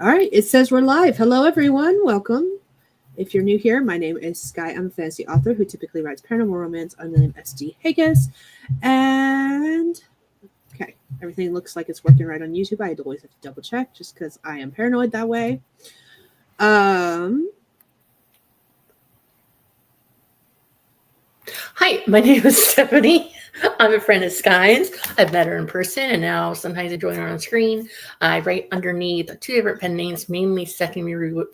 All right, it says we're live. Hello, everyone. Welcome. If you're new here, my name is Skye. I'm a fantasy author who typically writes paranormal romance under the name SD Hegyes. And, okay, everything looks like it's working right on YouTube. I always have to double check just because I am paranoid that way. Hi, my name is Stephanie. I'm a friend of Skye's. I've met her in person, and now sometimes I join her on screen. I write underneath two different pen names, mainly Stephanie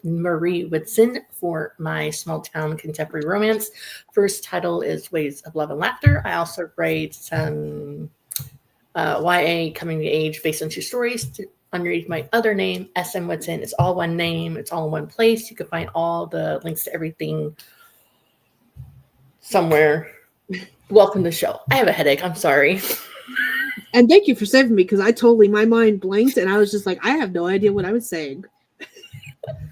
Marie Whitson for my small town contemporary romance. First title is Ways of Love and Laughter. I also write some YA coming of age based on two stories underneath my other name, SM Whitson. It's all one name. It's all in one place. You can find all the links to everything somewhere. Welcome to the show. I have a headache. I'm sorry. And thank you for saving me because my mind blanked and I was just like, I have no idea what I was saying.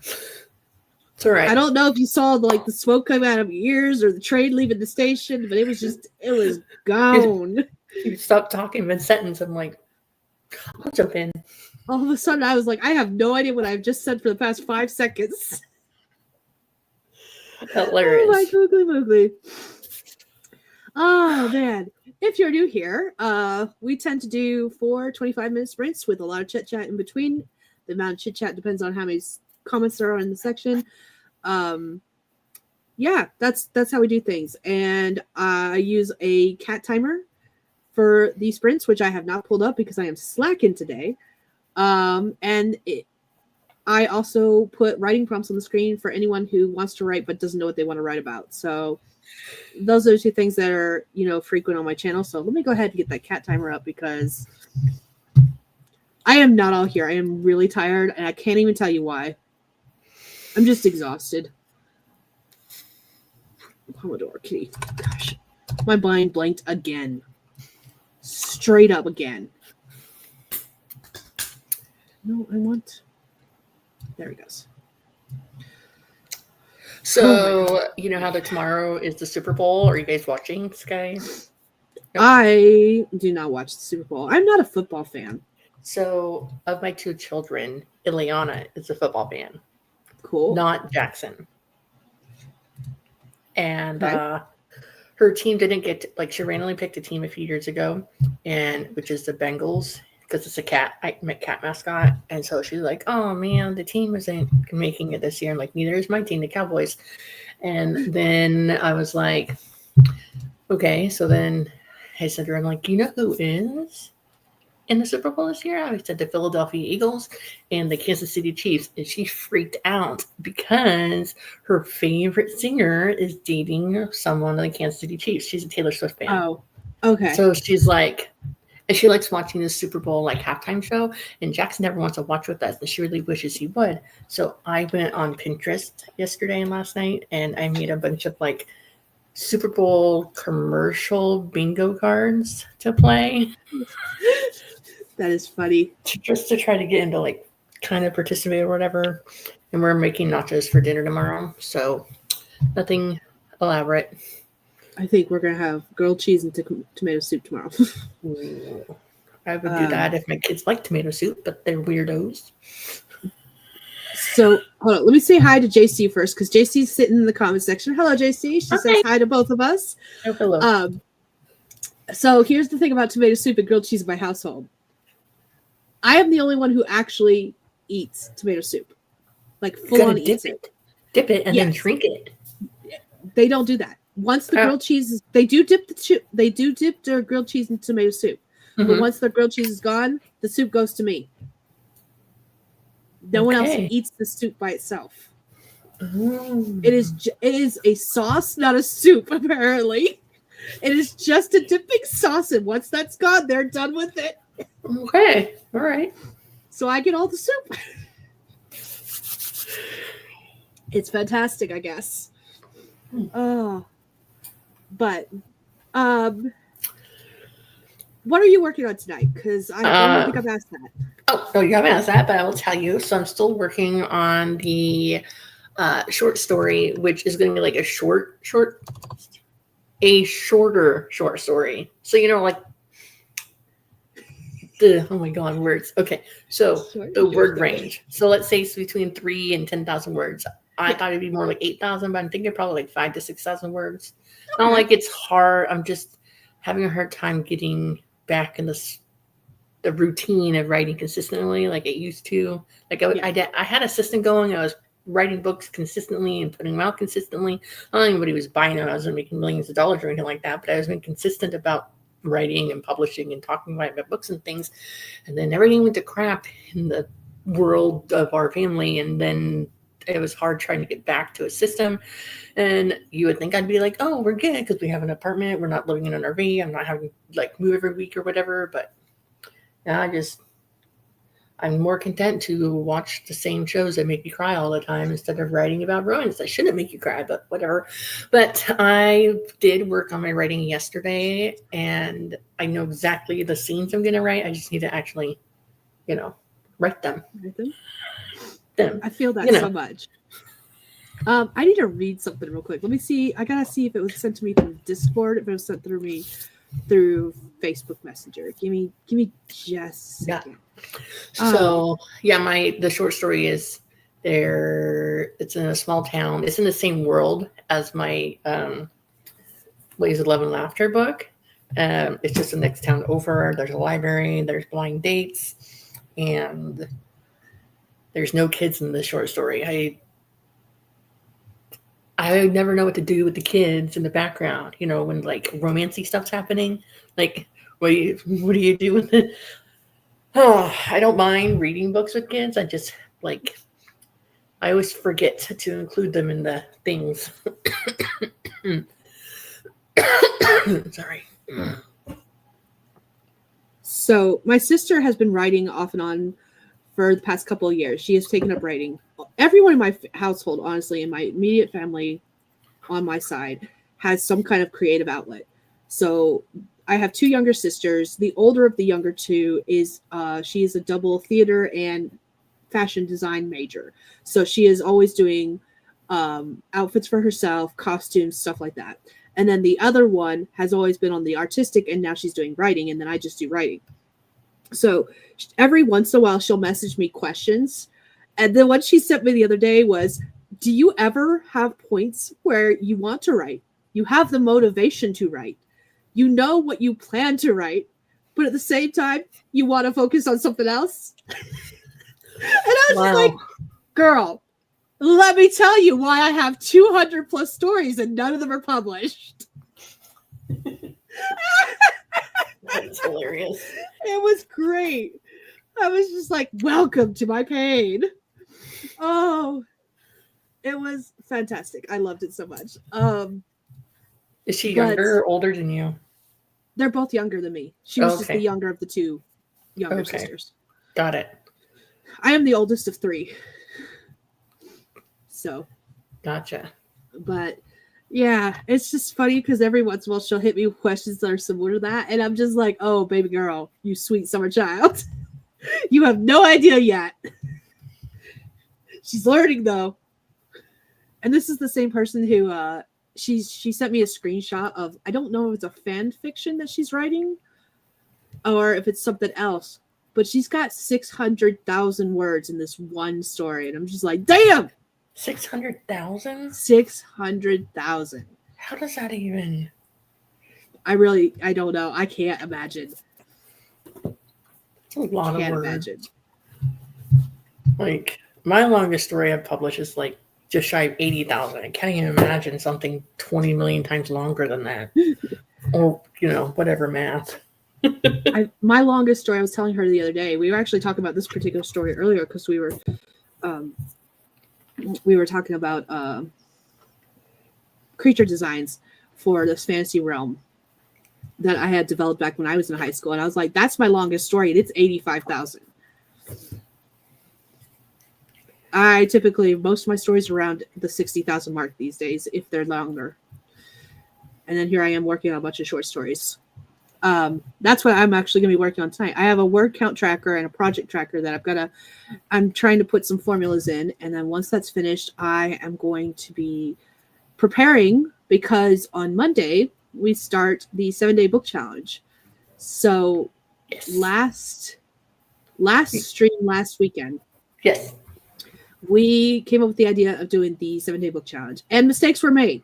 It's all right. I don't know if you saw the smoke come out of your ears or the train leaving the station, but it was gone. You stopped talking mid-sentence. I'm like, I'll jump in. All of a sudden, I was like, I have no idea what I've just said for the past 5 seconds. Hilarious. Oh my googly moogly. Oh man. If you're new here, we tend to do 4 25-minute sprints with a lot of chit chat in between. The amount of chit chat depends on how many comments there are in the section. Yeah, that's how we do things. And I use a cat timer for these sprints, which I have not pulled up because I am slacking today. I also put writing prompts on the screen for anyone who wants to write but doesn't know what they want to write about. So those are the two things that are, frequent on my channel. So let me go ahead and get that cat timer up because I am not all here. I am really tired and I can't even tell you why. I'm just exhausted. Pomodoro kitty. Gosh, my mind blanked again. Straight up again. No, there he goes. So, you know how tomorrow is the Super Bowl? Are you guys watching, Skye? Nope. I do not watch the Super Bowl. I'm not a football fan. So, of my 2 children, Ileana is a football fan. Cool. Not Jackson. And her team didn't get she randomly picked a team a few years ago, which is the Bengals, because it's a cat mascot. And so she's like, oh man, the team isn't making it this year. I'm like, neither is my team, the Cowboys. And then I was like, okay. So then I said to her, I'm like, you know who is in the Super Bowl this year? I said the Philadelphia Eagles and the Kansas City Chiefs. And she freaked out because her favorite singer is dating someone in the Kansas City Chiefs. She's a Taylor Swift fan. Oh, okay. So she's like, and she likes watching the Super Bowl halftime show, and Jackson never wants to watch with us, and she really wishes he would. So I went on Pinterest yesterday and last night, and I made a bunch of Super Bowl commercial bingo cards to play. That is funny. Just to try to get into kind of participate or whatever. And we're making nachos for dinner tomorrow, so nothing elaborate. I think we're going to have grilled cheese and tomato soup tomorrow. I would do that if my kids like tomato soup, but they're weirdos. So, hold on. Let me say hi to JC first, because JC's sitting in the comment section. Hello, JC. She says hi to both of us. Oh, hello. So, here's the thing about tomato soup and grilled cheese in my household. I am the only one who actually eats tomato soup. Full on eats it. Dip it and then drink it. They don't do that. Once the grilled cheese they do dip their grilled cheese in tomato soup. Mm-hmm. But once the grilled cheese is gone, the soup goes to me. No one else eats the soup by itself. It is a sauce, not a soup, apparently. It is just a dipping sauce, and once that's gone, they're done with it. Okay. All right. So I get all the soup. It's fantastic, I guess. But what are you working on tonight? Because I don't think I've asked that. Oh, no, you haven't asked that, but I will tell you. So I'm still working on the short story, which is going to be a shorter short story. So, Oh my god, words. Okay, so the word range. So let's say it's between 3 and 10,000 words. I thought it'd be more like 8,000, but I'm thinking probably like 5 to 6,000 words. Okay. Not like it's hard. I'm just having a hard time getting back in the routine of writing consistently, like it used to. Like I had a system going. I was writing books consistently and putting them out consistently. Not anybody was buying them. I wasn't making millions of dollars or anything like that, but I was being consistent about writing and publishing and talking about my books and things. And then everything went to crap in the world of our family. And then it was hard trying to get back to a system. And you would think I'd be like, oh, we're good because we have an apartment. We're not living in an RV. I'm not having like move every week or whatever. But yeah, I'm more content to watch the same shows that make me cry all the time instead of writing about romance. I shouldn't make you cry, but whatever. But I did work on my writing yesterday, and I know exactly the scenes I'm going to write. I just need to actually, write them. I feel that so much. I need to read something real quick. Let me see. I got to see if it was sent to me through Discord, if it was sent through me through Facebook Messenger. Give me just a second. So the short story is there. It's in a small town. It's in the same world as my Ways of Love and Laughter book. It's just the next town over. There's a library. There's blind dates, and there's no kids in the short story. I never know what to do with the kids in the background. When like romancy stuff's happening, like what do you do with it? Oh, I don't mind reading books with kids. I just I always forget to include them in the things. Sorry. So my sister has been writing off and on for the past couple of years. She has taken up writing. Everyone in my household, honestly, in my immediate family on my side, has some kind of creative outlet. So I have 2 younger sisters. The older of the younger 2 is she is a double theater and fashion design major. So she is always doing outfits for herself, costumes, stuff like that. And then the other one has always been on the artistic, and now she's doing writing, and then I just do writing. So every once in a while, she'll message me questions. And then what she sent me the other day was, do you ever have points where you want to write? You have the motivation to write. You know what you plan to write, but at the same time, you want to focus on something else. And I was just like, girl, let me tell you why I have 200 plus stories and none of them are published. That's hilarious. It was great. I was just like, welcome to my pain. Oh, it was fantastic. I loved it so much. Is she younger or older than you? They're both younger than me. She was just the younger of the 2 younger sisters. Got it. I am the oldest of 3. So. Gotcha. But yeah, it's just funny because every once in a while she'll hit me with questions that are similar to that. And I'm just like, oh, baby girl, you sweet summer child. You have no idea yet. She's learning though. And this is the same person who she sent me a screenshot of, I don't know if it's a fan fiction that she's writing or if it's something else, but she's got 600,000 words in this one story. And I'm just like, damn! 600,000? 600,000. How does that even? I don't know. I can't imagine. It's a lot of words. Imagine. Like, my longest story I've published is like just shy of 80,000. I can't even imagine something 20 million times longer than that. Or, whatever math. My longest story, I was telling her the other day, we were actually talking about this particular story earlier because we were talking about creature designs for this fantasy realm that I had developed back when I was in high school. And I was like, that's my longest story. And it's 85,000. Most of my stories are around the 60,000 mark these days, if they're longer. And then here I am working on a bunch of short stories. That's what I'm actually going to be working on tonight. I have a word count tracker and a project tracker that I'm trying to put some formulas in. And then once that's finished, I am going to be preparing because on Monday we start the 7-day book challenge. So Yes. Last stream last weekend, Yes. we came up with the idea of doing the 7-day book challenge, and mistakes were made.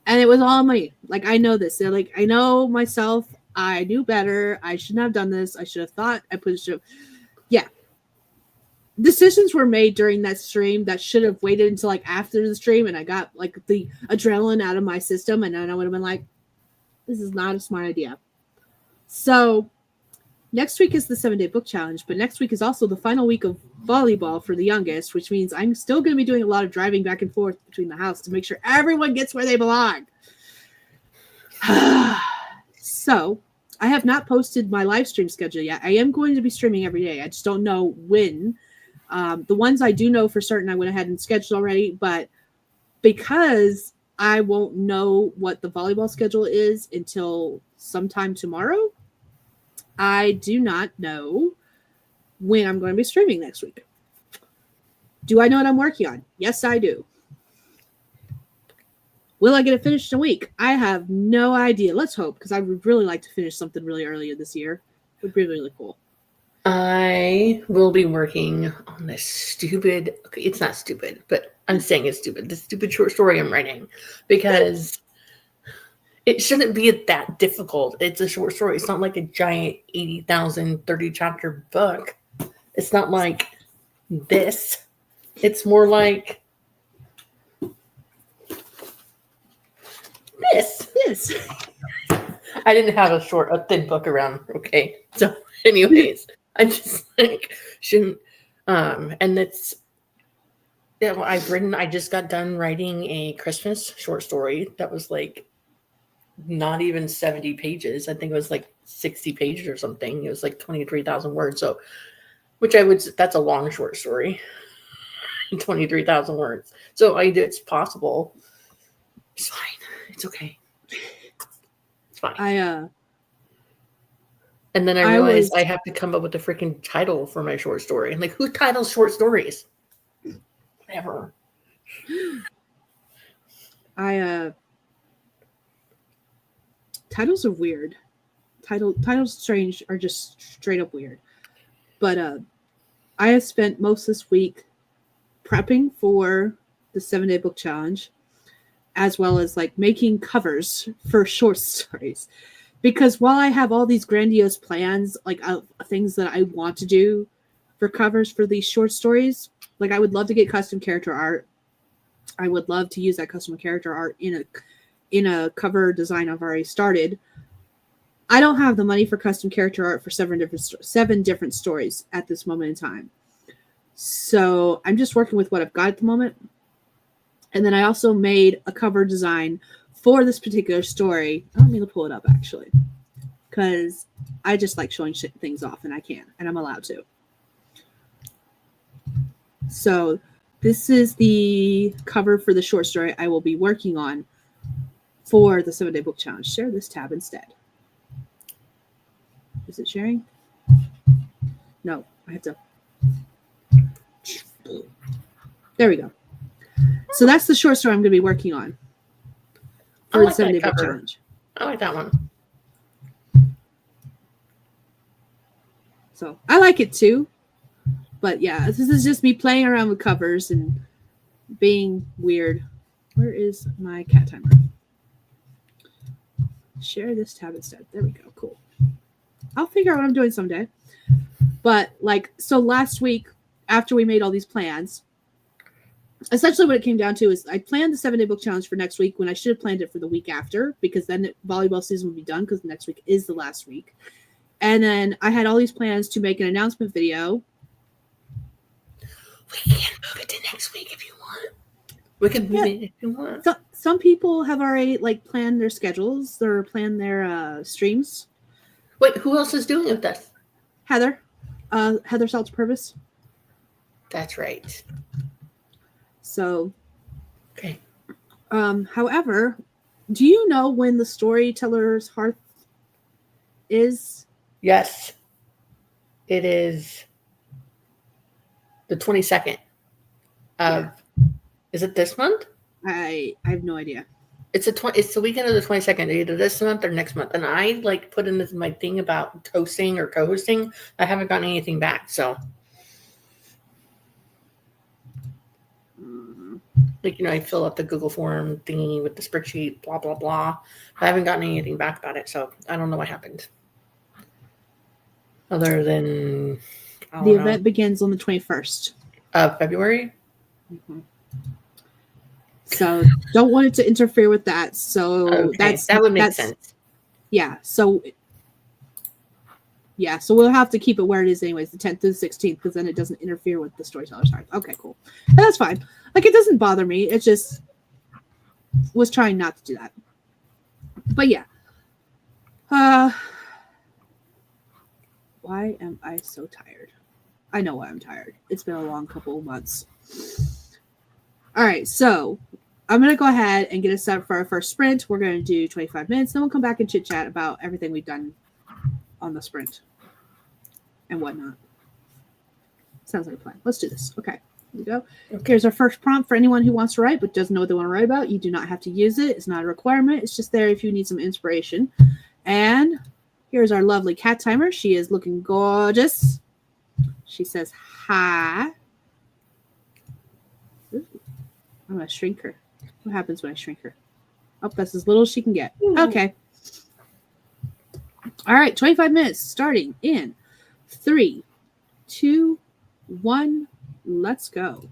And it was all me. Like, I know this. They're like, I know myself. I knew better. I shouldn't have done this. I should have thought. Yeah. Decisions were made during that stream that should have waited until like after the stream, and I got like the adrenaline out of my system, and then I would have been like, this is not a smart idea. So next week is the 7-day book challenge, but next week is also the final week of volleyball for the youngest, which means I'm still going to be doing a lot of driving back and forth between the house to make sure everyone gets where they belong. So I have not posted my live stream schedule yet. I am going to be streaming every day. I just don't know when. The ones I do know for certain I went ahead and scheduled already, but because I won't know what the volleyball schedule is until sometime tomorrow, I do not know when I'm going to be streaming next week. Do I know what I'm working on? Yes, I do. Will I get it finished in a week? I have no idea. Let's hope, because I would really like to finish something really earlier this year. It would be really cool. I will be working on this stupid, okay, it's not stupid, but I'm saying it's stupid, this stupid short story I'm writing, because it shouldn't be that difficult. It's a short story. It's not like a giant 80,000, 30-chapter book. It's not like this. It's more like this. I didn't have a thin book around. Okay. So anyways, I just like shouldn't, and it's, yeah, well, I just got done writing a Christmas short story that was like not even 70 pages. I think it was like 60 pages or something. It was like 23,000 words. So, that's a long short story. 23,000 words. So it's possible. It's fine. It's okay. It's fine. And then I realized I have to come up with a freaking title for my short story. I'm like, who titles short stories? Whatever. Titles are weird. Titles strange are just straight up weird. But I have spent most this week prepping for the 7-day book challenge, as well as like making covers for short stories. Because while I have all these grandiose plans, like things that I want to do for covers for these short stories, like I would love to get custom character art. I would love to use that custom character art in a cover design I've already started. I don't have the money for custom character art for 7 different stories at this moment in time. So I'm just working with what I've got at the moment. And then I also made a cover design for this particular story. I don't need to pull it up, actually, because I just like showing things off, and I can, and I'm allowed to. So this is the cover for the short story I will be working on for the 7-day book challenge. Share this tab instead. Is it sharing? No, I have to. There we go. So that's the short story I'm going to be working on for the 7-day book challenge. I like that one. So I like it too. But yeah, this is just me playing around with covers and being weird. Where is my cat timer? Share this tab instead. There we go. Cool. I'll figure out what I'm doing someday. But so last week, after we made all these plans, essentially what it came down to is I planned the 7-day book challenge for next week when I should have planned it for the week after, because then volleyball season would be done, because next week is the last week. And then I had all these plans to make an announcement video. We can move it to next week if you want. We can move it if you want. So, some people have already planned their schedules or planned their streams. Wait, who else is doing it with us? Heather. Heather Salts Purvis. That's right. So, okay. However, do you know when the Storyteller's Hearth is? Yes. It is the 22nd of, is it this month? I have no idea. It's the weekend of the 22nd, either this month or next month. And I like put in this my thing about hosting or co-hosting. I haven't gotten anything back. So like, I fill out the Google form thingy with the spreadsheet, blah blah blah. I haven't gotten anything back about it, so I don't know what happened. Other than The event begins on the 21st of February. Mm-hmm. So don't want it to interfere with that. So that would make sense. Yeah. So we'll have to keep it where it is anyways, the 10th to the 16th, because then it doesn't interfere with the storyteller's time. Okay, cool. And that's fine. Like, it doesn't bother me. It just was trying not to do that. But yeah. Why am I so tired? I know why I'm tired. It's been a long couple of months. All right, so I'm going to go ahead and get us set up for our first sprint. We're going to do 25 minutes. Then we'll come back and chit-chat about everything we've done on the sprint and whatnot. Sounds like a plan. Let's do this. Okay, here we go. Okay. Here's our first prompt for anyone who wants to write but doesn't know what they want to write about. You do not have to use it. It's not a requirement. It's just there if you need some inspiration. And here's our lovely cat timer. She is looking gorgeous. She says, hi. Ooh, I'm going to shrink her. What happens when I shrink her? Oh, that's as little as she can get. Okay. All right, 25 minutes starting in 3, 2, 1. Let's go.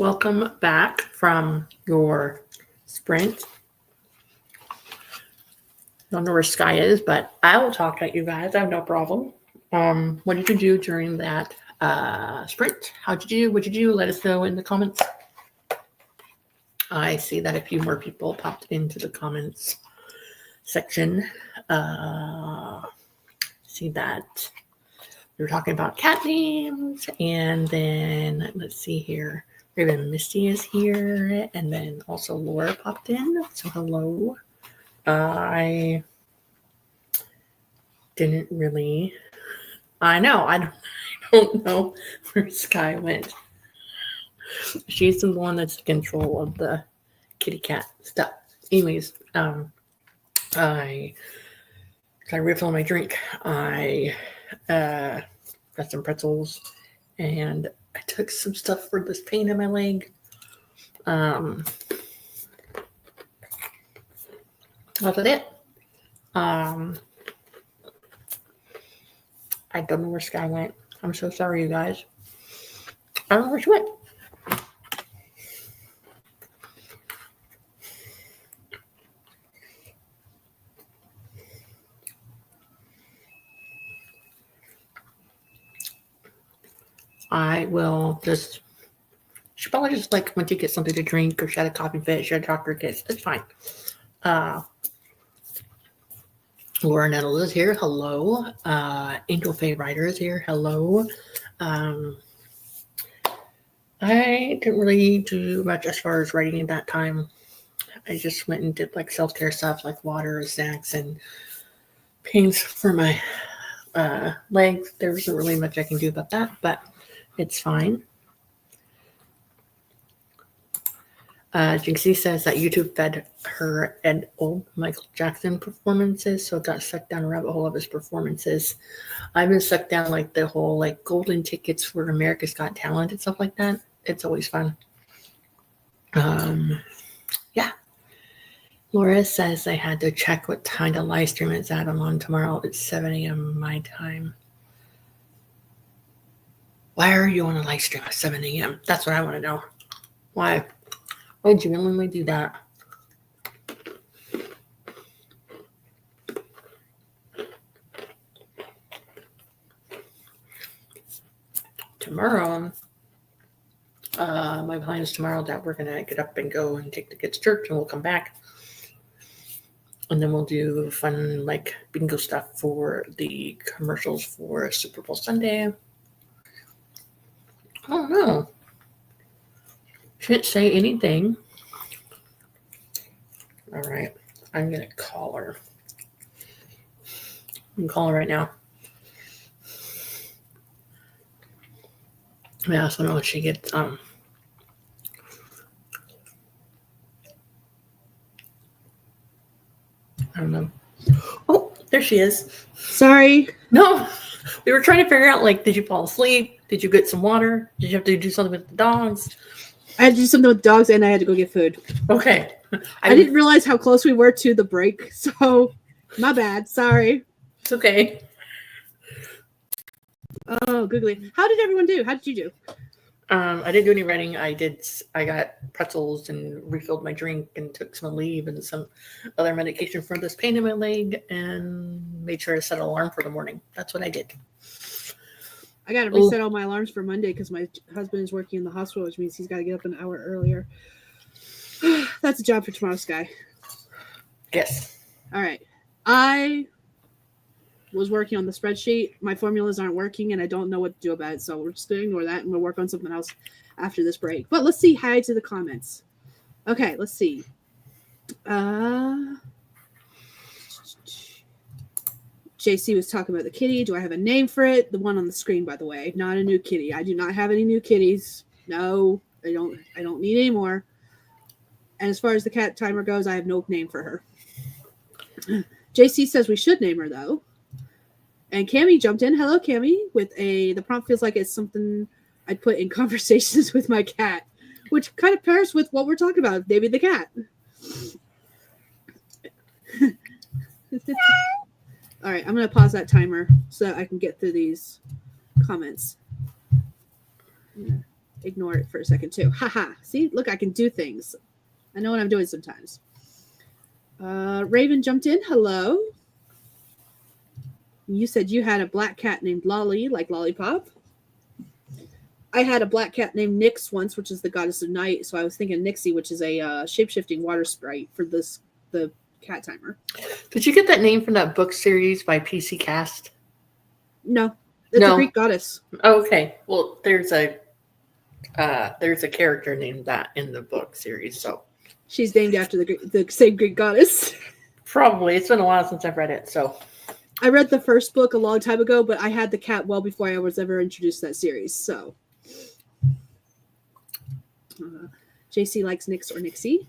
Welcome back from your sprint. Don't know where Skye is, but I will talk to you guys. I have no problem. What did you do during that sprint? How'd you do? What'd you do? Let us know in the comments. I see that a few more people popped into the comments section. See that we were talking about cat names, and then let's see here. Raven Misty is here, and then also Laura popped in. So hello. I didn't really. I know. I don't know where Skye went. She's the one that's in control of the kitty cat stuff. Anyways, I refilled my drink. I got some pretzels, and I took some stuff for this pain in my leg. That's it. I don't know where Skye went. I'm so sorry, you guys. I don't know where she went. I will just. She probably just like went to get something to drink, or she had a coughing fit. She had doctor kids. It's fine. Laura Nettle is here. Hello. Angel Faye Ryder is here. Hello. I didn't really do much as far as writing at that time. I just went and did like self-care stuff like water, snacks, and pains for my legs. There wasn't really much I can do about that, but it's fine. Jinxie says that YouTube fed her an old Michael Jackson performances, so it got sucked down a rabbit hole of his performances. I've been sucked down like the whole like golden tickets for America's Got Talent and stuff like that. It's always fun. Yeah. Laura says I had to check what time the live stream is at. I'm on tomorrow at 7 a.m. my time. Why are you on a live stream at 7 a.m.? That's what I want to know. Why? Why did you willingly do that? Tomorrow, my plan is tomorrow that we're going to get up and go and take the kids to church, and we'll come back. And then we'll do fun, like, bingo stuff for the commercials for Super Bowl Sunday. I don't know. Shouldn't say anything. All right. I'm going to call her. I'm calling her right now. I also know if she gets, I don't know. Oh, there she is. Sorry. No, we were trying to figure out, like, did you fall asleep? Did you get some water? Did you have to do something with the dogs? I had to do something with dogs, and I had to go get food. Okay. I didn't realize how close we were to the break, so my bad. Sorry. It's okay. Oh, googly. How did everyone do? How did you do? I didn't do any writing. I got pretzels and refilled my drink and took some leave and some other medication for this pain in my leg and made sure to set an alarm for the morning. That's what I did. I got to reset all my alarms for Monday because my husband is working in the hospital, which means he's got to get up an hour earlier. That's a job for tomorrow, Skye. Yes. All right. I was working on the spreadsheet. My formulas aren't working, and I don't know what to do about it, so we're just going to ignore that, and we'll work on something else after this break. But let's see hi to the comments. Okay, let's see. JC was talking about the kitty. Do I have a name for it? The one on the screen, by the way, not a new kitty. I do not have any new kitties. No, I don't need any more. And as far as the cat timer goes, I have no name for her. JC says we should name her, though. And Cammie jumped in. Hello, Cammie. The prompt feels like it's something I'd put in conversations with my cat, which kind of pairs with what we're talking about, Davy the cat. All right, I'm going to pause that timer so that I can get through these comments. ignore it for a second too. Haha. See, look, I can do things. I know what I'm doing sometimes. Raven jumped in. Hello. You said you had a black cat named Lolly, like Lollipop. I had a black cat named Nyx once, which is the goddess of night. So I was thinking Nixie, which is a shape-shifting water sprite for the cat timer. Did you get that name from that book series by PC Cast? No, it's a Greek goddess. Oh, okay. Well, there's a character named that in the book series, so she's named after the same Greek goddess. Probably. It's been a while since I've read it, so. I read the first book a long time ago, but I had the cat well before I was ever introduced to that series. So, JC likes Nyx or Nixie.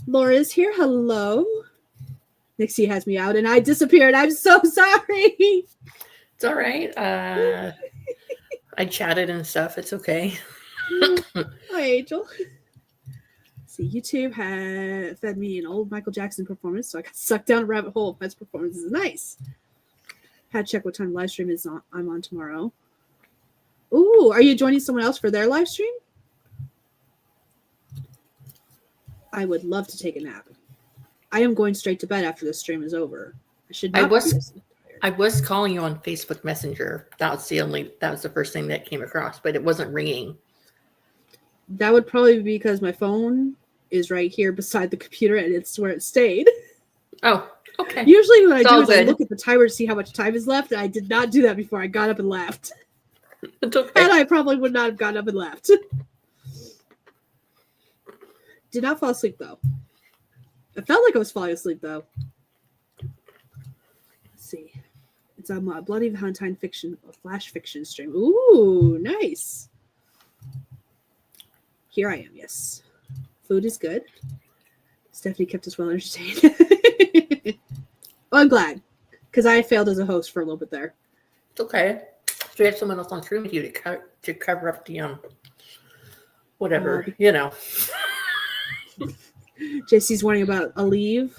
Laura's here. Hello. Nixie has me out, and I disappeared. I'm so sorry. It's all right. I chatted and stuff. It's okay. Hi, Angel. See, YouTube had fed me an old Michael Jackson performance, so I got sucked down a rabbit hole of Pet's performances. Nice. Had to check what time live stream I'm on tomorrow. Ooh, are you joining someone else for their live stream? I would love to take a nap. I am going straight to bed after this stream is over. I should not. I was calling you on Facebook Messenger. That was the first thing that came across, but it wasn't ringing. That would probably be because my phone is right here beside the computer and it's where it stayed. Oh, okay. Usually what I do is I look at the timer to see how much time is left, and I did not do that before I got up and left. It's okay. And I probably would not have gotten up and left. Did not fall asleep, though. I felt like I was falling asleep, though. Let's see. It's a Bloody Valentine fiction, a flash fiction stream. Ooh, nice. Here I am, yes. Food is good. Stephanie kept us well entertained. Well, I'm glad, because I failed as a host for a little bit there. It's okay. So we have someone else on screen with you to cover up the whatever, JC's warning about a leave.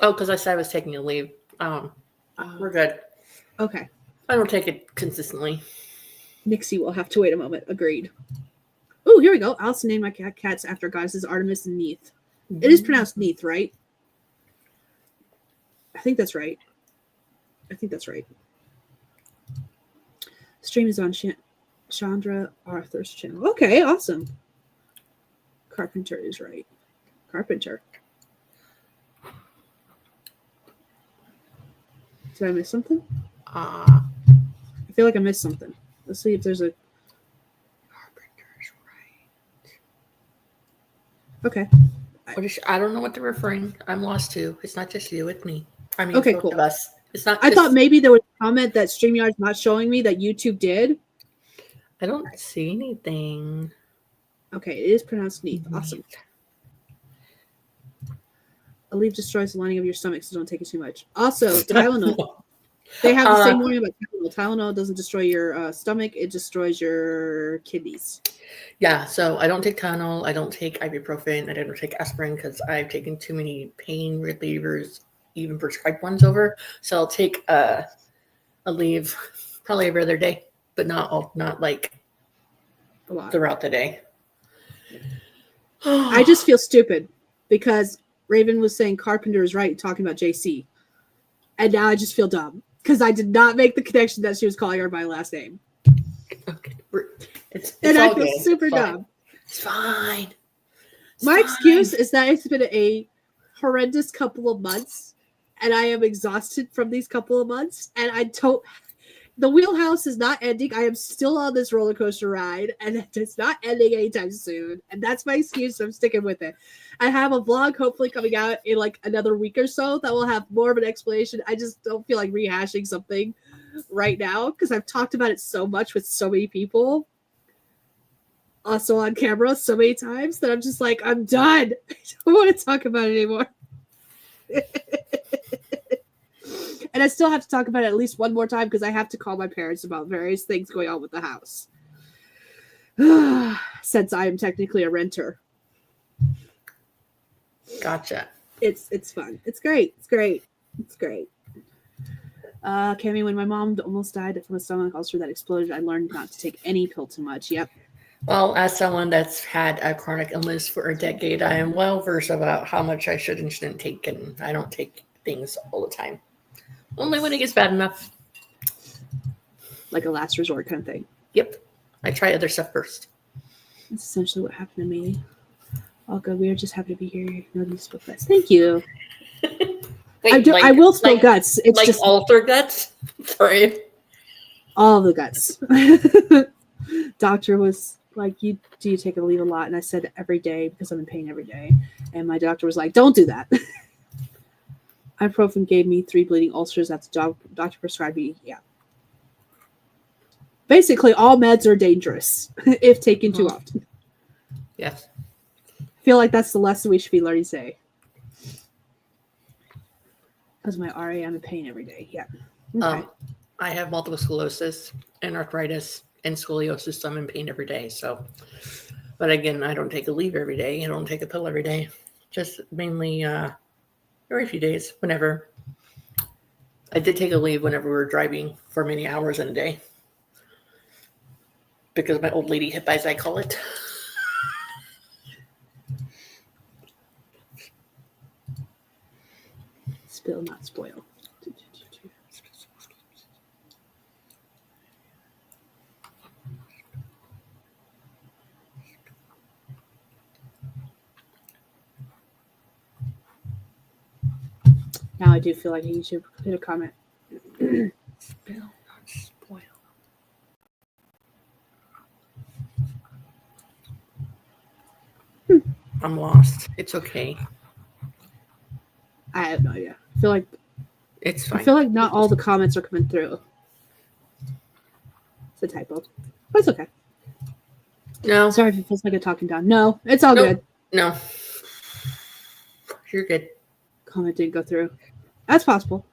Oh, because I said I was taking a leave. We're good. Okay. I don't take it consistently. Nixie will have to wait a moment. Agreed. Oh, here we go. I also named my cats after goddesses Artemis and Neith. Mm-hmm. It is pronounced Neith, right? I think that's right. Stream is on Chandra Arthur's channel. Okay, awesome. Carpenter is right. Carpenter. Did I miss something? I feel like I missed something. Let's see if there's a... Okay. I don't know what they're referring. I'm lost too. It's not just you, it's me. I mean, okay, both cool. of us. It's not. I thought maybe there was a comment that StreamYard's not showing me that YouTube did. I don't see anything. Okay, it is pronounced Neith. Awesome. A leaf destroys the lining of your stomach, so don't take it too much. Also, Tylenol. They have the same warning about Tylenol. Tylenol doesn't destroy your stomach; it destroys your kidneys. Yeah, so I don't take Tylenol. I don't take ibuprofen. I don't take aspirin because I've taken too many pain relievers, even prescribed ones over. So I'll take a leave probably every other day, but not like a lot throughout the day. I just feel stupid because Raven was saying Carpenter is right, talking about JC, and now I just feel dumb because I did not make the connection that she was calling her by last name. Okay, it's and all I feel good. super dumb. It's fine. My excuse is that it's been a horrendous couple of months, and I am exhausted from these couple of months, and I don't. The wheelhouse is not ending. I am still on this roller coaster ride, and it's not ending anytime soon. And that's my excuse. So I'm sticking with it. I have a vlog hopefully coming out in like another week or so that will have more of an explanation. I just don't feel like rehashing something right now because I've talked about it so much with so many people, also on camera so many times that I'm just like, I'm done. I don't want to talk about it anymore. And I still have to talk about it at least one more time because I have to call my parents about various things going on with the house. Since I am technically a renter. Gotcha. It's fun. It's great. Cammy, when my mom almost died from a stomach ulcer that exploded, I learned not to take any pill too much. Yep. Well, as someone that's had a chronic illness for a decade, I am well versed about how much I should and shouldn't take, and I don't take things all the time. Only when it gets bad enough. Like a last resort kind of thing. Yep. I try other stuff first. That's essentially what happened to me. All good. We are just happy to be here. No need to spill guts. Thank you. Wait, I will spill guts. It's like just all of their guts? Sorry. all the guts. Doctor was like, do you take a leave a lot? And I said every day because I'm in pain every day. And my doctor was like, don't do that. Ibuprofen gave me 3 bleeding ulcers. That's doctor prescribed me. Yeah. Basically, all meds are dangerous if taken too often. Yes. I feel like that's the lesson we should be learning today. Because my RA, I'm in pain every day. Yeah. Okay. I have multiple sclerosis and arthritis and scoliosis, so I'm in pain every day. So, but again, I don't take a leave every day. I don't take a pill every day. Just mainly every few days, whenever. I did take a leave whenever we were driving for many hours in a day. Because of my old lady hip, as I call it. Spill, not spoil. Now I do feel like I need to put a comment. Spill, not spoil. I'm lost. It's okay. I have no idea. I feel like it's fine. I feel like not all the comments are coming through. It's a typo. But it's okay. No. Sorry if it feels like a talking down. No, it's all good. No. You're good. Comment didn't go through. That's possible.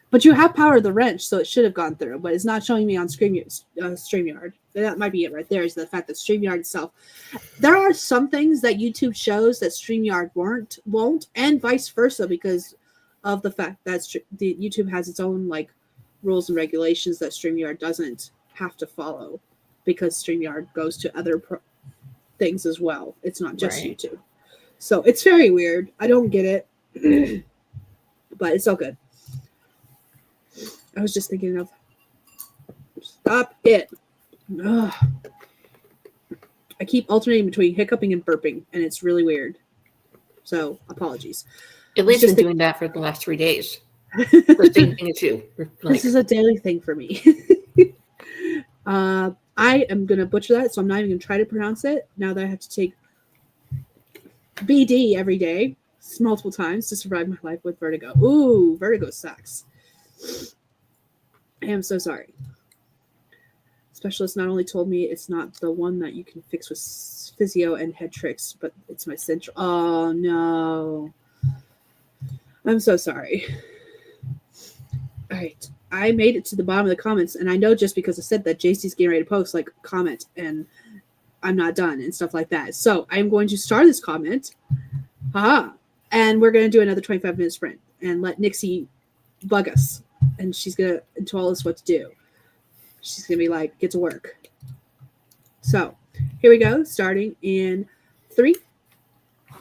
But you have power of the wrench, so it should have gone through. But it's not showing me on StreamYard. That might be it right there, is the fact that StreamYard itself. There are some things that YouTube shows that StreamYard won't, and vice versa, because of the fact that the YouTube has its own like rules and regulations that StreamYard doesn't have to follow, because StreamYard goes to other things as well. It's not just Right. YouTube. So it's very weird. I don't get it. But it's all good. I was just thinking of stop it. Ugh. I keep alternating between hiccuping and burping, and it's really weird. So apologies. At least been doing that for the last 3 days. The same thing as you. This is a daily thing for me. I am gonna butcher that, so I'm not even gonna try to pronounce it. Now that I have to take BD every day, multiple times to survive my life with vertigo. Ooh, vertigo sucks. I am so sorry. Specialist not only told me it's not the one that you can fix with physio and head tricks, but it's my central. Oh no. I'm so sorry. All right. I made it to the bottom of the comments, and I know just because I said that JC's getting ready to post, like, comment, and I'm not done and stuff like that. So I'm going to start this comment. And we're going to do another 25-minute sprint and let Nixie bug us. And she's going to tell us what to do. She's going to be like, get to work. So here we go. Starting in 3.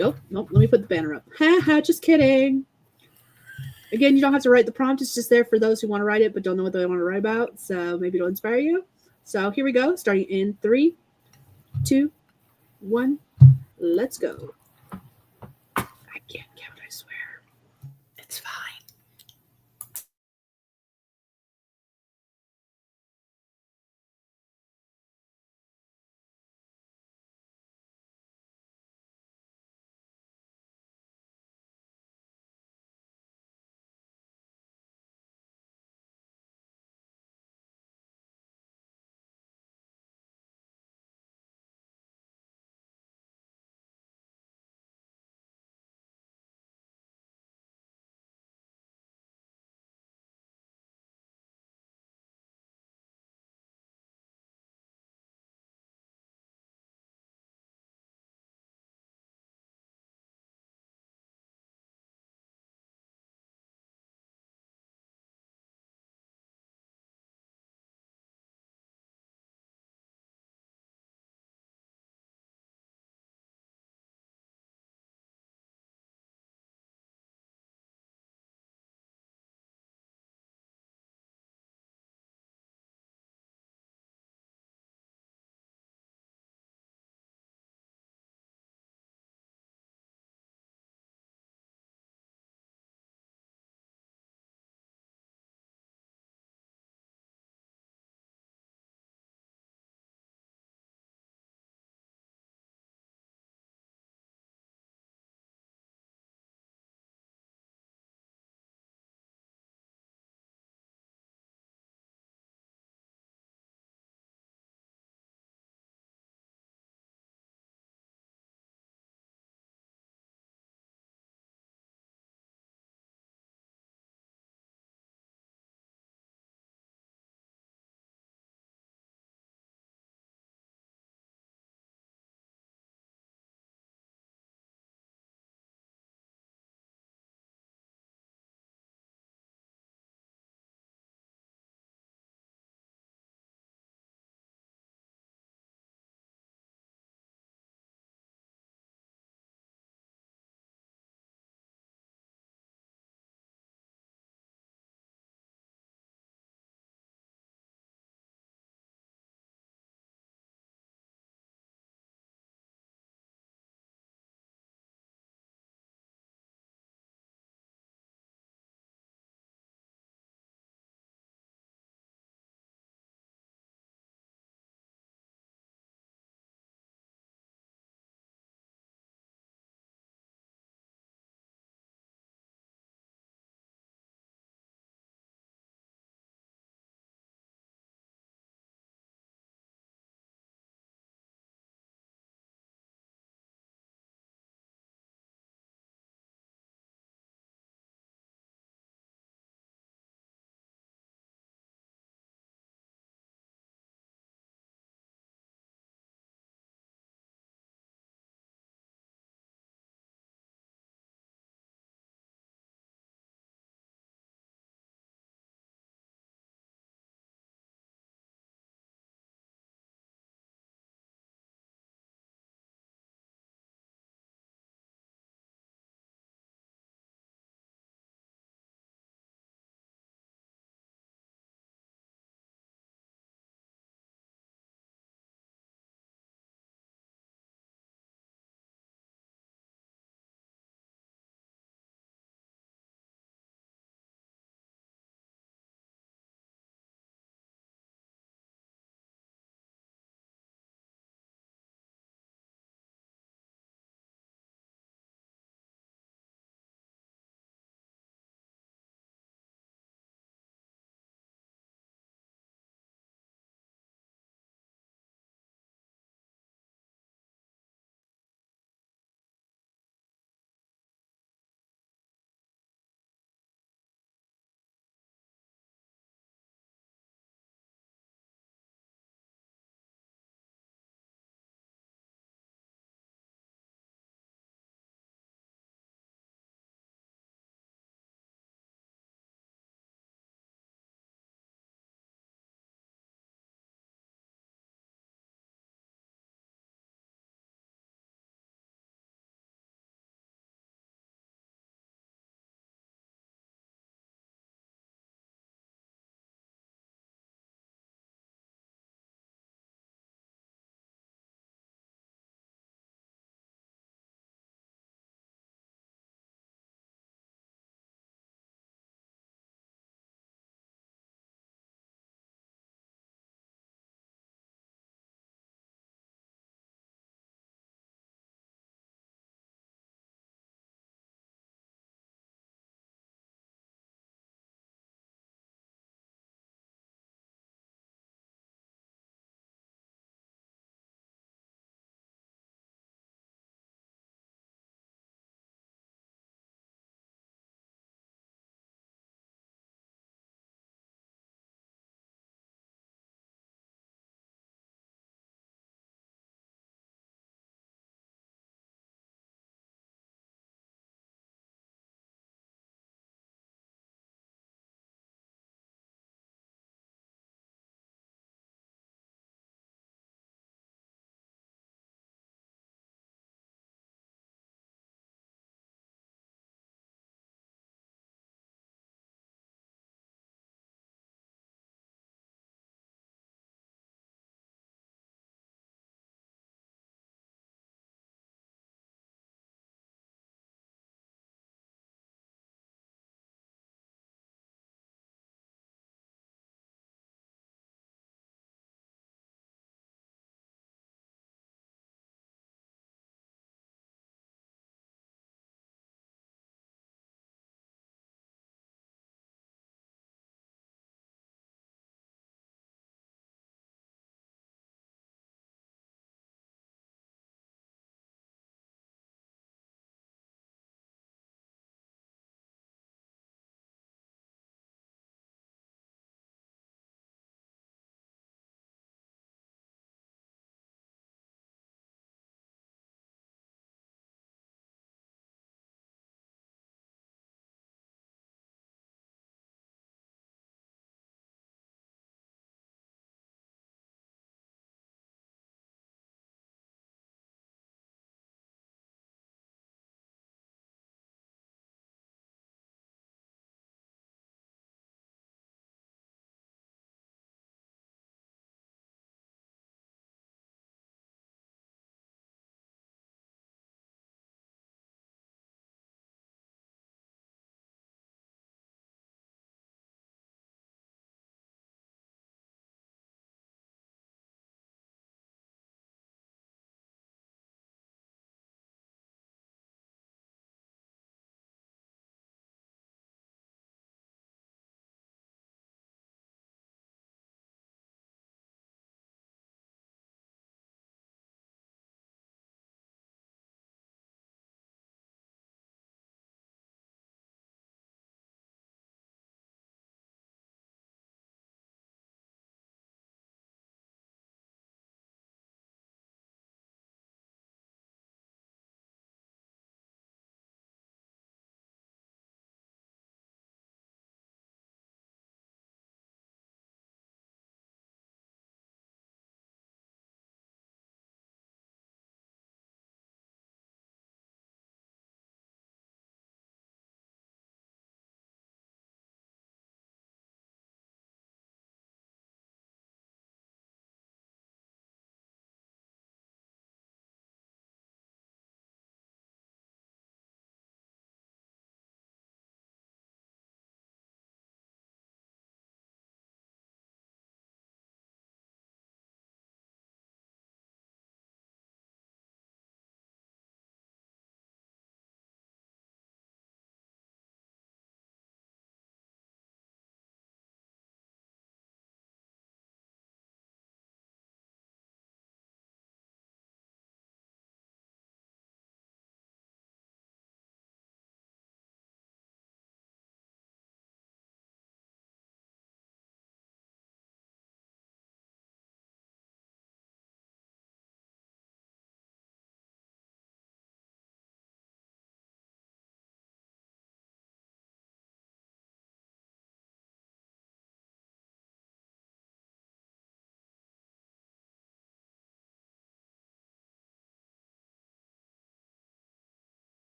Nope. Let me put the banner up. Just kidding. Again, you don't have to write the prompt. It's just there for those who want to write it but don't know what they want to write about. So maybe it'll inspire you. So here we go. Starting in 3, 2, 1. Let's go. I can't count, I swear. It's fine.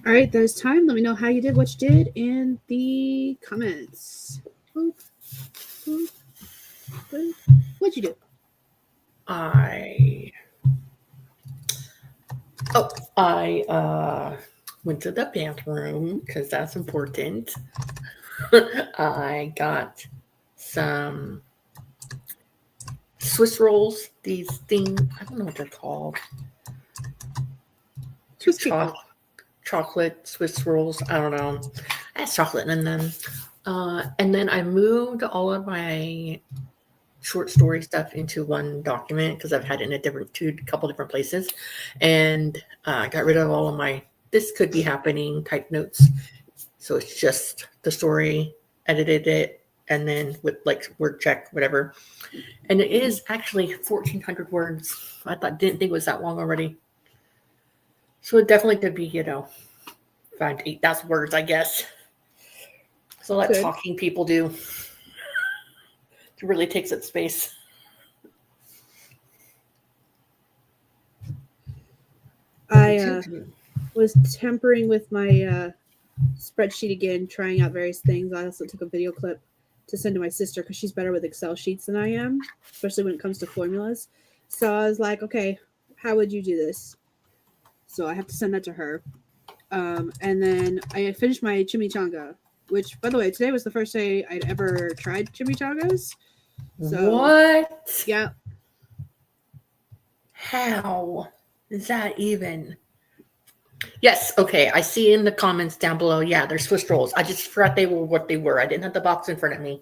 All right, there's time. Let me know how you did, what you did in the comments. Boop, boop, boop. What'd you do? I went to the bathroom because that's important. I got some Swiss rolls. These things, I don't know what they're called. Chocolate Swiss rolls. I don't know. I had chocolate in them. And then I moved all of my short story stuff into one document because I've had it in a couple different places, and got rid of all of my "this could be happening" type notes. So it's just the story, edited it, and then with like word check, whatever. And it is actually 1,400 words. Didn't think it was that long already. So it definitely could be, 5,000 to 8,000 words, I guess. So let talking people do. It really takes up space. I was tampering with my spreadsheet again, trying out various things. I also took a video clip to send to my sister because she's better with Excel sheets than I am, especially when it comes to formulas. So I was like, okay, how would you do this? So I have to send that to her. And then I finished my chimichanga, which, by the way, today was the first day I'd ever tried chimichangas. So, what? Yeah. How is that even? Yes, okay. I see in the comments down below. Yeah, they're Swiss rolls. I just forgot they were what they were. I didn't have the box in front of me.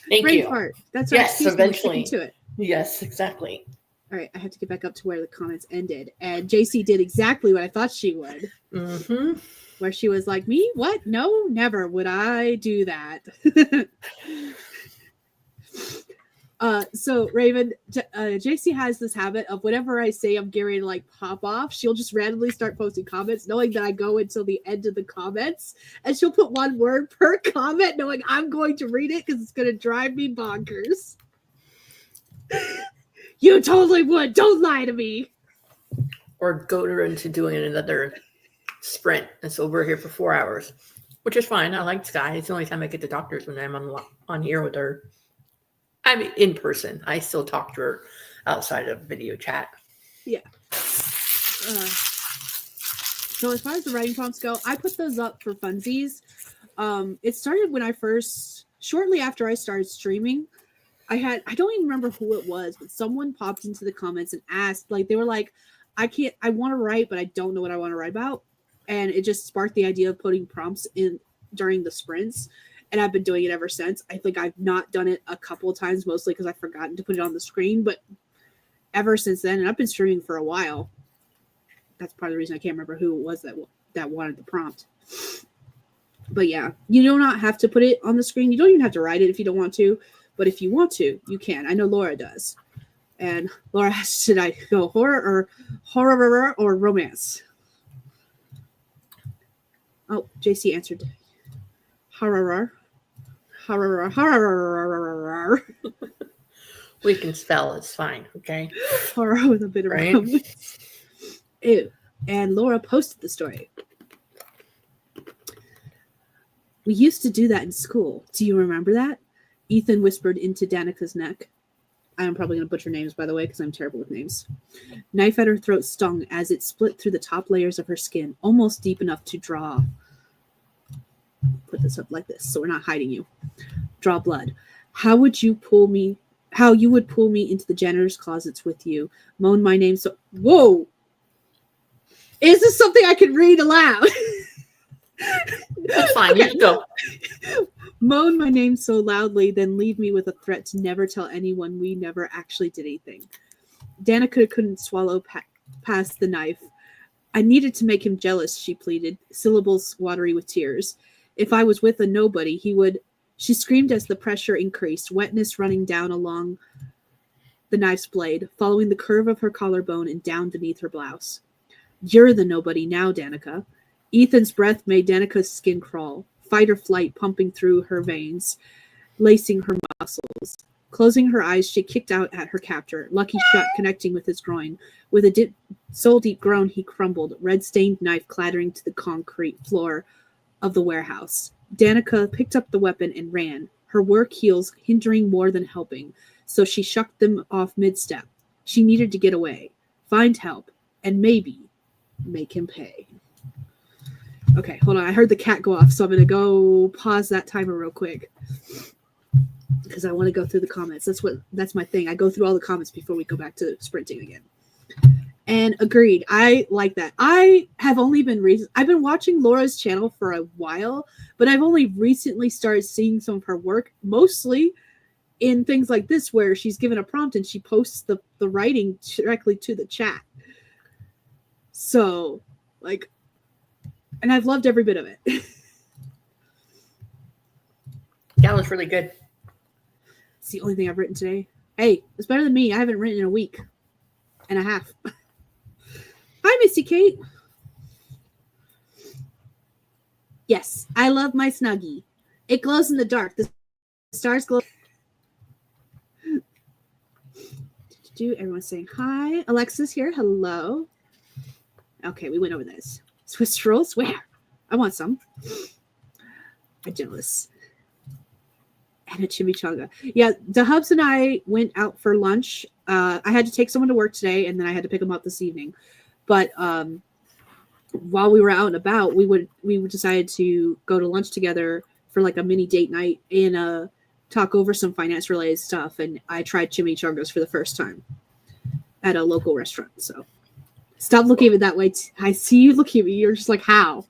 Thank Brain you. Fart. That's right. Yes, eventually. To it. Yes, exactly. All right, I have to get back up to where the comments ended. And JC did exactly what I thought she would. Mm-hmm. Where she was like, me? What? No, never would I do that. So Raven, JC has this habit of whenever I say I'm getting to like pop off, she'll just randomly start posting comments, knowing that I go until the end of the comments, and she'll put one word per comment, knowing I'm going to read it because it's going to drive me bonkers. You totally would. Don't lie to me. Or go into doing another sprint, and so we're here for 4 hours, which is fine. I like Skye. It's the only time I get to doctors when I'm on here with her. I mean, in person. I still talk to her outside of video chat. Yeah. So as far as the writing prompts go, I put those up for funsies. It started when shortly after I started streaming. I don't even remember who it was, but someone popped into the comments and asked, they were like, I want to write, but I don't know what I want to write about. And it just sparked the idea of putting prompts in during the sprints. And I've been doing it ever since. I think I've not done it a couple of times, mostly because I've forgotten to put it on the screen. But ever since then, and I've been streaming for a while. That's part of the reason I can't remember who it was that wanted the prompt. But yeah, you do not have to put it on the screen. You don't even have to write it if you don't want to. But if you want to, you can. I know Laura does. And Laura asked, should I go horror or romance? Oh, JC answered horror. We can spell. It's fine. Okay. Horror with a bit of romance. Ew. And Laura posted the story. We used to do that in school. Do you remember that? Ethan whispered into Danica's neck. I am probably going to butcher names, by the way, because I'm terrible with names. Knife at her throat stung as it split through the top layers of her skin, almost deep enough to draw. Put this up like this, so we're not hiding you. Draw blood. How you would pull me into the janitor's closets with you. Moan my name so... Whoa! Is this something I can read aloud? That's fine. Okay. You go. Moan my name so loudly, then leave me with a threat to never tell anyone we never actually did anything. Danica couldn't swallow past the knife. I needed to make him jealous, she pleaded, syllables watery with tears. If I was with a nobody, he would... She screamed as the pressure increased, wetness running down along the knife's blade, following the curve of her collarbone and down beneath her blouse. You're the nobody now, Danica. Ethan's breath made Danica's skin crawl, fight or flight pumping through her veins, lacing her muscles. Closing her eyes, she kicked out at her captor, lucky shot connecting with his groin. With a soul-deep groan, he crumbled, red-stained knife clattering to the concrete floor of the warehouse. Danica picked up the weapon and ran, her work heels hindering more than helping, so she shucked them off mid-step. She needed to get away, find help, and maybe make him pay. Okay, hold on. I heard the cat go off, so I'm going to go pause that timer real quick because I want to go through the comments. That's my thing. I go through all the comments before we go back to sprinting again. And agreed. I like that. I have only been I've been watching Laura's channel for a while, but I've only recently started seeing some of her work, mostly in things like this where she's given a prompt and she posts the writing directly to the chat. So, like, and I've loved every bit of it. That was really good. It's the only thing I've written today. Hey, it's better than me. I haven't written in a week and a half. Hi, Missy Kate. Yes, I love my Snuggie. It glows in the dark. The stars glow. Everyone's saying hi. Alexa's here. Hello. Okay, we went over this. Swiss rolls? Where? I want some. I'm jealous. And a chimichanga. Yeah, the Hubs and I went out for lunch. I had to take someone to work today, and then I had to pick them up this evening. But while we were out and about, we decided to go to lunch together for like a mini date night and talk over some finance-related stuff. And I tried chimichangas for the first time at a local restaurant. So stop looking at it that way. I see you looking at me. You're just like, how?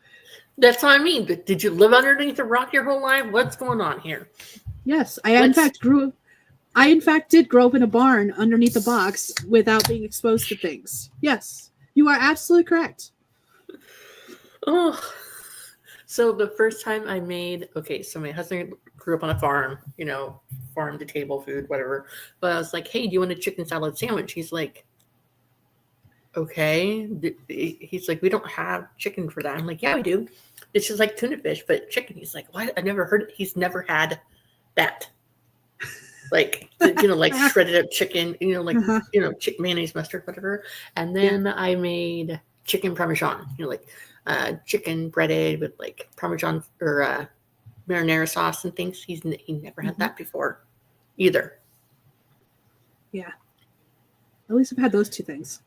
That's what I mean. Did you live underneath a rock your whole life? What's going on here? Yes, I in fact did grow up in a barn underneath a box without being exposed to things. Yes, you are absolutely correct. Oh, so the first time I made, so my husband grew up on a farm, farm to table food, whatever. But I was like, hey, do you want a chicken salad sandwich? He's like, okay. He's like, we don't have chicken for that. I'm like, yeah, we do. It's just like tuna fish, but chicken. He's like, what? I never heard it. He's never had that. Like, like shredded up chicken, mayonnaise, mustard, whatever. And then I made chicken parmesan, chicken breaded with like parmesan or marinara sauce and things. He never had that before either. Yeah. At least I've had those two things.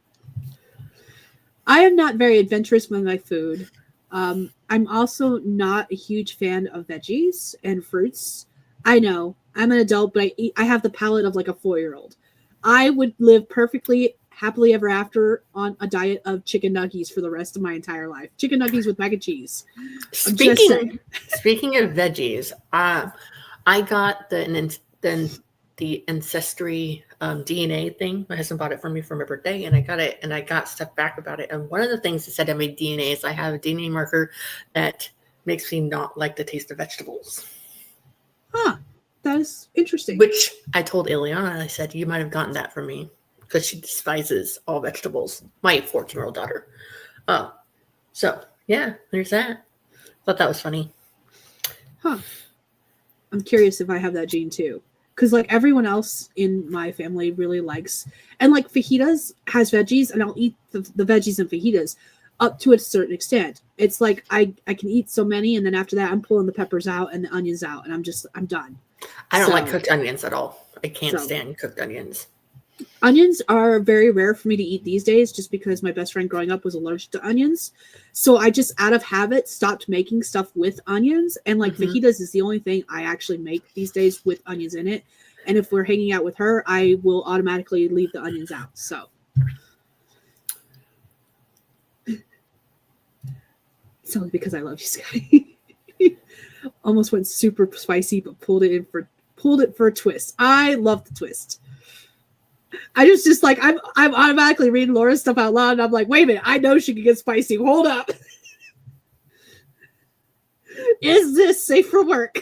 I am not very adventurous with my food. I'm also not a huge fan of veggies and fruits. I know I'm an adult, but I have the palate of like a 4-year-old. I would live perfectly happily ever after on a diet of chicken nuggies for the rest of my entire life. Chicken nuggies with mac and cheese. Speaking of veggies, I got the ancestry DNA thing. My husband bought it for me for my birthday, and I got it, and I got stuff back about it. And one of the things that said I made DNA is I have a DNA marker that makes me not like the taste of vegetables. Huh. That is interesting. Which I told Ileana, I said, you might have gotten that from me because she despises all vegetables. My 14-year-old daughter. So, yeah, there's that. Thought that was funny. Huh. I'm curious if I have that gene too. Because like everyone else in my family really likes, and like fajitas has veggies, and I'll eat the veggies and fajitas up to a certain extent. It's like I can eat so many, and then after that I'm pulling the peppers out and the onions out, and I'm done. I don't like cooked onions at all. I can't stand cooked onions. Onions are very rare for me to eat these days just because my best friend growing up was allergic to onions. So I just out of habit stopped making stuff with onions. And like fajitas is the only thing I actually make these days with onions in it. And if we're hanging out with her, I will automatically leave the onions out. So it's only because I love you, Skye. Almost went super spicy, but pulled it for a twist. I love the twist. I just like I'm automatically reading Laura's stuff out loud, and I'm like, wait a minute, I know she can get spicy. Hold up. Is this safe for work?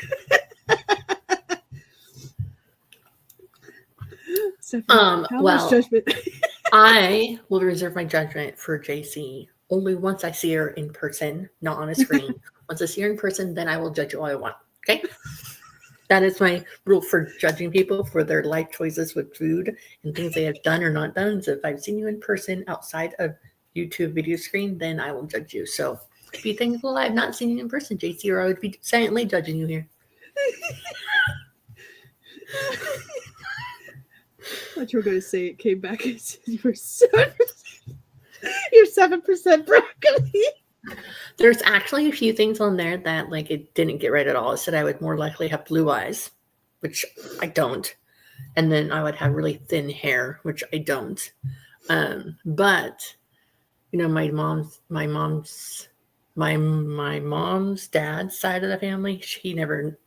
Well, judgment? I will reserve my judgment for JC only once I see her in person, not on a screen. Once I see her in person, then I will judge you all I want. Okay? That is my rule for judging people for their life choices with food and things they have done or not done. So if I've seen you in person outside of YouTube video screen, then I will judge you. So be thankful I've not seen you in person, JC, or I would be silently judging you here. I thought you were going to say it came back and said you were 7%. You're 7% broccoli. There's actually a few things on there that like it didn't get right at all. It said I would more likely have blue eyes, which I don't. And then I would have really thin hair, which I don't. But you know, my mom's dad's side of the family, she never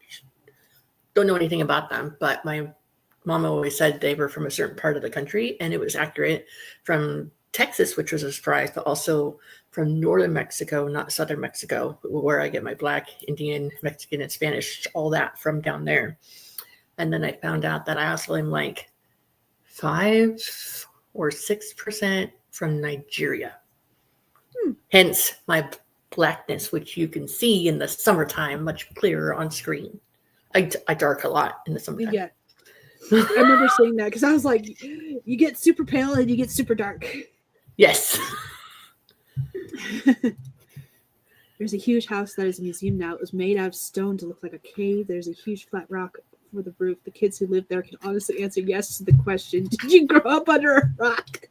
don't know anything about them, but my mom always said they were from a certain part of the country, and it was accurate from Texas, which was a surprise, but also from northern Mexico, not southern Mexico, where I get my Black, Indian, Mexican, and Spanish, all that from down there. And then I found out that I also am like 5 or 6% from Nigeria. Hence my blackness, which you can see in the summertime much clearer on screen. I dark a lot in the summertime. Yeah. I remember saying that because I was like, you get super pale and you get super dark. Yes. There's a huge house that is a museum now. It was made out of stone to look like a cave. There's a huge flat rock for the roof. The kids who live there can honestly answer yes to the question, did you grow up under a rock?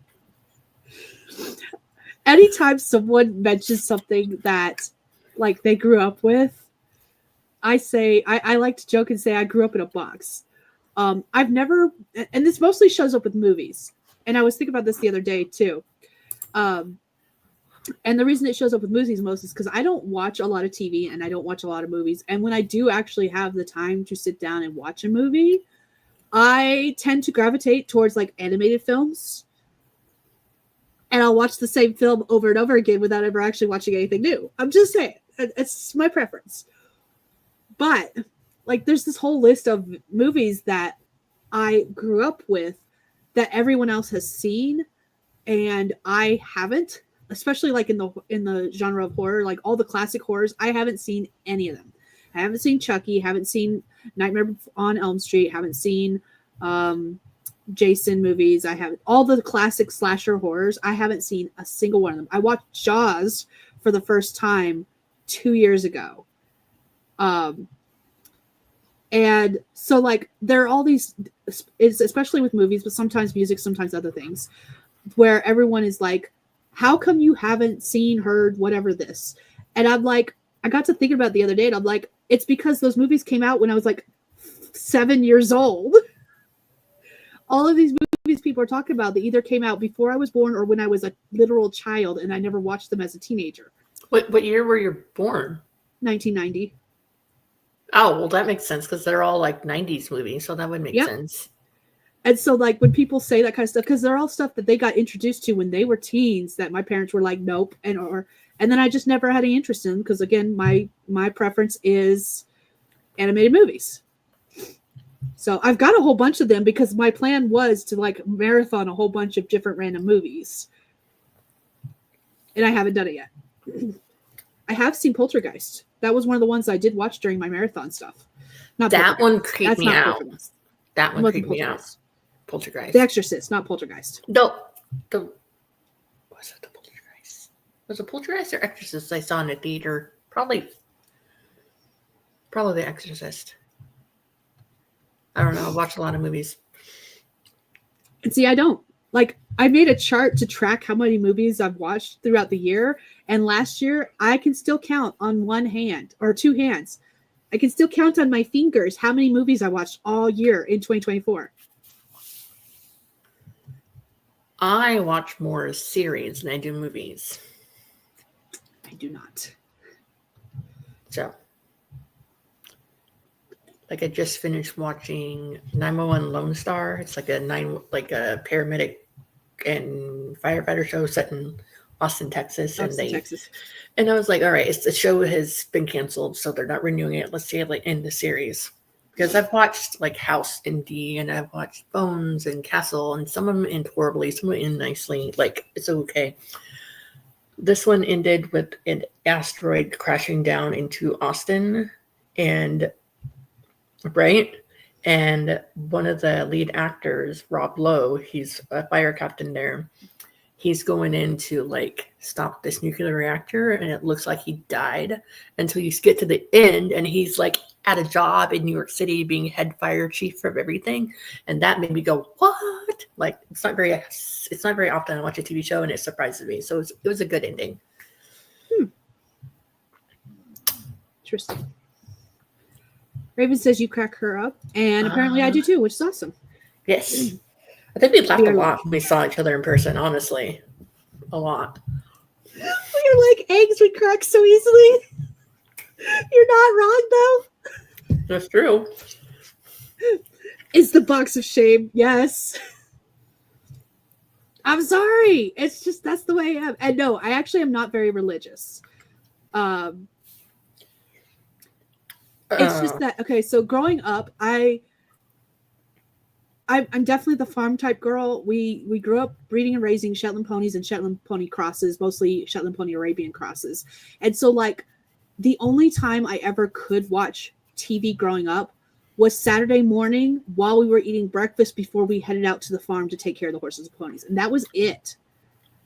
Anytime someone mentions something that like they grew up with, I say, I like to joke and say I grew up in a box. I've never, and this mostly shows up with movies. And I was thinking about this the other day too. And the reason it shows up with movies most is because I don't watch a lot of TV and I don't watch a lot of movies. And when I do actually have the time to sit down and watch a movie, I tend to gravitate towards like animated films. And I'll watch the same film over and over again without ever actually watching anything new. I'm just saying, it's my preference. But like, there's this whole list of movies that I grew up with that everyone else has seen and I haven't, especially like in the genre of horror, like all the classic horrors. I haven't seen any of them. I haven't seen Chucky, haven't seen Nightmare on Elm Street, haven't seen Jason movies. I haven't, all the classic slasher horrors. I haven't seen a single one of them. I watched Jaws for the first time 2 years ago. And so like there are all these, it's especially with movies, but sometimes music, sometimes other things, where everyone is like, how come you haven't seen, heard, whatever this? And I'm like, I got to thinking about it the other day and I'm like, it's because those movies came out when I was like 7 years old. All of these movies people are talking about, they either came out before I was born or when I was a literal child and I never watched them as a teenager. What year were you born? 1990. Oh, well, that makes sense because they're all like 90s movies, so that would make sense. And so, like, when people say that kind of stuff, because they're all stuff that they got introduced to when they were teens that my parents were like, nope, and then I just never had any interest in because, again, my preference is animated movies. So I've got a whole bunch of them because my plan was to, like, marathon a whole bunch of different random movies. And I haven't done it yet. I have seen Poltergeist. That was one of the ones I did watch during my marathon stuff. Not that one creeped me out. That one creeped me out. Poltergeist. The Exorcist, not Poltergeist. Was it the Poltergeist? Was it Poltergeist or Exorcist I saw in a theater? Probably The Exorcist. I don't know. I watched a lot of movies. And see, I don't. Like, I made a chart to track how many movies I've watched throughout the year. And last year, I can still count on one hand or two hands. I can still count on my fingers how many movies I watched all year in 2024. I watch more series than I do movies. I do not. So, like, I just finished watching 911 Lone Star. It's like a paramedic and firefighter show set in Austin, Texas. Texas. And I was like, all right, the show has been canceled, so they're not renewing it. Let's see it like end the series. Because I've watched like House and D, and I've watched Bones and Castle, and some of them end horribly, some of them end nicely. Like, it's okay. This one ended with an asteroid crashing down into Austin, and right? And one of the lead actors, Rob Lowe, he's a fire captain there. He's going in to like stop this nuclear reactor, and it looks like he died until you get to the end, and he's like at a job in New York City being head fire chief of everything, and that made me go, what? Like it's not very often I watch a TV show and it surprises me. So it was a good ending. Interesting. Raven says you crack her up, and apparently I do too, which is awesome. Yes. I think we laughed a lot when we saw each other in person, honestly. A lot. We are like eggs, we crack so easily. You're not wrong, though. That's true. It's the box of shame, yes. I'm sorry. It's just, that's the way I am. And no, I actually am not very religious. It's just that, okay, so growing up, I'm definitely the farm type girl. We grew up breeding and raising Shetland ponies and Shetland pony crosses, mostly Shetland pony Arabian crosses. And so like the only time I ever could watch TV growing up was Saturday morning while we were eating breakfast before we headed out to the farm to take care of the horses and ponies. And that was it.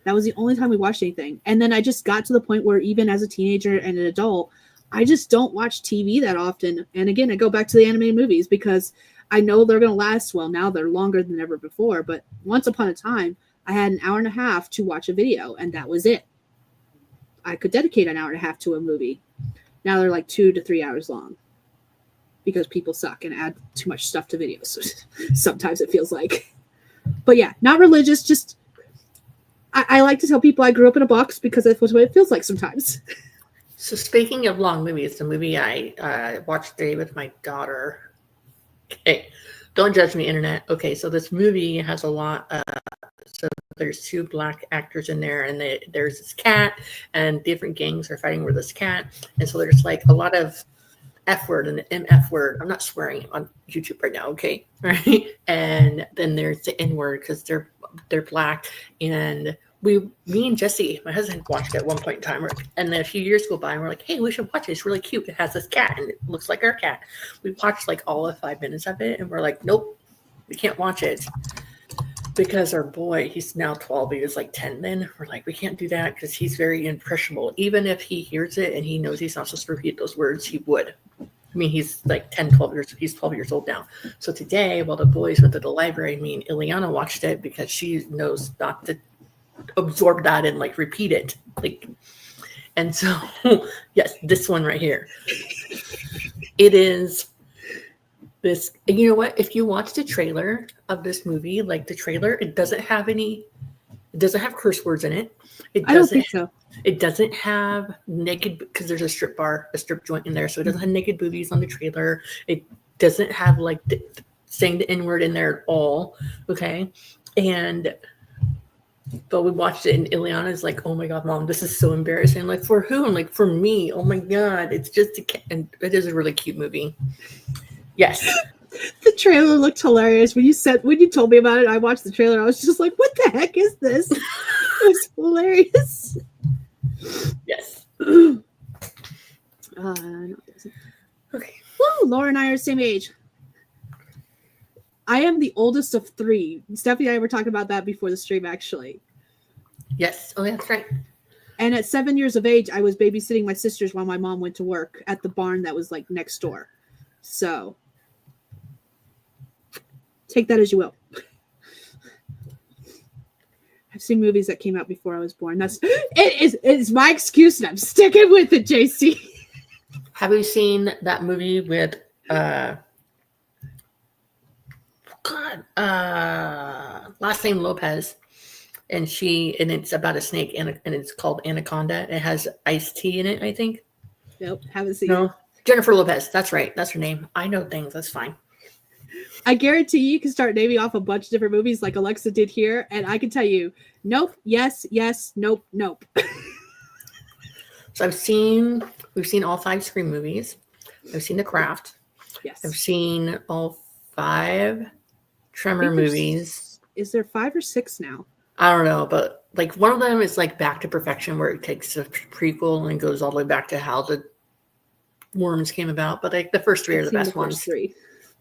That was the only time we watched anything. And then I just got to the point where even as a teenager and an adult, I just don't watch TV that often. And again, I go back to the animated movies because I know they're going to last. Well, now they're longer than ever before. But once upon a time, I had an hour and a half to watch a video, and that was it. I could dedicate an hour and a half to a movie. Now they're like 2 to 3 hours long because people suck and add too much stuff to videos. Sometimes it feels like. But yeah, not religious. Just I like to tell people I grew up in a box because that's what it feels like sometimes. So speaking of long movies, the movie I watched today with my daughter. Okay, don't judge me, internet. Okay, so this movie has a lot. So there's 2 black actors in there, and there's this cat, and different gangs are fighting over this cat, and so there's like a lot of F word and the MF word. I'm not swearing on YouTube right now, okay? Right? And then there's the N word because they're black, and me and Jesse, my husband, watched it at one point in time, and then a few years go by, and we're like, hey, we should watch it. It's really cute. It has this cat, and it looks like our cat. We watched like all of 5 minutes of it, and we're like, nope, we can't watch it. Because our boy, he's now 12, he was like 10 then. We're like, we can't do that because he's very impressionable. Even if he hears it and he knows he's not supposed to repeat those words, he would. I mean, he's like 10, 12 years, he's 12 years old now. So today, while the boys went to the library, me and Ileana watched it because she knows not to absorb that and like repeat it. Like, and so, yes, this one right here. It is this, you know what? If you watch the trailer of this movie, like the trailer, it doesn't have curse words in it. I don't think so. It doesn't have naked, because there's a strip joint in there, so it doesn't have naked boobies on the trailer. It doesn't have like saying the N word in there at all. Okay, but we watched it, and Ileana's like, "Oh my god, Mom, this is so embarrassing." I'm like, for who? I'm like, for me. Oh my god, it's just and it is a really cute movie. Yes. The trailer looked hilarious when you told me about it. I watched the trailer. I was just like, "What the heck is this?" It was hilarious. Yes. No, it doesn't. Okay. Woo! Laura and I are the same age. I am the oldest of 3. Stephanie and I were talking about that before the stream, actually. Yes. Oh, that's right. And at 7 years of age, I was babysitting my sisters while my mom went to work at the barn that was like next door. So take that as you will. I've seen movies that came out before I was born. It's my excuse, and I'm sticking with it, JC. Have you seen that movie with last name Lopez, and it's about a snake, and it's called Anaconda. It has iced tea in it, I think. Nope, haven't seen No. it. Jennifer Lopez. That's right. That's her name. I know things. That's fine. I guarantee you can start naming off a bunch of different movies like Alexa did here, and I can tell you, nope, yes, nope, nope. So we've seen all 5 Scream movies. I've seen The Craft. Yes. I've seen all 5 Tremor movies. Is there 5 or 6 now? I don't know, but like one of them is like Back to Perfection, where it takes a prequel and goes all the way back to how the Worms came about, but like the first three are the best ones. Three.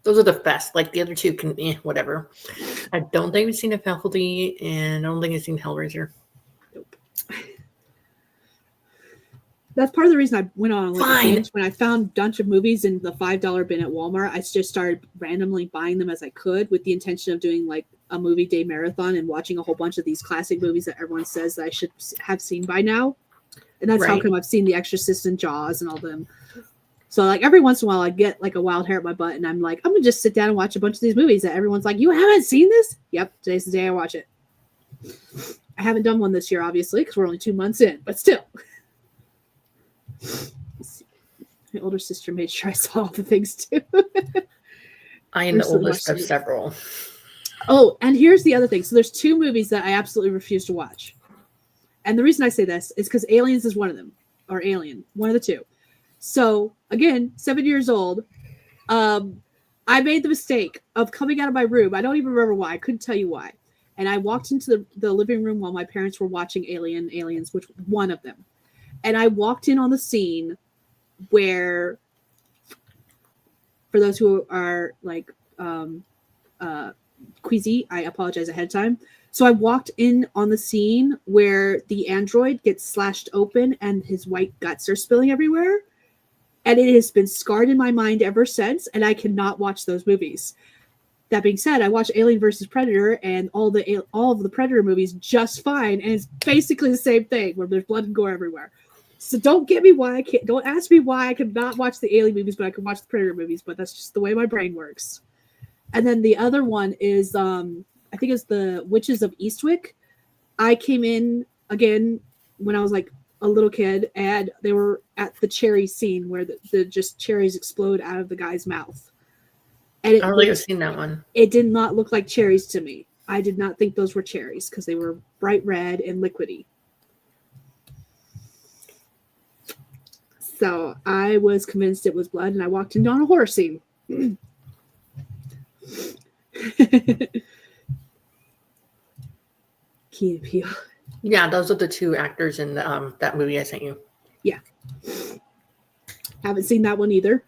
Those are the best. Like the other two can, whatever. I don't think we've seen a Faculty, and I don't think I've seen Hellraiser. Nope. That's part of the reason I went on like a binge. When I found a bunch of movies in the $5 bin at Walmart, I just started randomly buying them as I could with the intention of doing like a movie day marathon and watching a whole bunch of these classic movies that everyone says that I should have seen by now. And that's how come I've seen The Exorcist and Jaws and all them. So like every once in a while I get like a wild hair at my butt and I'm like, I'm gonna just sit down and watch a bunch of these movies that everyone's like, you haven't seen this? Yep, today's the day I watch it. I haven't done one this year, obviously, because we're only 2 months in, but still. My older sister made sure I saw all the things too. I am the oldest of several. Oh, and here's the other thing. So there's 2 movies that I absolutely refuse to watch. And the reason I say this is because Aliens is one of them. Or Alien, one of the 2. So, again, 7 years old. I made the mistake of coming out of my room. I don't even remember why. I couldn't tell you why. And I walked into the living room while my parents were watching Aliens, which one of them. And I walked in on the scene where, for those who are like queasy, I apologize ahead of time. So I walked in on the scene where the android gets slashed open and his white guts are spilling everywhere. And it has been scarred in my mind ever since, and I cannot watch those movies. That being said, I watched Alien vs. Predator and all of the Predator movies just fine, and it's basically the same thing where there's blood and gore everywhere. So don't ask me why I cannot watch the Alien movies, but I can watch the Predator movies, but that's just the way my brain works. And then the other one is, I think it's the Witches of Eastwick. I came in, again, when I was like a little kid, and they were at the cherry scene where the just cherries explode out of the guy's mouth. And I don't think I've seen that one. It did not look like cherries to me. I did not think those were cherries because they were bright red and liquidy. So I was convinced it was blood, and I walked into on a horror scene. Key and Peele. Yeah, those are the 2 actors in that movie I sent you. Yeah. Haven't seen that one either.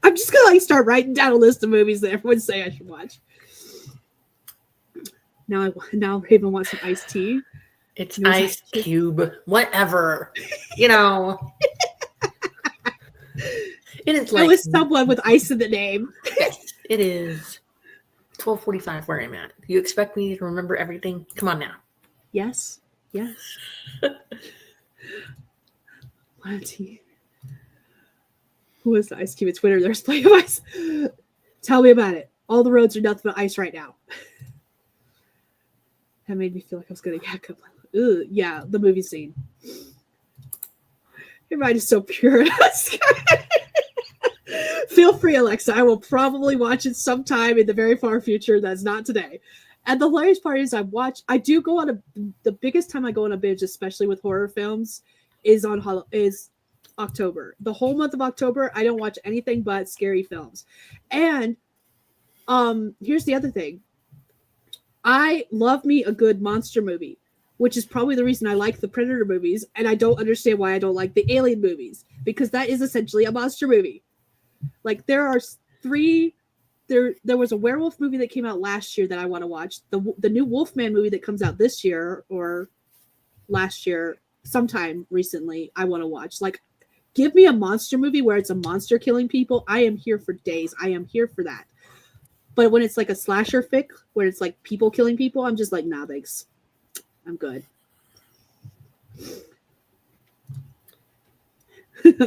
I'm just going to like start writing down a list of movies that everyone say I should watch. Now Raven wants some iced tea. It's Ice Cube. Whatever. You know. It is like. It was someone with ice in the name. Yes, it is 12:45 where I'm at. You expect me to remember everything? Come on now. Yes. Who is the Ice Cube at Twitter? There's plenty of ice. Tell me about it. All the roads are nothing but ice right now. That made me feel like I was going to yak up. Yeah, the movie scene. Your mind is so pure. Feel free, Alexa. I will probably watch it sometime in the very far future. That's not today. And the hilarious part is the biggest time I go on a binge, especially with horror films, is October. The whole month of October, I don't watch anything but scary films. And here's the other thing. I love me a good monster movie, which is probably the reason I like the Predator movies, and I don't understand why I don't like the Alien movies, because that is essentially a monster movie. Like there are 3. There was a werewolf movie that came out last year that I want to watch. The new Wolfman movie that comes out this year or last year, sometime recently, I want to watch. Like, give me a monster movie where it's a monster killing people. I am here for days. I am here for that. But when it's like a slasher fic where it's like people killing people, I'm just like, nah, thanks. I'm good.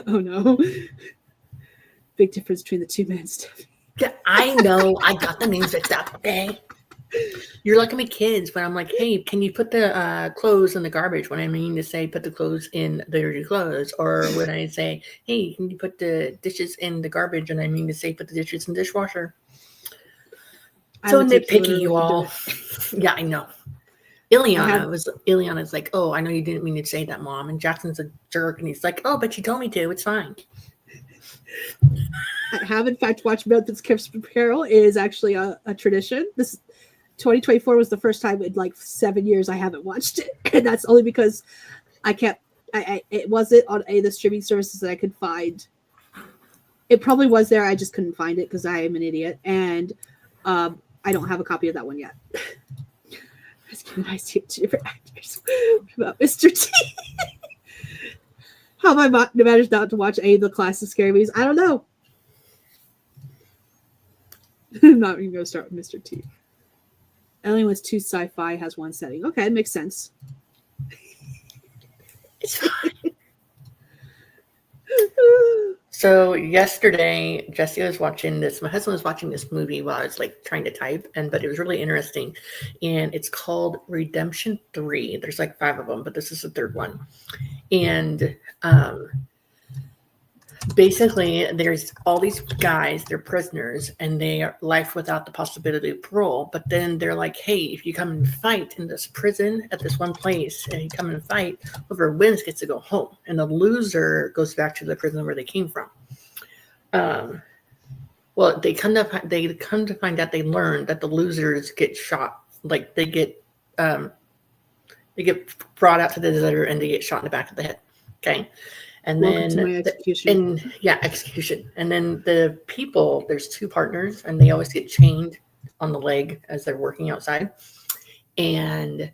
Oh no. Big difference between the 2 men stuff. Yeah, I know. I got the names mixed up. Okay. You're like my kids when I'm like, hey, can you put the clothes in the garbage when I mean to say put the clothes in the dirty clothes? Or when I say, hey, can you put the dishes in the garbage and I mean to say put the dishes in the dishwasher? So nitpicky, you all. Yeah, I know. Ileana's like, oh, I know you didn't mean to say that, Mom. And Jackson's a jerk, and he's like, oh, but you told me to. It's fine. I have, in fact, watched Memphis Christmas Carol. It is actually a tradition. This 2024 was the first time in like 7 years I haven't watched it, and that's only because it wasn't on any of the streaming services that I could find It probably was there. I just couldn't find it because I am an idiot, and I don't have a copy of that one yet. I see two different actors about Mr. T. How my mom managed not to watch any of the classic scary movies, I don't know. I'm not even going to start with Mr. T. Only was 2 sci-fi, has 1 setting. Okay, it makes sense. It's fine. So yesterday, Jesse was watching this. My husband was watching this movie while I was like trying to type, but it was really interesting. And it's called Redemption 3. There's like 5 of them, but this is the 3rd one. And basically, there's all these guys, they're prisoners, and they are life without the possibility of parole. But then they're like, hey, if you come and fight in this prison at this one place, and you come and fight, whoever wins gets to go home. And the loser goes back to the prison where they came from. Well, they come to find out, they learn that the losers get shot. Like they get brought out to the desert and they get shot in the back of the head. Okay. And Welcome then to my execution. Execution. And then the people, there's 2 partners, and they always get chained on the leg as they're working outside. And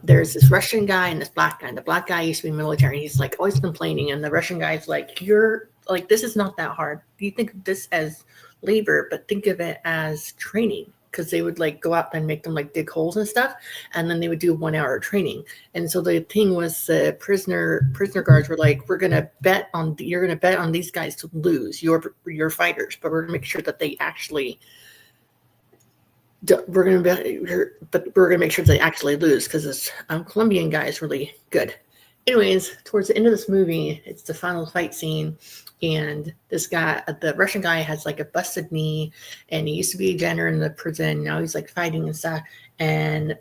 there's this Russian guy and this black guy. And the black guy used to be military. And he's like always complaining. And the Russian guy's like, you're like, this is not that hard. You think of this as labor, but think of it as training. Because they would like go out and make them like dig holes and stuff, and then they would do 1 hour training. And so the thing was, the prisoner guards were like, you're gonna bet on these guys to lose, your fighters, but we're gonna make sure that they actually we're gonna make sure they actually lose, because this Colombian guy is really good. Anyways, towards the end of this movie, it's the final fight scene. And this guy, the Russian guy, has like a busted knee, and he used to be a janitor in the prison. Now he's like fighting and stuff. And,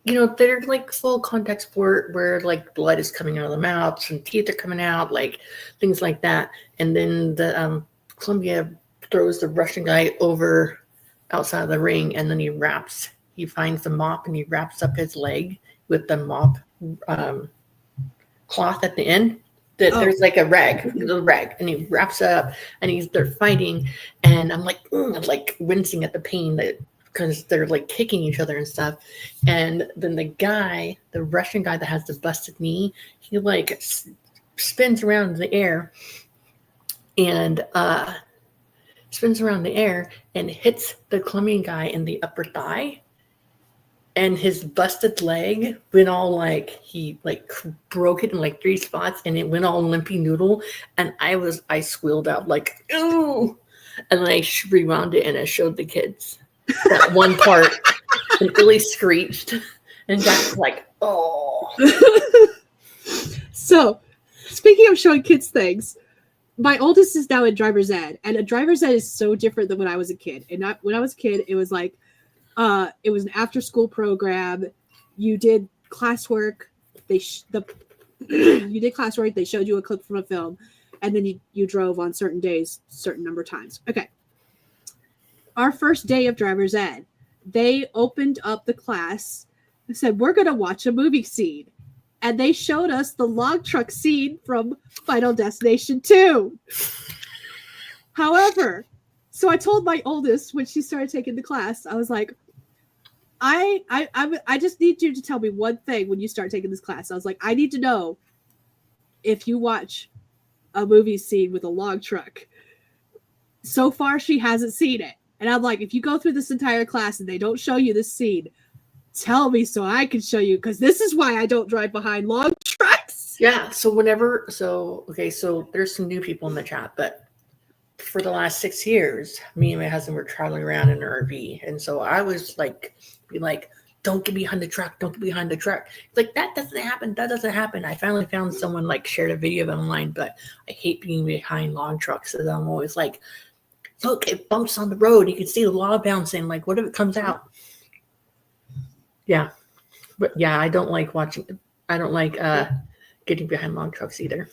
they're like full contact sport where like blood is coming out of the mouth, some teeth are coming out, like things like that. And then the Colombia throws the Russian guy over outside of the ring, and then he finds the mop and he wraps up his leg with the mop cloth at the end. There's like a rag, and he wraps it up, and they're fighting, and I'm like wincing at the pain because they're like kicking each other and stuff. And then the Russian guy that has the busted knee, he like spins around in the air and hits the Colombian guy in the upper thigh. And his busted leg went all like, he like broke it in like 3 spots, and it went all limpy noodle. And I squealed out like, ooh. And then I rewound it and I showed the kids that one part and really screeched. And Jack's like, oh. So, speaking of showing kids things, my oldest is now in driver's ed. And a driver's ed is so different than when I was a kid. And when I was a kid, it was like, it was an after-school program. You did classwork. You did classwork. They showed you a clip from a film, and then you drove on certain days, certain number of times. Okay. Our first day of driver's ed, they opened up the class and said, "We're going to watch a movie scene," and they showed us the log truck scene from Final Destination 2. However, so I told my oldest when she started taking the class, I was like, I just need you to tell me one thing when you start taking this class. I was like, I need to know if you watch a movie scene with a log truck. So far, she hasn't seen it. And I'm like, if you go through this entire class and they don't show you this scene, tell me so I can show you, because this is why I don't drive behind log trucks. Yeah. So so there's some new people in the chat, but for the last 6 years, me and my husband were traveling around in an RV. And so I was like, don't get behind the truck. Don't get behind the truck. Like, that doesn't happen. That doesn't happen. I finally found someone like shared a video of it online, but I hate being behind log trucks. So I'm always like, look, it bumps on the road. You can see the log bouncing. Like, what if it comes out? Yeah. But yeah, I don't like getting behind log trucks either.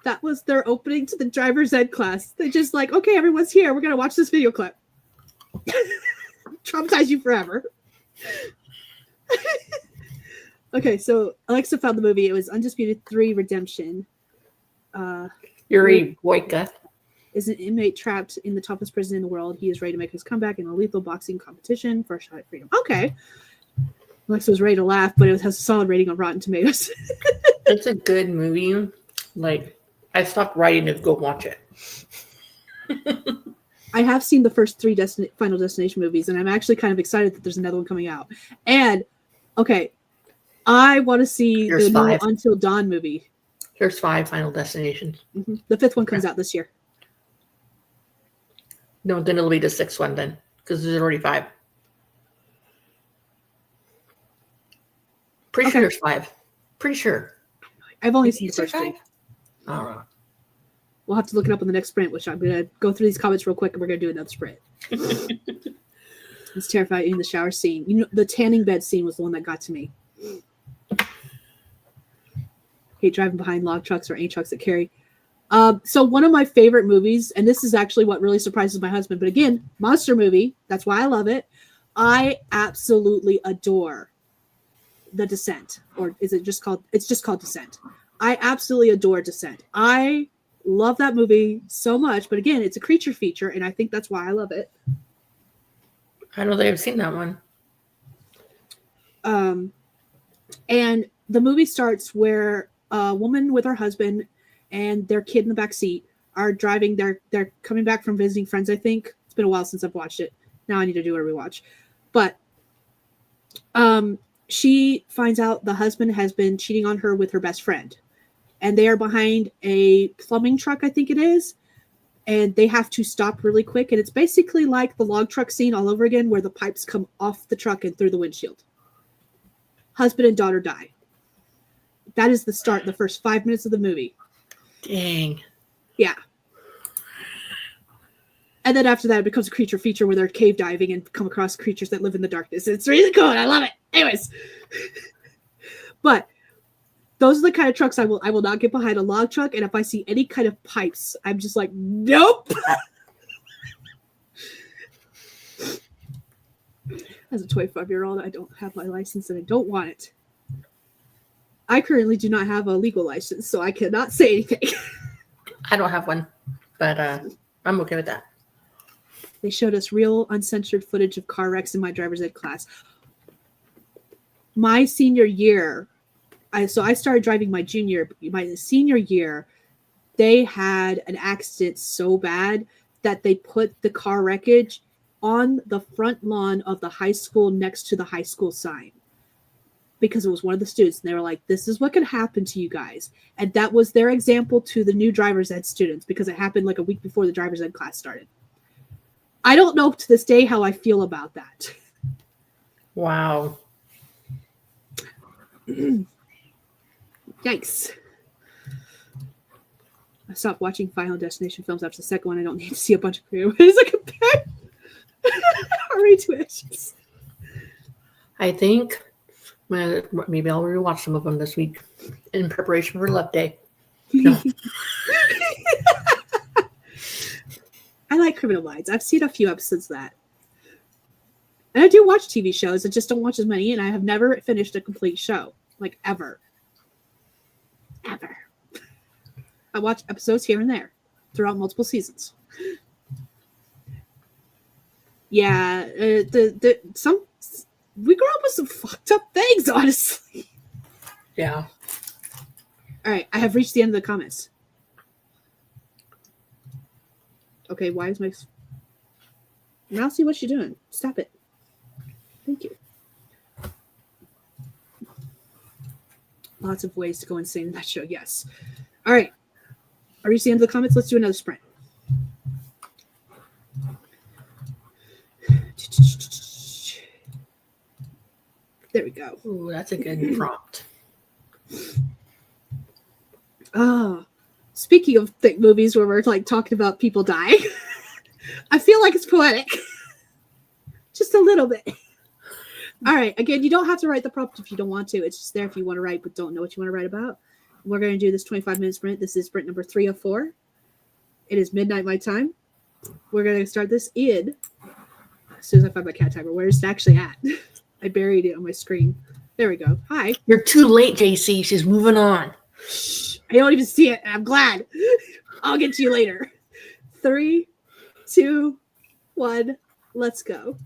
That was their opening to the driver's ed class. They just like, okay, everyone's here. We're going to watch this video clip. Traumatize you forever. Okay, so Alexa found the movie. It was Undisputed 3 Redemption. Yuri Boyka. is an inmate trapped in the toughest prison in the world. He is ready to make his comeback in a lethal boxing competition for a shot at freedom. Okay. Alexa was ready to laugh, but it has a solid rating on Rotten Tomatoes. It's a good movie. Like, I stopped writing to go watch it. I have seen the first 3 Final Destination movies, and I'm actually kind of excited that there's another one coming out. And, okay, I want to see the new Until Dawn movie. There's 5 Final Destinations. Mm-hmm. The 5th one comes out this year. No, then it'll be the 6th one then, because there's already 5. Pretty sure there's 5. Pretty sure. I've only seen the first 3. All right. We'll have to look it up in the next sprint, which I'm going to go through these comments real quick, and we're going to do another sprint. It's terrifying in the shower scene. You know, the tanning bed scene was the one that got to me. Hate driving behind log trucks or any trucks that carry. So one of my favorite movies, and this is actually what really surprises my husband, but again, monster movie. That's why I love it. I absolutely adore The Descent, or is it just called? It's just called Descent. I absolutely adore Descent. I love that movie so much, but again, it's a creature feature, and I think that's why I love it. I don't think I've seen that one. And the movie starts where a woman with her husband and their kid in the back seat are driving. They're coming back from visiting friends, I think. It's been a while since I've watched it. Now I need to do a rewatch. But she finds out the husband has been cheating on her with her best friend. And they are behind a plumbing truck, I think it is. And they have to stop really quick. And it's basically like the log truck scene all over again, where the pipes come off the truck and through the windshield. Husband and daughter die. That is the start, the first 5 minutes of the movie. Dang. Yeah. And then after that, it becomes a creature feature where they're cave diving and come across creatures that live in the darkness. It's really cool. I love it. Anyways. But those are the kind of trucks I will not get behind, a log truck. And if I see any kind of pipes, I'm just like, nope. As a 25-year-old, I don't have my license and I don't want it. I currently do not have a legal license, so I cannot say anything. I don't have one, but I'm okay with that. They showed us real uncensored footage of car wrecks in my driver's ed class. My senior year, I started driving my senior year, they had an accident so bad that they put the car wreckage on the front lawn of the high school next to the high school sign. Because it was one of the students, and they were like, this is what could happen to you guys. And that was their example to the new driver's ed students, because it happened like a week before the driver's ed class started. I don't know to this day how I feel about that. Wow. Yikes. I stopped watching Final Destination films after the second one. I don't need to see a bunch of creative ways I compare. Already to ashes. I think maybe I'll rewatch some of them this week in preparation for Love Day. No. I like Criminal Minds. I've seen a few episodes of that. And I do watch TV shows. I just don't watch as many, and I have never finished a complete show. Like, ever. Ever. I watch episodes here and there throughout multiple seasons. Yeah, we grew up with some fucked up things, honestly. Yeah. All right, I have reached the end of the comments. Okay, why is my mousey? What you doing? Stop it. Thank you. Lots of ways to go insane in that show. Yes. All right. Are you seeing the end of the comments? Let's do another sprint. There we go. Ooh, that's a good prompt. Speaking of thick movies where we're like talking about people dying, I feel like it's poetic. Just a little bit. All right. Again, you don't have to write the prompt if you don't want to. It's just there if you want to write but don't know what you want to write about. We're going to do this 25-minute sprint. This is sprint number 3 of 4. It is midnight my time. We're going to start this in as soon as I find my cat timer. Where is it actually at? I buried it on my screen. There we go. Hi. You're too late, JC. She's moving on. I don't even see it. I'm glad. I'll get to you later. 3, 2, 1. Let's go.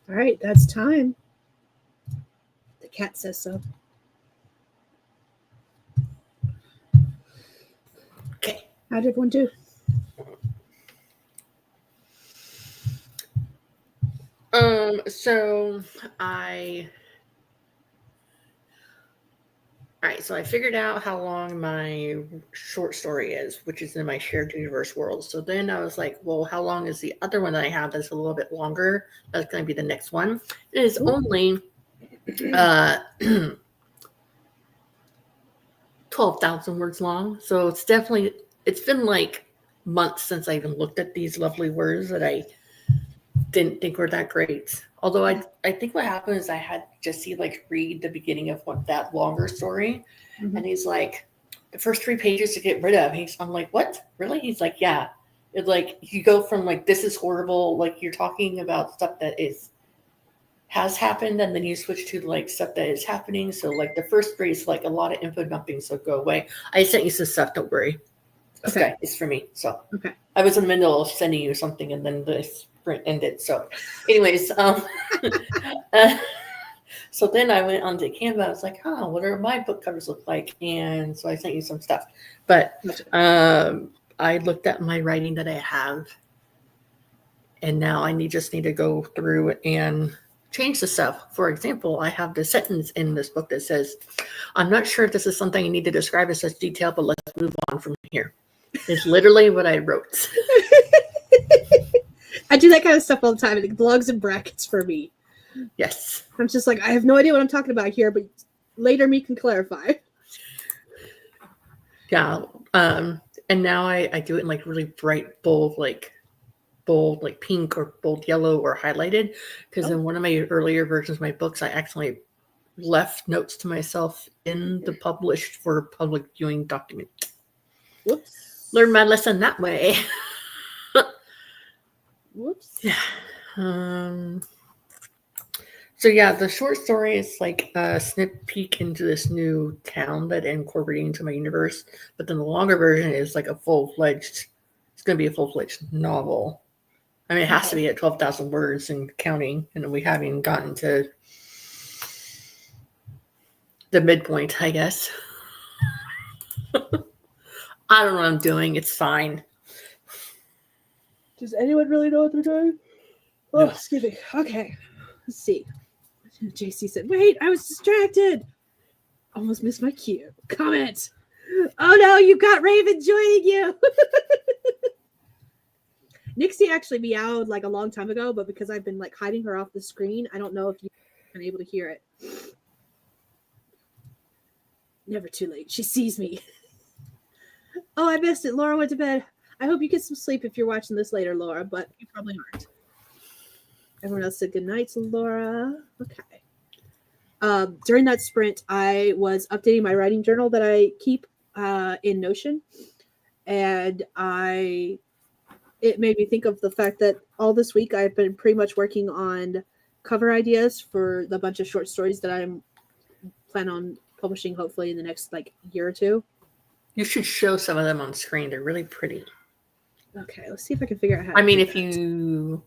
All right, that's time. The cat says so. Okay. How did one do? So I All right, so I figured out how long my short story is, which is in my shared universe world. So then I was like, well, how long is the other one that I have that's a little bit longer? That's going to be the next one. It is only 12,000 words long. So it's been like months since I even looked at these lovely words that I didn't think were that great. Although I think what happened is I had Jesse like read the beginning of that longer story, and he's like, the first 3 pages to get rid of. I'm like, what? Really? He's like, yeah. It's like you go from like this is horrible, like you're talking about stuff that has happened, and then you switch to like stuff that is happening. So like the first 3 is like a lot of info dumping. So go away. I sent you some stuff. Don't worry. Okay. Skye, it's for me. So Okay. I was in the middle of sending you something, and then the sprint ended. So, anyways, so then I went onto Canva. I was like, "Oh, what are my book covers look like?" And so I sent you some stuff. But I looked at my writing that I have, and now I just need to go through and change the stuff. For example, I have the sentence in this book that says, "I'm not sure if this is something you need to describe in such detail, but let's move on from here." It's literally what I wrote. I do that kind of stuff all the time, and it belongs in brackets for me. Yes. I'm just like, I have no idea what I'm talking about here, but later me can clarify. Yeah. And now I do it in like really bright, bold, like pink or bold yellow or highlighted. Because in one of my earlier versions of my books, I accidentally left notes to myself in the published for public viewing document. Whoops. Learn my lesson that way. Whoops. Yeah. So yeah, the short story is like a sneak peek into this new town that I'm incorporating into my universe. But then the longer version is like it's going to be a full-fledged novel. I mean, it has to be at 12,000 words and counting, and we haven't gotten to the midpoint, I guess. I don't know what I'm doing. It's fine. Does anyone really know what they're doing? Oh, No. excuse me. Okay. Let's see. JC said, wait, I was distracted. Almost missed my cue. Comment. Oh no, you've got Raven joining you. Nixie actually meowed like a long time ago, but because I've been like hiding her off the screen, I don't know if you've been able to hear it. Never too late. She sees me. Oh, I missed it. Laura went to bed. I hope you get some sleep if you're watching this later, Laura, but you probably aren't. Everyone else said good night to Laura. Okay. During that sprint, I was updating my writing journal that I keep in Notion, and it made me think of the fact that all this week I've been pretty much working on cover ideas for the bunch of short stories that I'm plan on publishing hopefully in the next like year or two. You should show some of them on screen. They're really pretty. Okay, let's see if I can figure out how to I mean, do if that. you...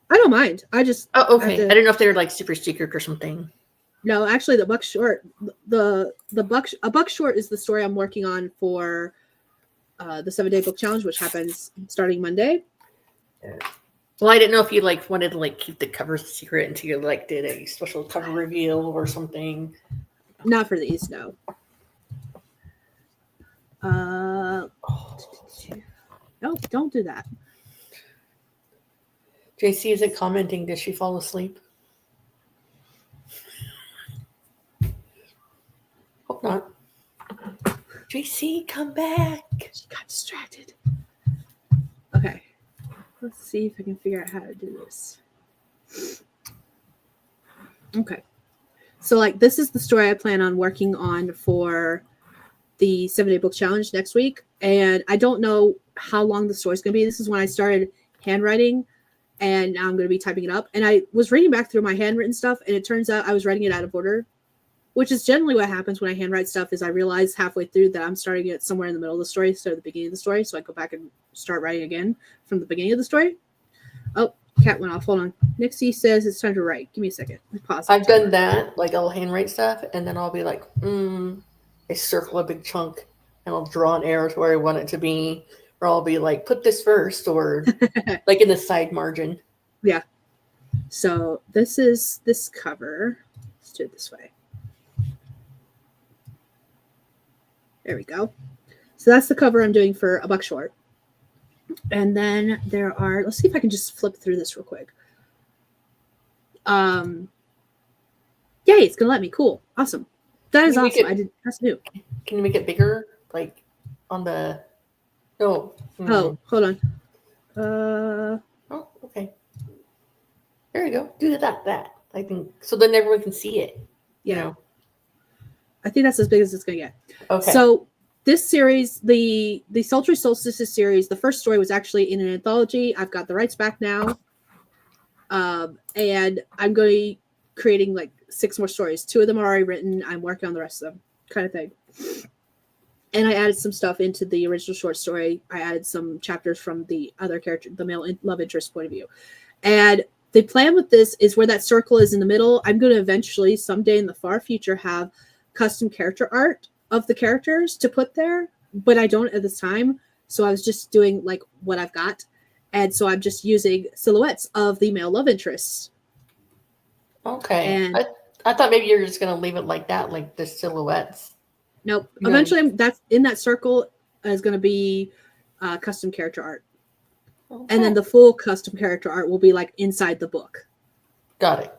I don't mind. I just... Oh, okay. I didn't know if they were like super secret or something. No, actually, the Buck Short, a Buck Short is the story I'm working on for the 7-day book challenge, which happens starting Monday. Well, I didn't know if you like wanted to like keep the covers secret until you like did a special cover reveal or something. Not for these, no. No, don't do that. JC isn't commenting. Did she fall asleep? Hope not. JC, come back. She got distracted. Okay. Let's see if I can figure out how to do this. Okay. So, like, this is the story I plan on working on for the 7-day book challenge next week. And I don't know how long the story's going to be. This is when I started handwriting, and now I'm going to be typing it up. And I was reading back through my handwritten stuff, and it turns out I was writing it out of order, which is generally what happens when I handwrite stuff. Is I realize halfway through that I'm starting it somewhere in the middle of the story instead of the beginning of the story. So I go back and start writing again from the beginning of the story. Oh, Cat went off. Hold on. Nixie says it's time to write. Give me a second. Pause. I've done that, like I'll handwrite stuff, and then I'll be like, I circle a big chunk, and I'll draw an arrow to where I want it to be, or I'll be like, put this first, or like in the side margin. Yeah. So this is this cover. Let's do it this way. There we go. So that's the cover I'm doing for A Buck Short. And then there are, let's see if I can just flip through this real quick. Yay, it's gonna let me. Cool. Awesome. That is awesome. That's new. Can you make it bigger? Like on the no. Oh, hold on. Oh, okay. There you go. Do that. I think so then everyone can see it. You know. I think that's as big as it's gonna get. Okay. So this series, the Sultry Solstices series, the first story was actually in an anthology. I've got the rights back now. And I'm going to be creating like 6 more stories. 2 of them are already written. I'm working on the rest of them, kind of thing. And I added some stuff into the original short story. I added some chapters from the other character, the male love interest point of view. And the plan with this is where that circle is in the middle. I'm going to eventually, someday in the far future, have custom character art of the characters to put there, but I don't at this time. So I was just doing like what I've got. And so I'm just using silhouettes of the male love interests. Okay. And I thought maybe you're just going to leave it like that, like the silhouettes. Nope. Eventually, that's in that circle is going to be custom character art. Okay. And then the full custom character art will be like inside the book. Got it.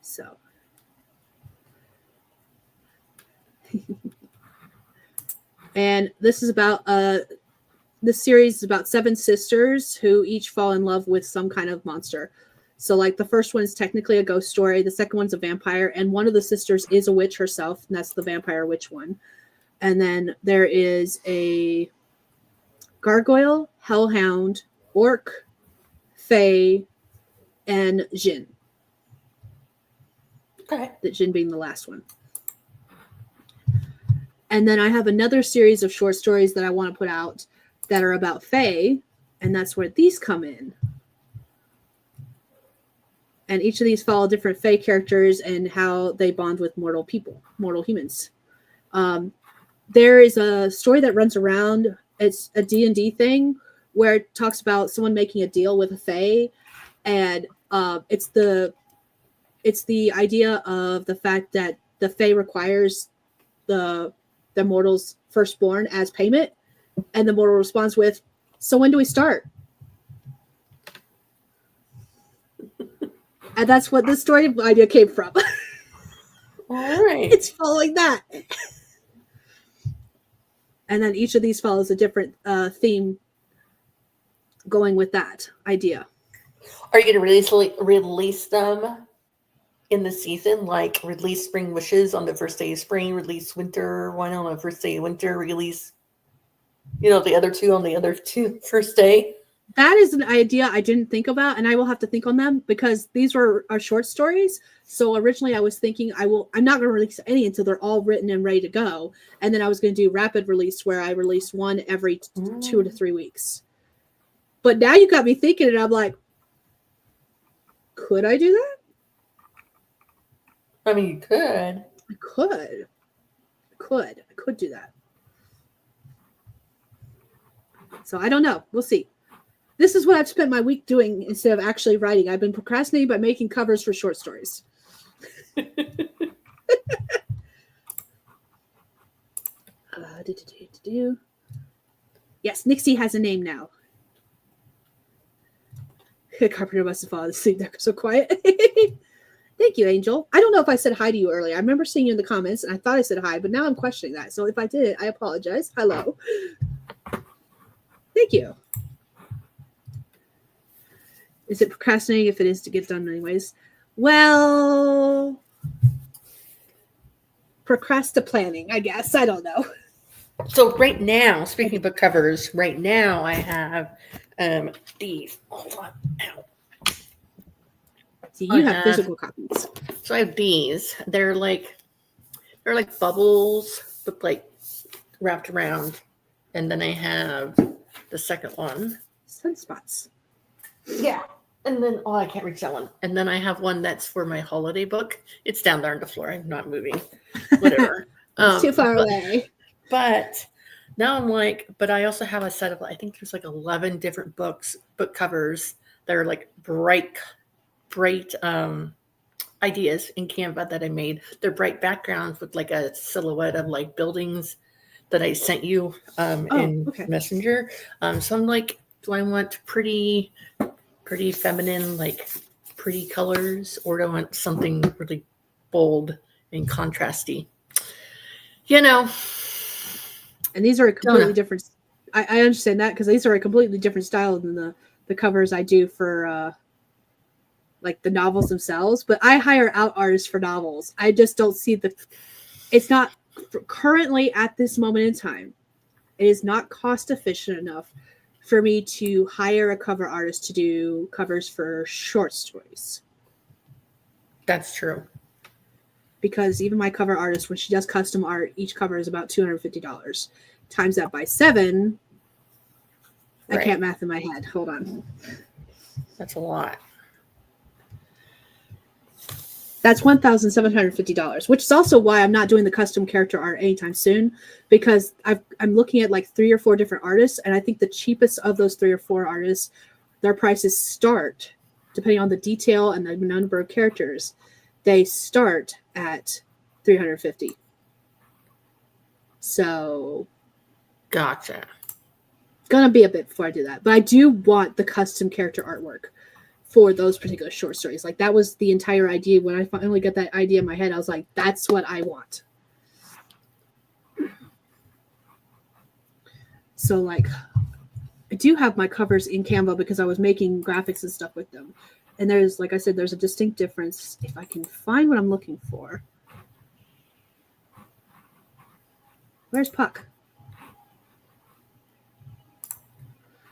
So. And this is about this series is about 7 sisters who each fall in love with some kind of monster. So like the first one is technically a ghost story, the second one's a vampire, and one of the sisters is a witch herself, and that's the vampire witch one. And then there is a gargoyle, hellhound, orc, fae, and djinn. Okay. The djinn being the last one. And then I have another series of short stories that I want to put out that are about fae, and that's where these come in. And each of these follow different fae characters and how they bond with mortal people, mortal humans. There is a story that runs around. It's a D&D thing where it talks about someone making a deal with a fae, and it's the idea of the fact that the fae requires the mortal's firstborn as payment, and the mortal responds with, "So when do we start?" And that's what this story idea came from. All right. It's following that. And then each of these follows a different theme going with that idea. Are you going to release them in the season? Like release Spring Wishes on the first day of spring, release Winter one on the first day of winter, release, the other 2 on the other 2 first day? That is an idea I didn't think about, and I will have to think on them because these are short stories. So originally I was thinking I'm not going to release any until they're all written and ready to go. And then I was going to do rapid release where I release one every 2 to 3 weeks. But now you got me thinking, and I'm like, could I do that? I mean, you could. I could do that. So I don't know. We'll see. This is what I've spent my week doing instead of actually writing. I've been procrastinating by making covers for short stories. Yes, Nixie has a name now. Carpenter must have fallen asleep. They're so quiet. Thank you, Angel. I don't know if I said hi to you earlier. I remember seeing you in the comments, and I thought I said hi, but now I'm questioning that. So if I did, I apologize. Hello. Thank you. Is it procrastinating if it is to get done anyways? Well, procrastinating, I guess. I don't know. So right now, speaking of book covers, right now I have these. Hold on. Ow. So you have physical copies. So I have these. They're like bubbles, but like wrapped around. And then I have the second one. Sunspots. Yeah. And then, oh, I can't reach that one. And then I have one that's for my holiday book. It's down there on the floor. I'm not moving. Whatever. It's too far away. But now I'm like, but I also have a set of, I think there's like 11 different book covers that are like bright ideas in Canva that I made. They're bright backgrounds with like a silhouette of like buildings that I sent you in Messenger. So I'm like, do I want pretty feminine, like pretty colors, or do I want something really bold and contrasty? You know. And these are a completely different. I understand that because these are a completely different style than the covers I do for like the novels themselves. But I hire out artists for novels. I just don't see it's not currently at this moment in time. It is not cost efficient enough for me to hire a cover artist to do covers for short stories. That's true. Because even my cover artist, when she does custom art, each cover is about $250. Times that by 7. Right. I can't math in my head. Hold on. That's a lot. That's $1,750, which is also why I'm not doing the custom character art anytime soon, because I'm looking at like 3 or 4 different artists, and I think the cheapest of those 3 or 4 artists, their prices start, depending on the detail and the number of characters, they start at $350. So, gotcha. It's gonna be a bit before I do that, but I do want the custom character artwork for those particular short stories. Like that was the entire idea. When I finally got that idea in my head, I was like, that's what I want. So like, I do have my covers in Canva because I was making graphics and stuff with them. And there's, like I said, there's a distinct difference. If I can find what I'm looking for. Where's Puck?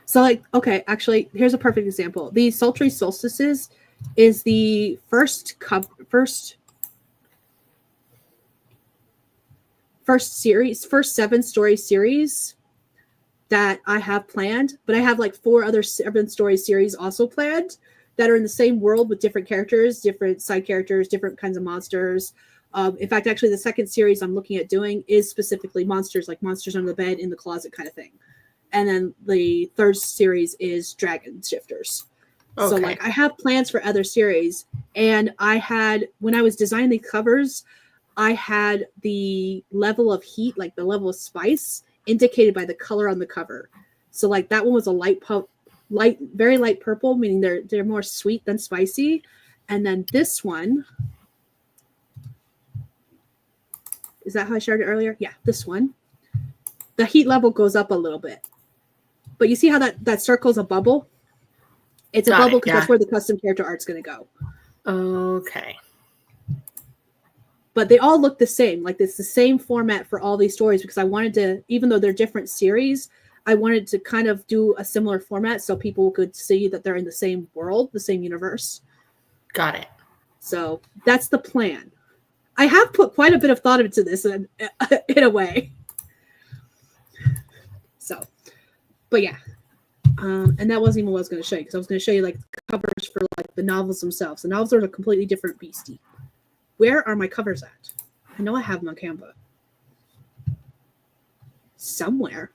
So like, okay, actually, here's a perfect example. The Sultry Solstices is the first 7-story series that I have planned, but I have like 4 other 7-story series also planned that are in the same world with different characters, different side characters, different kinds of monsters. In fact, actually, the second series I'm looking at doing is specifically monsters, like monsters under the bed, in the closet kind of thing. And then the third series is dragon shifters. Okay. So like I have plans for other series, and when I was designing the covers, I had the level of heat, like the level of spice, indicated by the color on the cover. So like that one was a very light purple, meaning they're more sweet than spicy. And then this one, is that how I shared it earlier? Yeah, this one. The heat level goes up a little bit. But you see how that circle's a bubble? It's a bubble because that's where the custom character art's going to go. Okay. But they all look the same. Like it's the same format for all these stories because I wanted to, even though they're different series, I wanted to kind of do a similar format so people could see that they're in the same world, the same universe. Got it. So that's the plan. I have put quite a bit of thought into this in a way. So, but yeah. And that wasn't even what I was going to show you because I was going to show you like covers for like the novels themselves. The novels are a completely different beastie. Where are my covers at? I know I have them on Canva. Somewhere.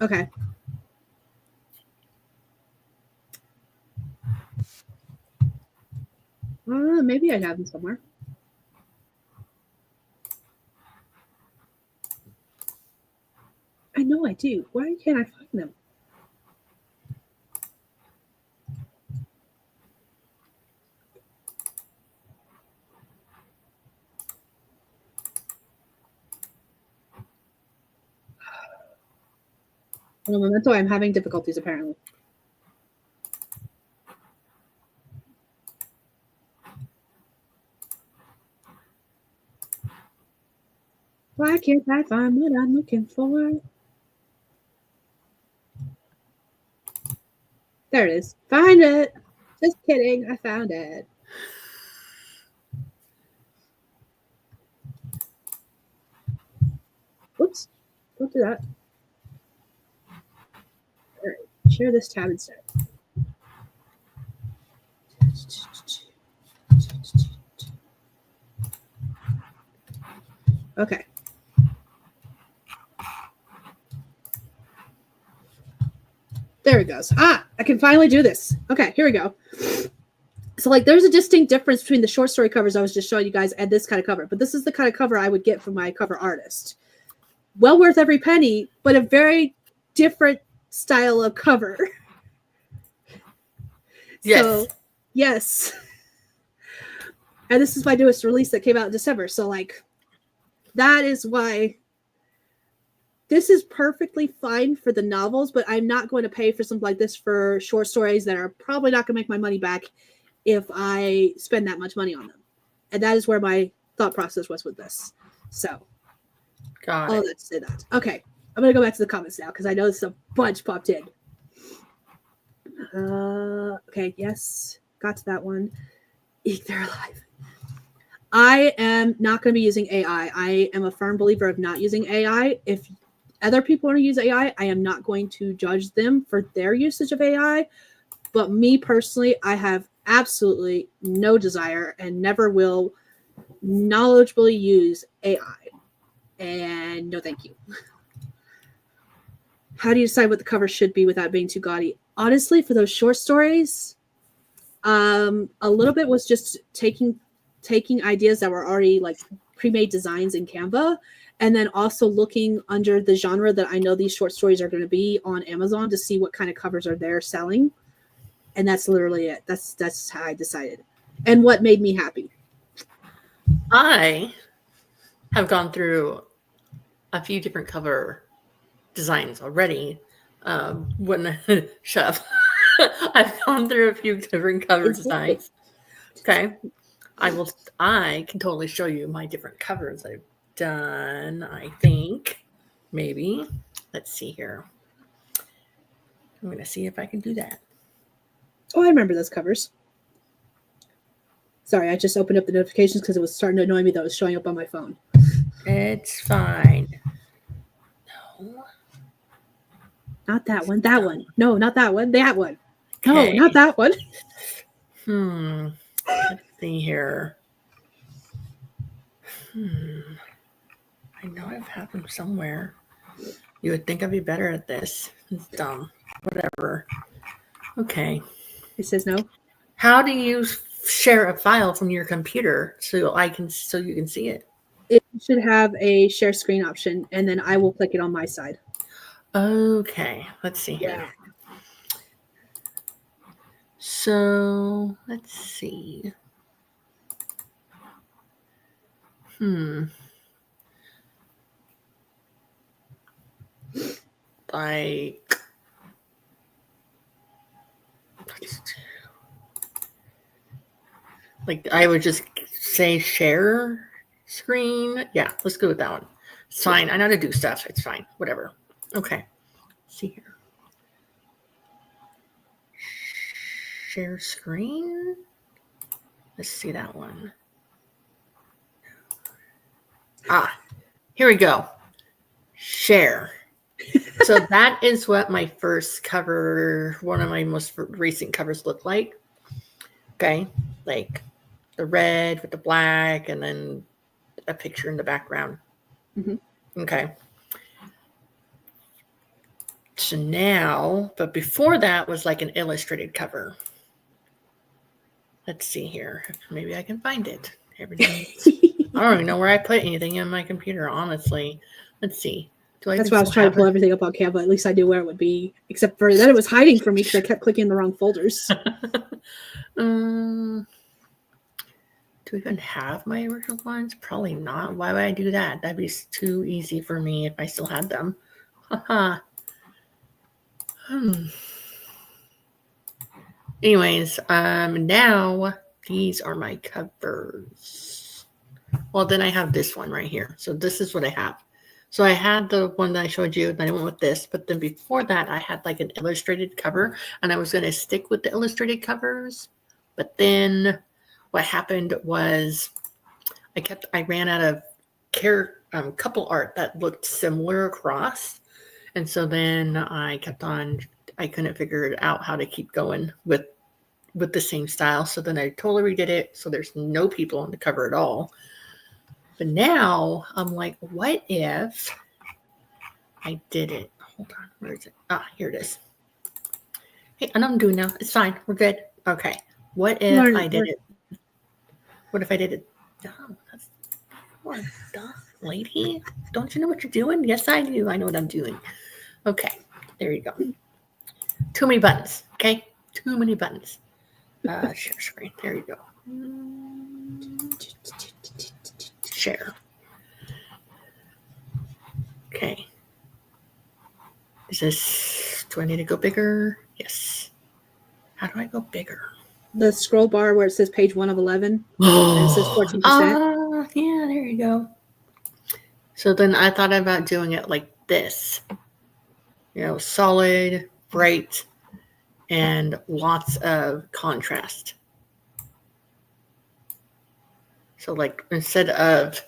Okay. Maybe I have them somewhere. I know I do. Why can't I find them? Well, Memento, I'm having difficulties apparently. Why can't I find what I'm looking for? There it is. Find it. Just kidding. I found it. Oops. Don't do that. share this tab instead. Okay. There it goes. I can finally do this. Okay, here we go. So, like, there's a distinct difference between the short story covers I was just showing you guys and this kind of cover. But this is the kind of cover I would get from my cover artist. Well worth every penny, but a very different style of cover. Yes. So, yes. And this is my newest release that came out in December. So, like, that is why this is perfectly fine for the novels, but I'm not going to pay for something like this for short stories that are probably not going to make my money back if I spend that much money on them. And that is where my thought process was with this. So, Got all it. that to say that. Okay, I'm going to go back to the comments now because I know a bunch popped in. Okay, yes, got to that one. Eek, they're alive. I am not going to be using AI. I am a firm believer of not using AI. If other people want to use AI, I am not going to judge them for their usage of AI. But me personally, I have absolutely no desire and never will knowledgeably use AI. And no, thank you. How do you decide what the cover should be without being too gaudy? Honestly, for those short stories, a little bit was just taking ideas that were already like pre-made designs in Canva, and then also looking under the genre that I know these short stories are going to be on Amazon to see what kind of covers are there selling. And that's literally it. That's how I decided. And what made me happy. I have gone through a few different cover designs already. When chef, I've gone through a few different cover designs. Okay, I can totally show you my different covers I've done. I think maybe. Let's see here. I'm gonna see if I can do that. Oh, I remember those covers. Sorry, I just opened up the notifications because it was starting to annoy me that it was showing up on my phone. It's fine. No. Not that one. That one. No, not that one. That one. Okay. No, not that one. Let's see here. I know I've had them somewhere. You would think I'd be better at this. It's dumb. Whatever. Okay. It says no. How do you share a file from your computer so you can see it? It should have a share screen option, and then I will click it on my side. Okay. Let's see here. Yeah. So let's see. Like I would just say share screen. Yeah, let's go with that one. It's fine. I know how to do stuff. It's fine. Whatever. Okay. Let's see here. Share screen. Let's see that one. Here we go. Share. So that is what my first cover, one of my most recent covers looked like. Okay. Like the red with the black and then a picture in the background. Mm-hmm. Okay. So now, but before that was like an illustrated cover. Let's see here. Maybe I can find it. Everything. I don't even know where I put anything in my computer, honestly. Let's see. That's why I was trying to pull everything up on Canva. At least I knew where it would be. Except for that it was hiding from me because I kept clicking the wrong folders. Do we even have my original ones? Probably not. Why would I do that? That'd be too easy for me if I still had them. Haha. Anyways, now these are my covers. Well, then I have this one right here. So this is what I have. So I had the one that I showed you, and I went with this. But then before that, I had like an illustrated cover, and I was going to stick with the illustrated covers. But then what happened was I ran out of couple art that looked similar across. And so then I kept on I couldn't figure it out how to keep going with the same style. So then I totally redid it. So there's no people on the cover at all. But now I'm like, what if I did it? Hold on, where is it? Ah, here it is. Hey, I know I'm doing now. It's fine. We're good. Okay. What if I did it? What if I did it? Oh, that's what the lady. Don't you know what you're doing? Yes, I do. I know what I'm doing. Okay. There you go. Too many buttons. Okay. Too many buttons. Share screen. There you go. Share. Okay. Is this, do I need to go bigger? Yes. How do I go bigger? The scroll bar where it says page 1 of 11. And it says 14%. Yeah, there you go. So then I thought about doing it like this. You know, solid, bright, and lots of contrast. So like instead of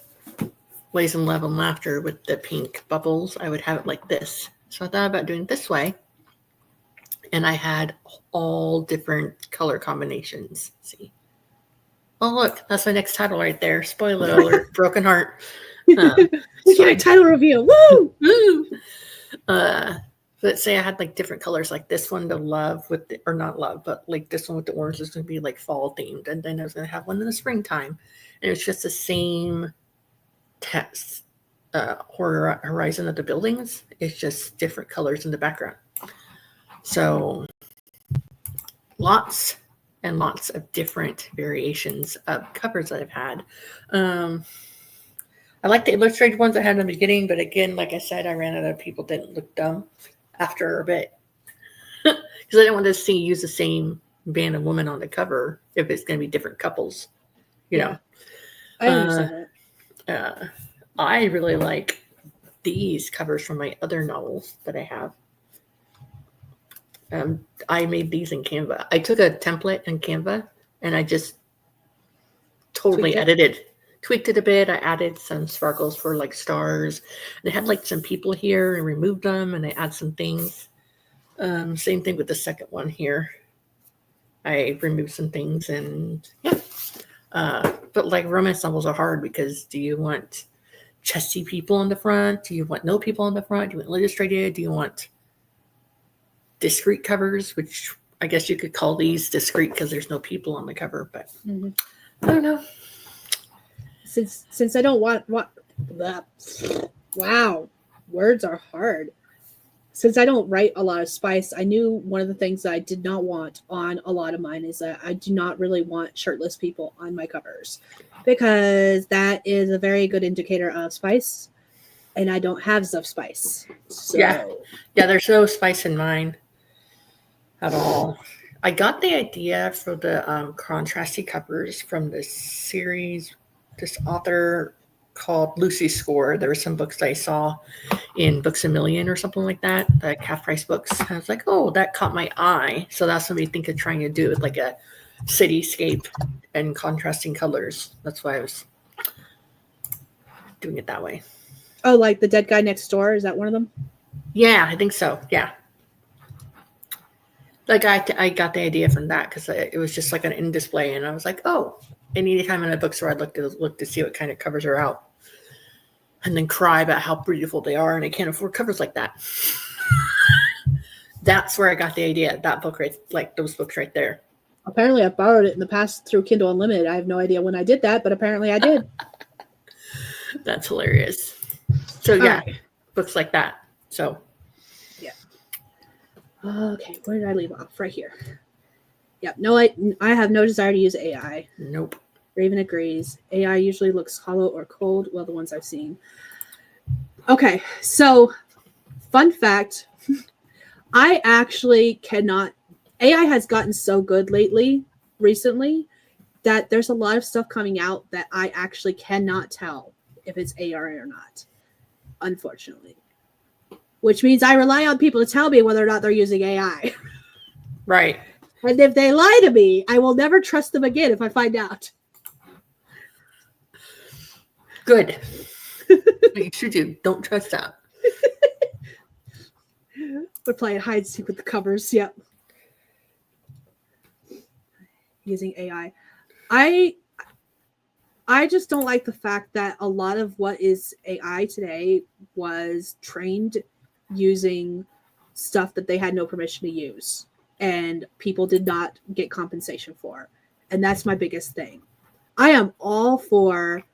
Ways in Love and Laughter with the pink bubbles, I would have it like this. So I thought about doing it this way. And I had all different color combinations. See? Oh, look, that's my next title right there. Spoiler alert, Broken Heart. We get a title review. Woo! Woo! Let's say I had like different colors, like this one, the love with the, or not love, but like this one with the orange is going to be like fall themed. And then I was going to have one in the springtime. And it's just the same text, horizon of the buildings. It's just different colors in the background. So lots and lots of different variations of covers that I've had. I like the illustrated ones I had in the beginning, but again, like I said, I ran out of people that didn't look dumb after a bit. Because I didn't want to use the same band of women on the cover if it's going to be different couples. You know. I understand that. I really like these covers from my other novels that I have. I made these in Canva. I took a template in Canva and I just totally tweaked it a bit. I added some sparkles for like stars. And I had like some people here and removed them, and I add some things. Same thing with the second one here. I removed some things, and yeah. But like romance novels are hard because do you want chesty people on the front? Do you want no people on the front? Do you want illustrated? Do you want discreet covers, which I guess you could call these discreet because there's no people on the cover, but I don't know. Since I don't want wow, words are hard. Since I don't write a lot of spice, I knew one of the things that I did not want on a lot of mine is that I do not really want shirtless people on my covers, because that is a very good indicator of spice, and I don't have enough spice. So. Yeah, there's no spice in mine at all. I got the idea for the contrasty covers from this series, this author called Lucy Score. There were some books I saw in Books A Million or something like that, like half price books. I was like, oh, that caught my eye. So that's what we think of trying to do with like a cityscape and contrasting colors. That's why I was doing it that way. Oh, like The Dead Guy Next Door? Is that one of them? Yeah, I think so. Yeah. Like I got the idea from that because it was just like an in display, and I was like, oh, anytime in a bookstore, I'd look to see what kind of covers are out, and then cry about how beautiful they are, and I can't afford covers like that. That's where I got the idea. That book, right, like those books right there. Apparently, I borrowed it in the past through Kindle Unlimited. I have no idea when I did that, but apparently I did. That's hilarious. So yeah, right. Books like that. So. Okay, where did I leave off? Right here. Yep. No, I have no desire to use AI. Nope. Raven agrees. AI usually looks hollow or cold. Well, the ones I've seen. Okay, so fun fact. I actually cannot. AI has gotten so good recently, that there's a lot of stuff coming out that I actually cannot tell if it's AI or not, unfortunately. Which means I rely on people to tell me whether or not they're using AI. Right. And if they lie to me, I will never trust them again if I find out. Good. You should do. Don't trust that. We're playing hide and seek with the covers. Yep. Using AI. I just don't like the fact that a lot of what is AI today was trained using stuff that they had no permission to use, and people did not get compensation for. And that's my biggest thing. I am all for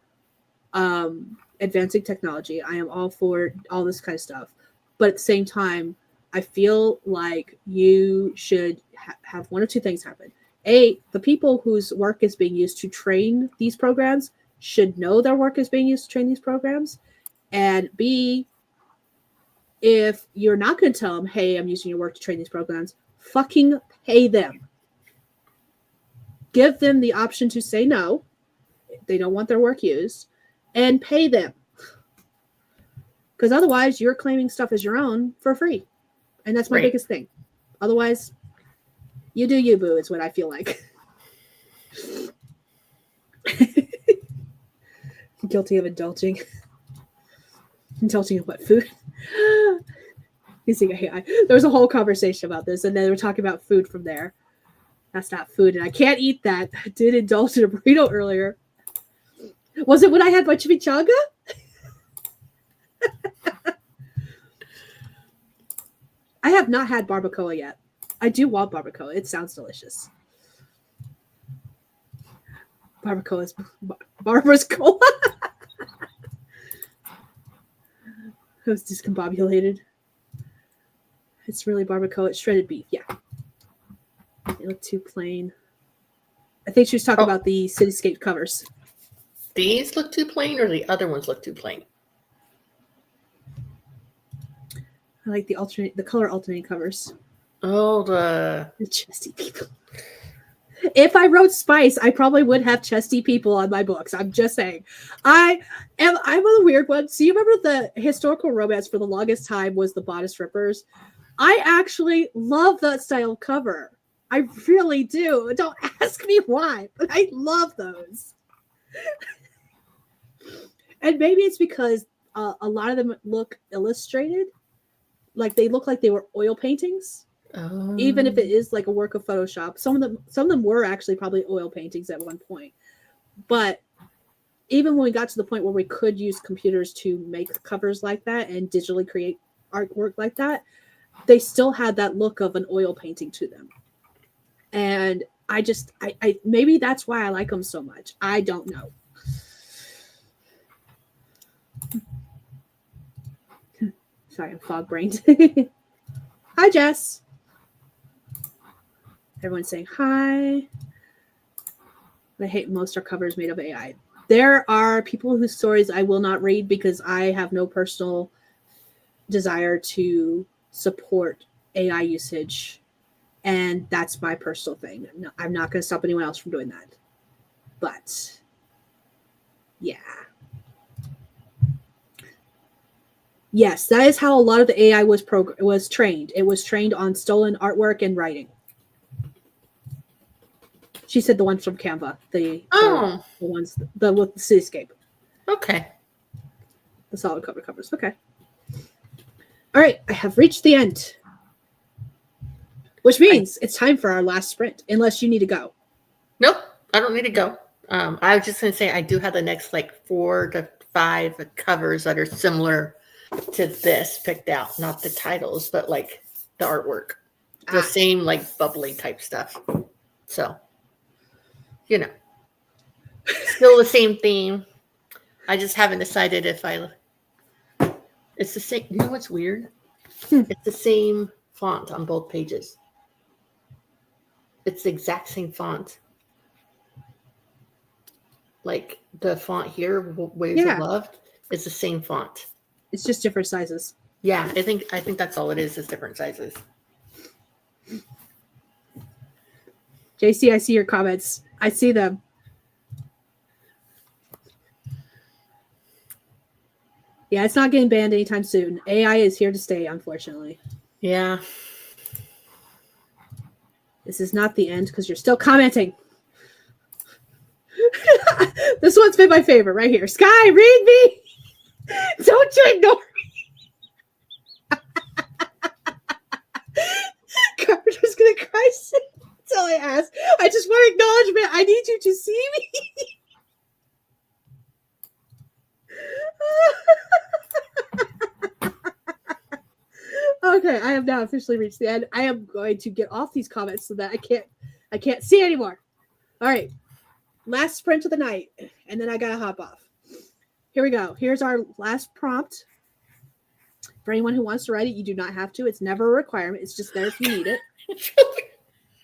advancing technology. I am all for all this kind of stuff. But at the same time, I feel like you should have one of two things happen. A, the people whose work is being used to train these programs should know their work is being used to train these programs. And B, if you're not going to tell them, hey, I'm using your work to train these programs, fucking pay them. Give them the option to say no. They don't want their work used, and pay them. Because otherwise, you're claiming stuff as your own for free. And that's my biggest thing. Otherwise, you do you, boo, is what I feel like. Guilty of indulging. Indulging in what? Food? You see, there was a whole conversation about this, and then they were talking about food from there. That's not food, and I can't eat that. I did indulge in a burrito earlier. Was it when I had my chimichanga? I have not had barbacoa yet. I do want barbacoa. It sounds delicious. Barbacoa is Barbara's cola. I was discombobulated. It's really barbacoa. It's shredded beef. Yeah. They look too plain. I think she was talking about the cityscape covers. These look too plain, or the other ones look too plain? I like the color alternating covers. Oh, the chesty people. If I wrote Spice, I probably would have chesty people on my books. I'm just saying. I'm a weird one. So you remember the historical romance for the longest time was the Bodice Rippers? I actually love that style cover. I really do. Don't ask me why, but I love those. And maybe it's because a lot of them look illustrated. Like they look like they were oil paintings. Even if it is like a work of Photoshop. Some of them were actually probably oil paintings at one point. But even when we got to the point where we could use computers to make covers like that and digitally create artwork like that, they still had that look of an oil painting to them. And I maybe that's why I like them so much. I don't know. Sorry, I'm fog-brained. Hi, Jess. Everyone's saying hi. I hate most are covers made of AI. There are people whose stories I will not read because I have no personal desire to support AI usage. And that's my personal thing. No, I'm not going to stop anyone else from doing that. But, yeah. Yes, that is how a lot of the AI was trained. It was trained on stolen artwork and writing. She said the ones from Canva, the ones with the cityscape. Okay. The solid covers. Okay. All right, I have reached the end, which means it's time for our last sprint. Unless you need to go. Nope, I don't need to go. I was just going to say I do have the next 4 to 5 covers that are similar to this picked out. Not the titles, but the artwork, the same bubbly type stuff. So. Still the same theme. I just haven't decided if it's the same. You know what's weird? It's the same font on both pages. It's the exact same font. Like the font here, Waves of Love, it's the same font. It's just different sizes. Yeah, I think that's all it is different sizes. JC, I see your comments. I see them. Yeah, it's not getting banned anytime soon. AI is here to stay, unfortunately. Yeah. This is not the end because you're still commenting. This one's been my favorite right here. Skye, read me. Don't you ignore me. Christ's sake. That's all I ask. I just want acknowledgement. I need you to see me. Okay, I have now officially reached the end. I am going to get off these comments so that I can't see anymore. All right. Last sprint of the night, and then I gotta hop off. Here we go. Here's our last prompt. For anyone who wants to write it, you do not have to. It's never a requirement. It's just there if you need it.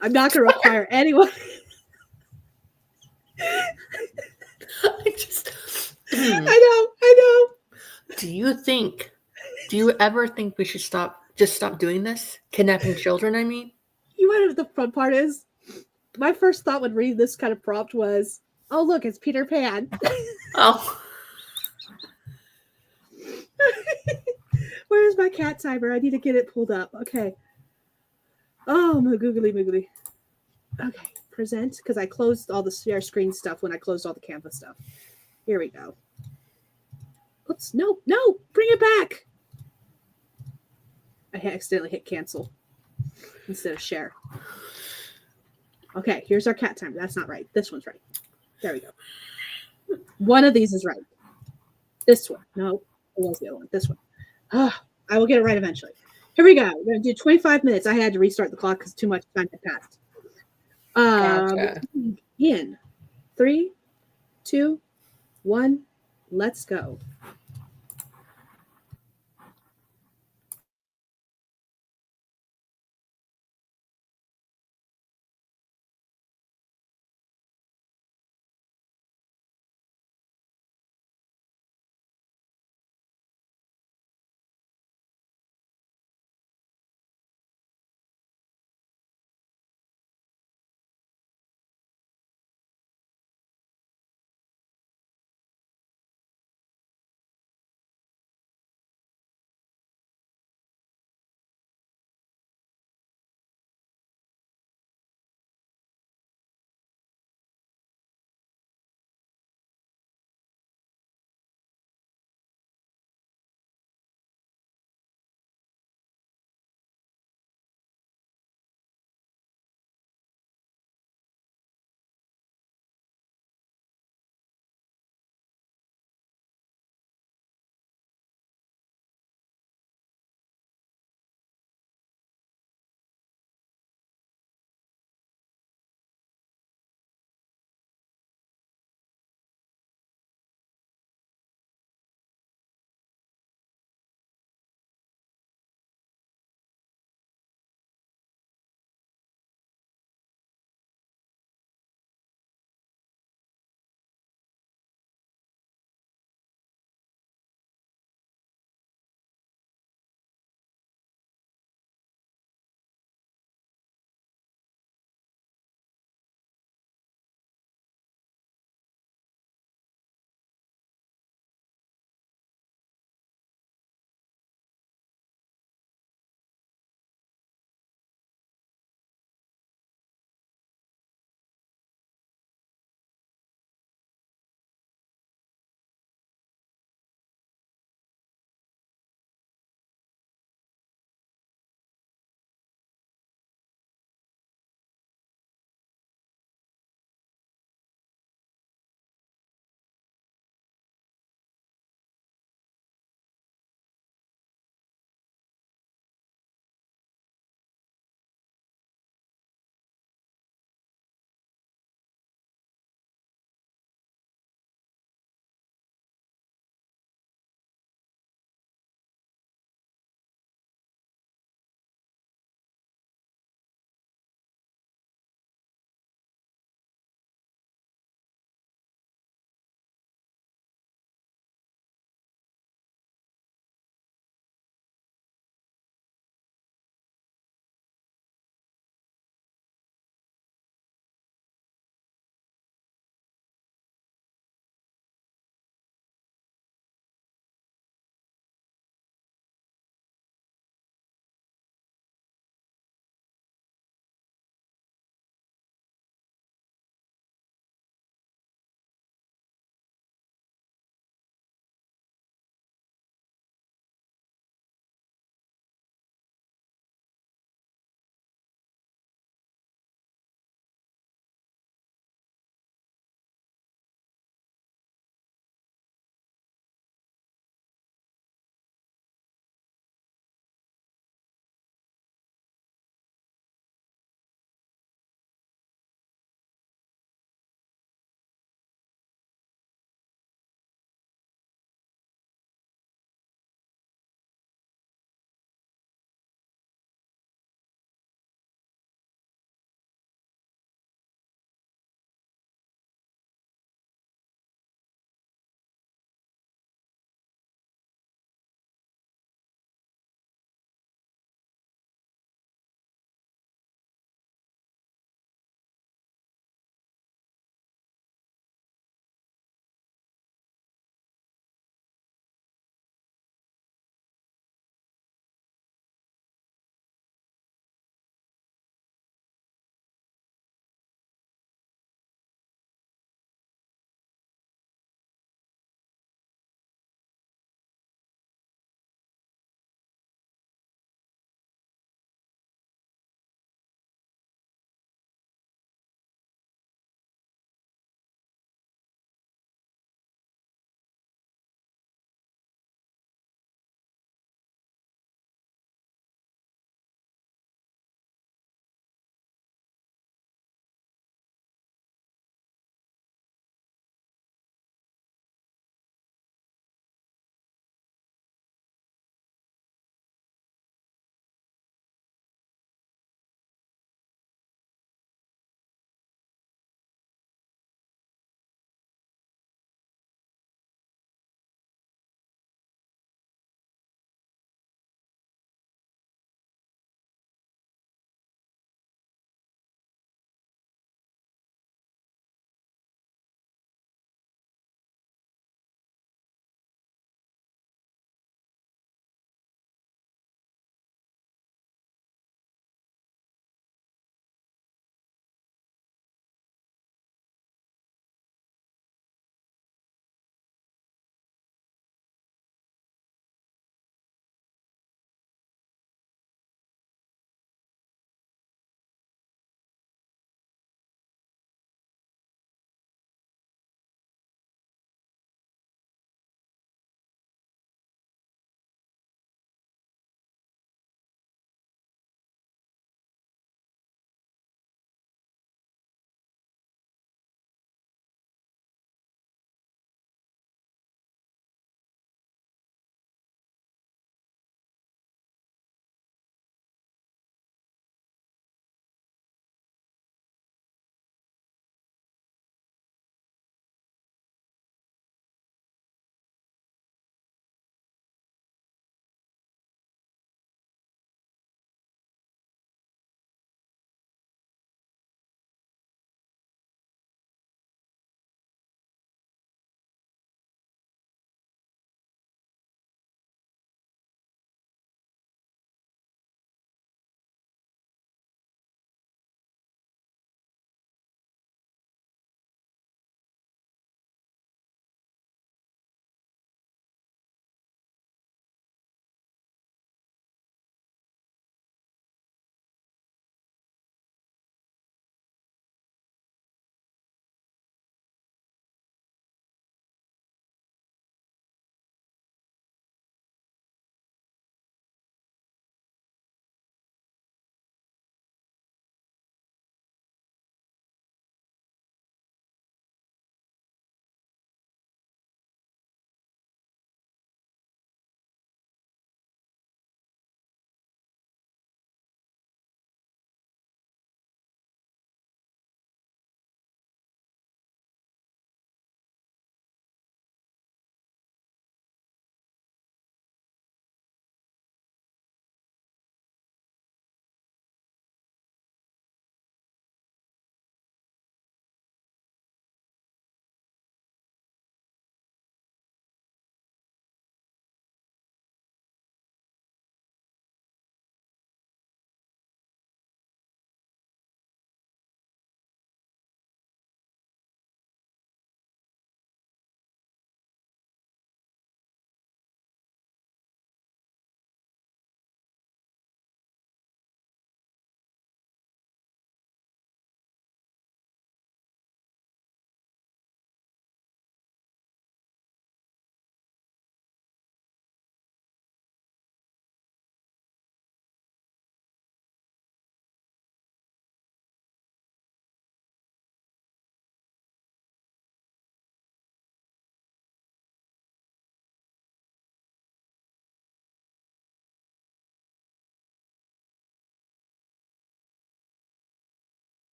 I'm not going to require anyone. I know. Do you ever think we should stop doing this? Kidnapping children, I mean? You know what the fun part is? My first thought when reading this kind of prompt was, oh, look, it's Peter Pan. Oh. Where's my cat timer? I need to get it pulled up. Okay. Oh, my googly moogly. Okay, present, because I closed all the share screen stuff when I closed all the Canva stuff. Here we go. Oops, no, bring it back. I accidentally hit cancel instead of share. Okay, here's our cat timer. That's not right. This one's right. There we go. One of these is right. This one. No, it was the other one. This one. I will get it right eventually. Here we go. We're going to do 25 minutes. I had to restart the clock because too much time had passed. Gotcha. In 3, 2, 1, let's go.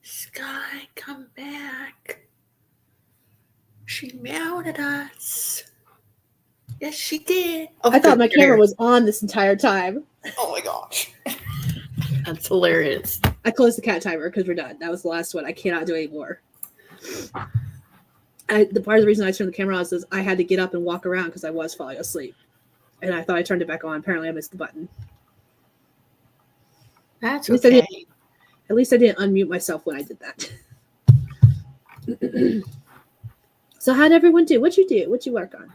Skye, come back. She meowed at us. Yes, she did. Oh, I thought good, my you're camera here. was on this entire time. Oh my gosh. That's hilarious. I closed the cat timer because we're done. That was the last one. I cannot do any more. The part of the reason I turned the camera on is I had to get up and walk around because I was falling asleep. And I thought I turned it back on. Apparently I missed the button. That's At least okay. At least I didn't unmute myself when I did that. So how'd everyone do? What'd you do? What'd you work on?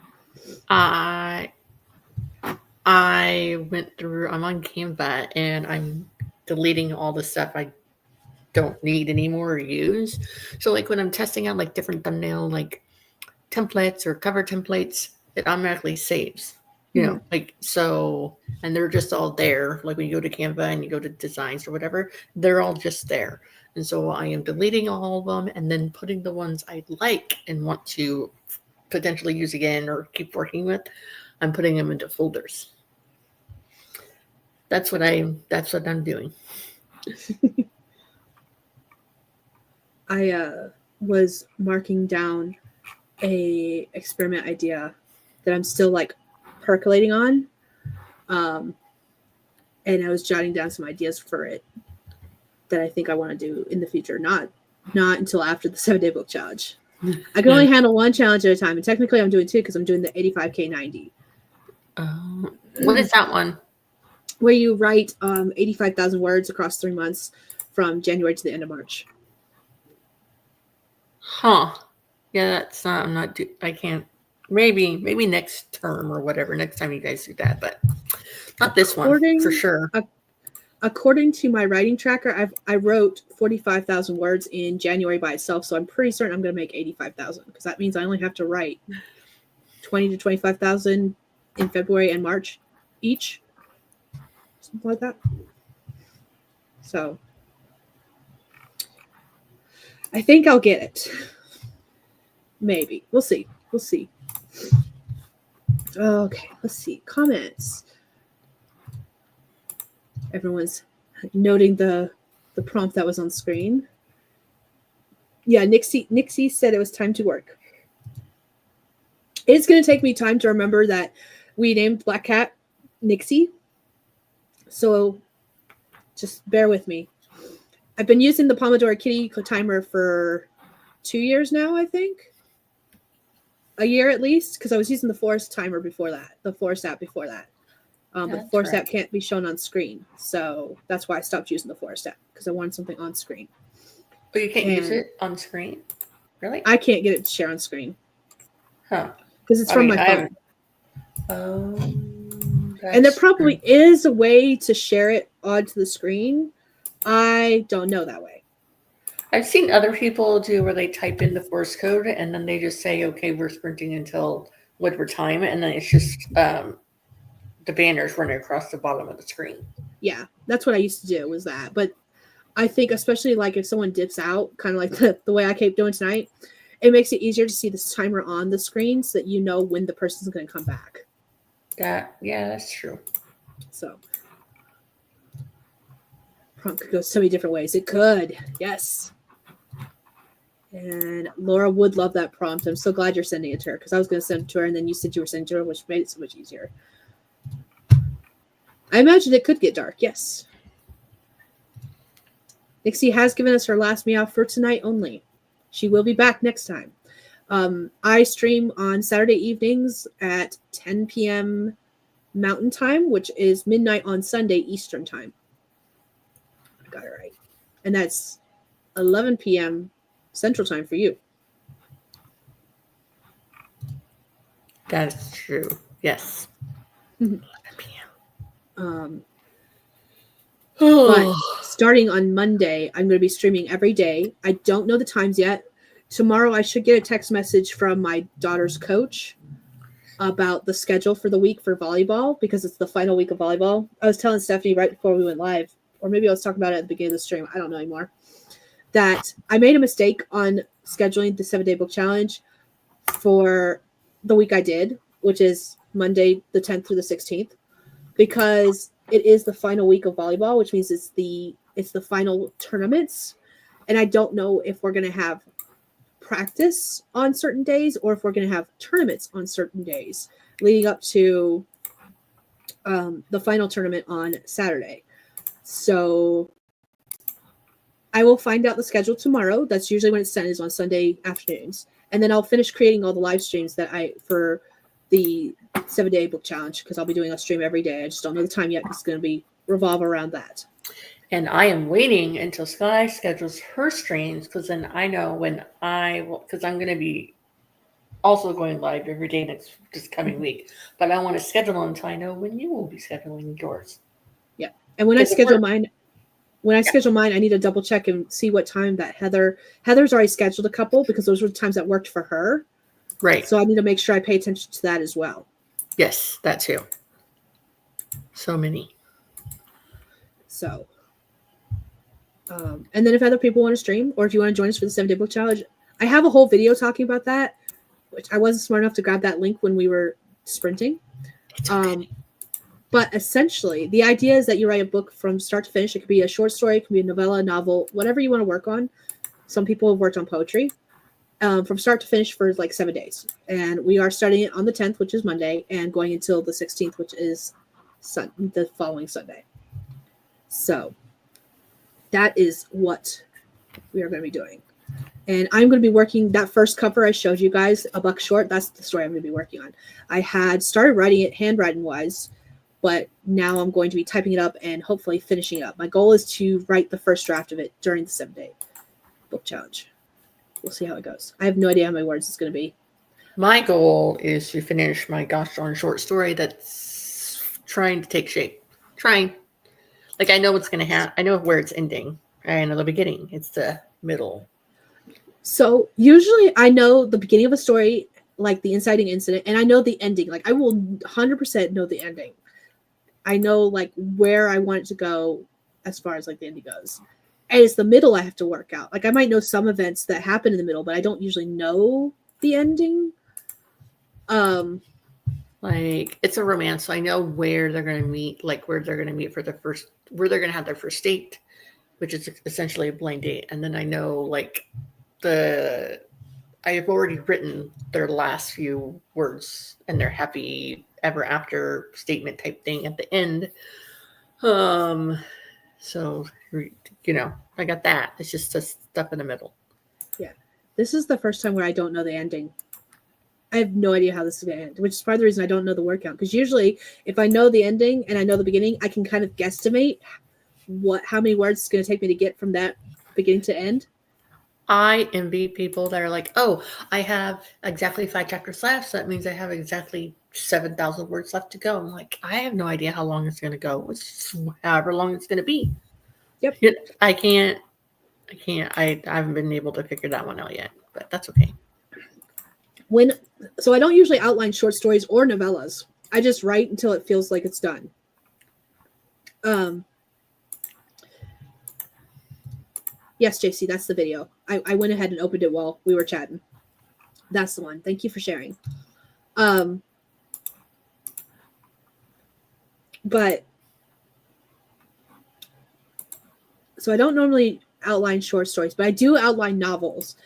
I went through, I'm on Canva and I'm deleting all the stuff I don't need anymore or use. So like when I'm testing out like different thumbnail like templates or cover templates, it automatically saves. You know, like so, and they're just all there. Like when you go to Canva and you go to designs or whatever, they're all just there. And so I am deleting all of them and then putting the ones I like and want to potentially use again or keep working with. I'm putting them into folders. That's what I'm doing. I was marking down a experiment idea that I'm still like percolating on. And I was jotting down some ideas for it that I think I want to do in the future. Not until after the 7-day book challenge. I can only handle one challenge at a time, and technically I'm doing two because I'm doing the 85K 90. What is that one? Where you write 85,000 words across 3 months from January to the end of March. Huh. Yeah, that's not, I can't, maybe next term or whatever, next time you guys do that, but not this one for sure. According to my writing tracker, I wrote 45,000 words in January by itself, so I'm pretty certain I'm going to make 85,000 because that means I only have to write 20 to 25,000 in February and March each, something like that. So I think I'll get it. Maybe. We'll see. Okay, let's see. Comments. Everyone's noting the prompt that was on screen. Yeah, Nixie said it was time to work. It's going to take me time to remember that we named Black Cat Nixie. So just bear with me. I've been using the Pomodoro Kitty timer for 2 years now, I think. A year at least, because I was using the Forest timer before that, the Forest app before that. But the Forest app can't be shown on screen. So that's why I stopped using the Forest app, because I wanted something on screen. But you can't use it on screen? Really? I can't get it to share on screen. Huh. Because it's from my phone. And there probably is a way to share it onto the screen. I don't know that way. I've seen other people do where they type in the force code and then they just say, okay, we're sprinting until whatever time. And then it's just the banners running across the bottom of the screen. Yeah, that's what I used to do was that. But I think especially like if someone dips out, kind of like the way I keep doing tonight, it makes it easier to see this timer on the screen so that you know when the person's going to come back. Yeah, that's true. So prompt could go so many different ways. It could. Yes. And Laura would love that prompt. I'm so glad you're sending it to her because I was going to send it to her and then you said you were sending it to her, which made it so much easier. I imagine it could get dark. Yes. Nixie has given us her last meow for tonight only. She will be back next time. I stream on Saturday evenings at 10 p.m. Mountain Time, which is midnight on Sunday Eastern Time. I got it right. And that's 11 p.m. Central Time for you. That's true. Yes. 11 p.m. But starting on Monday, I'm going to be streaming every day. I don't know the times yet. Tomorrow, I should get a text message from my daughter's coach about the schedule for the week for volleyball because it's the final week of volleyball. I was telling Stephanie right before we went live, or maybe I was talking about it at the beginning of the stream. I don't know anymore. That I made a mistake on scheduling the 7-day book challenge for the week I did, which is Monday the 10th through the 16th, because it is the final week of volleyball, which means it's the final tournaments. And I don't know if we're going to have practice on certain days or if we're going to have tournaments on certain days leading up to the final tournament on Saturday. So I will find out the schedule tomorrow. That's usually when it's sent, is on Sunday afternoons. And then I'll finish creating all the live streams for the 7-day book challenge, because I'll be doing a stream every day. I just don't know the time yet. It's going to be revolve around that. And I am waiting until Skye schedules her streams, because then I know when because I'm going to be also going live every day this coming week. But I want to schedule until I know when you will be scheduling yours. Yeah. And when I schedule mine, I need to double check and see what time that Heather's already scheduled a couple, because those were the times that worked for her. Right. So I need to make sure I pay attention to that as well. Yes, that too. So many. So, and then if other people want to stream, or if you want to join us for the 7-day book challenge, I have a whole video talking about that, which I wasn't smart enough to grab that link when we were sprinting. Okay. But essentially, the idea is that you write a book from start to finish. It could be a short story, it could be a novella, a novel, whatever you want to work on. Some people have worked on poetry. From start to finish for like 7 days. And we are starting it on the 10th, which is Monday, and going until the 16th, which is the following Sunday. So that is what we are going to be doing. And I'm going to be working that first cover I showed you guys, A Buck Short. That's the story I'm going to be working on. I had started writing it handwriting wise, but now I'm going to be typing it up and hopefully finishing it up. My goal is to write the first draft of it during the 7-day book challenge. We'll see how it goes. I have no idea how many words it's going to be. My goal is to finish my gosh darn short story that's trying to take shape. Trying. Like, I know what's going to happen. I know where it's ending. I know the beginning. It's the middle. So usually I know the beginning of a story, like the inciting incident, and I know the ending. Like, I will 100% know the ending. I know like where I want it to go as far as like the ending goes. And it's the middle I have to work out. Like, I might know some events that happen in the middle, but I don't usually know the ending. Like, it's a romance, so I know where they're going to meet, like where they're going to meet for where they're going to have their first date, which is essentially a blind date. And then I know like I have already written their last few words and their happy ever after statement type thing at the end. So, you know, I got that. It's just a stuff in the middle. Yeah. This is the first time where I don't know the ending. I have no idea how this is going to end, which is part of the reason I don't know the word count. Because usually if I know the ending and I know the beginning, I can kind of guesstimate how many words it's going to take me to get from that beginning to end. I envy people that are like, oh, I have exactly 5 chapters left, so that means I have exactly 7,000 words left to go. I'm like, I have no idea how long it's going to go. It's however long it's going to be. Yep. I haven't been able to figure that one out yet, but that's okay. So I don't usually outline short stories or novellas. I just write until it feels like it's done. Yes, JC, that's the video. I went ahead and opened it while we were chatting. That's the one. Thank you for sharing. But so I don't normally outline short stories, but I do outline novels.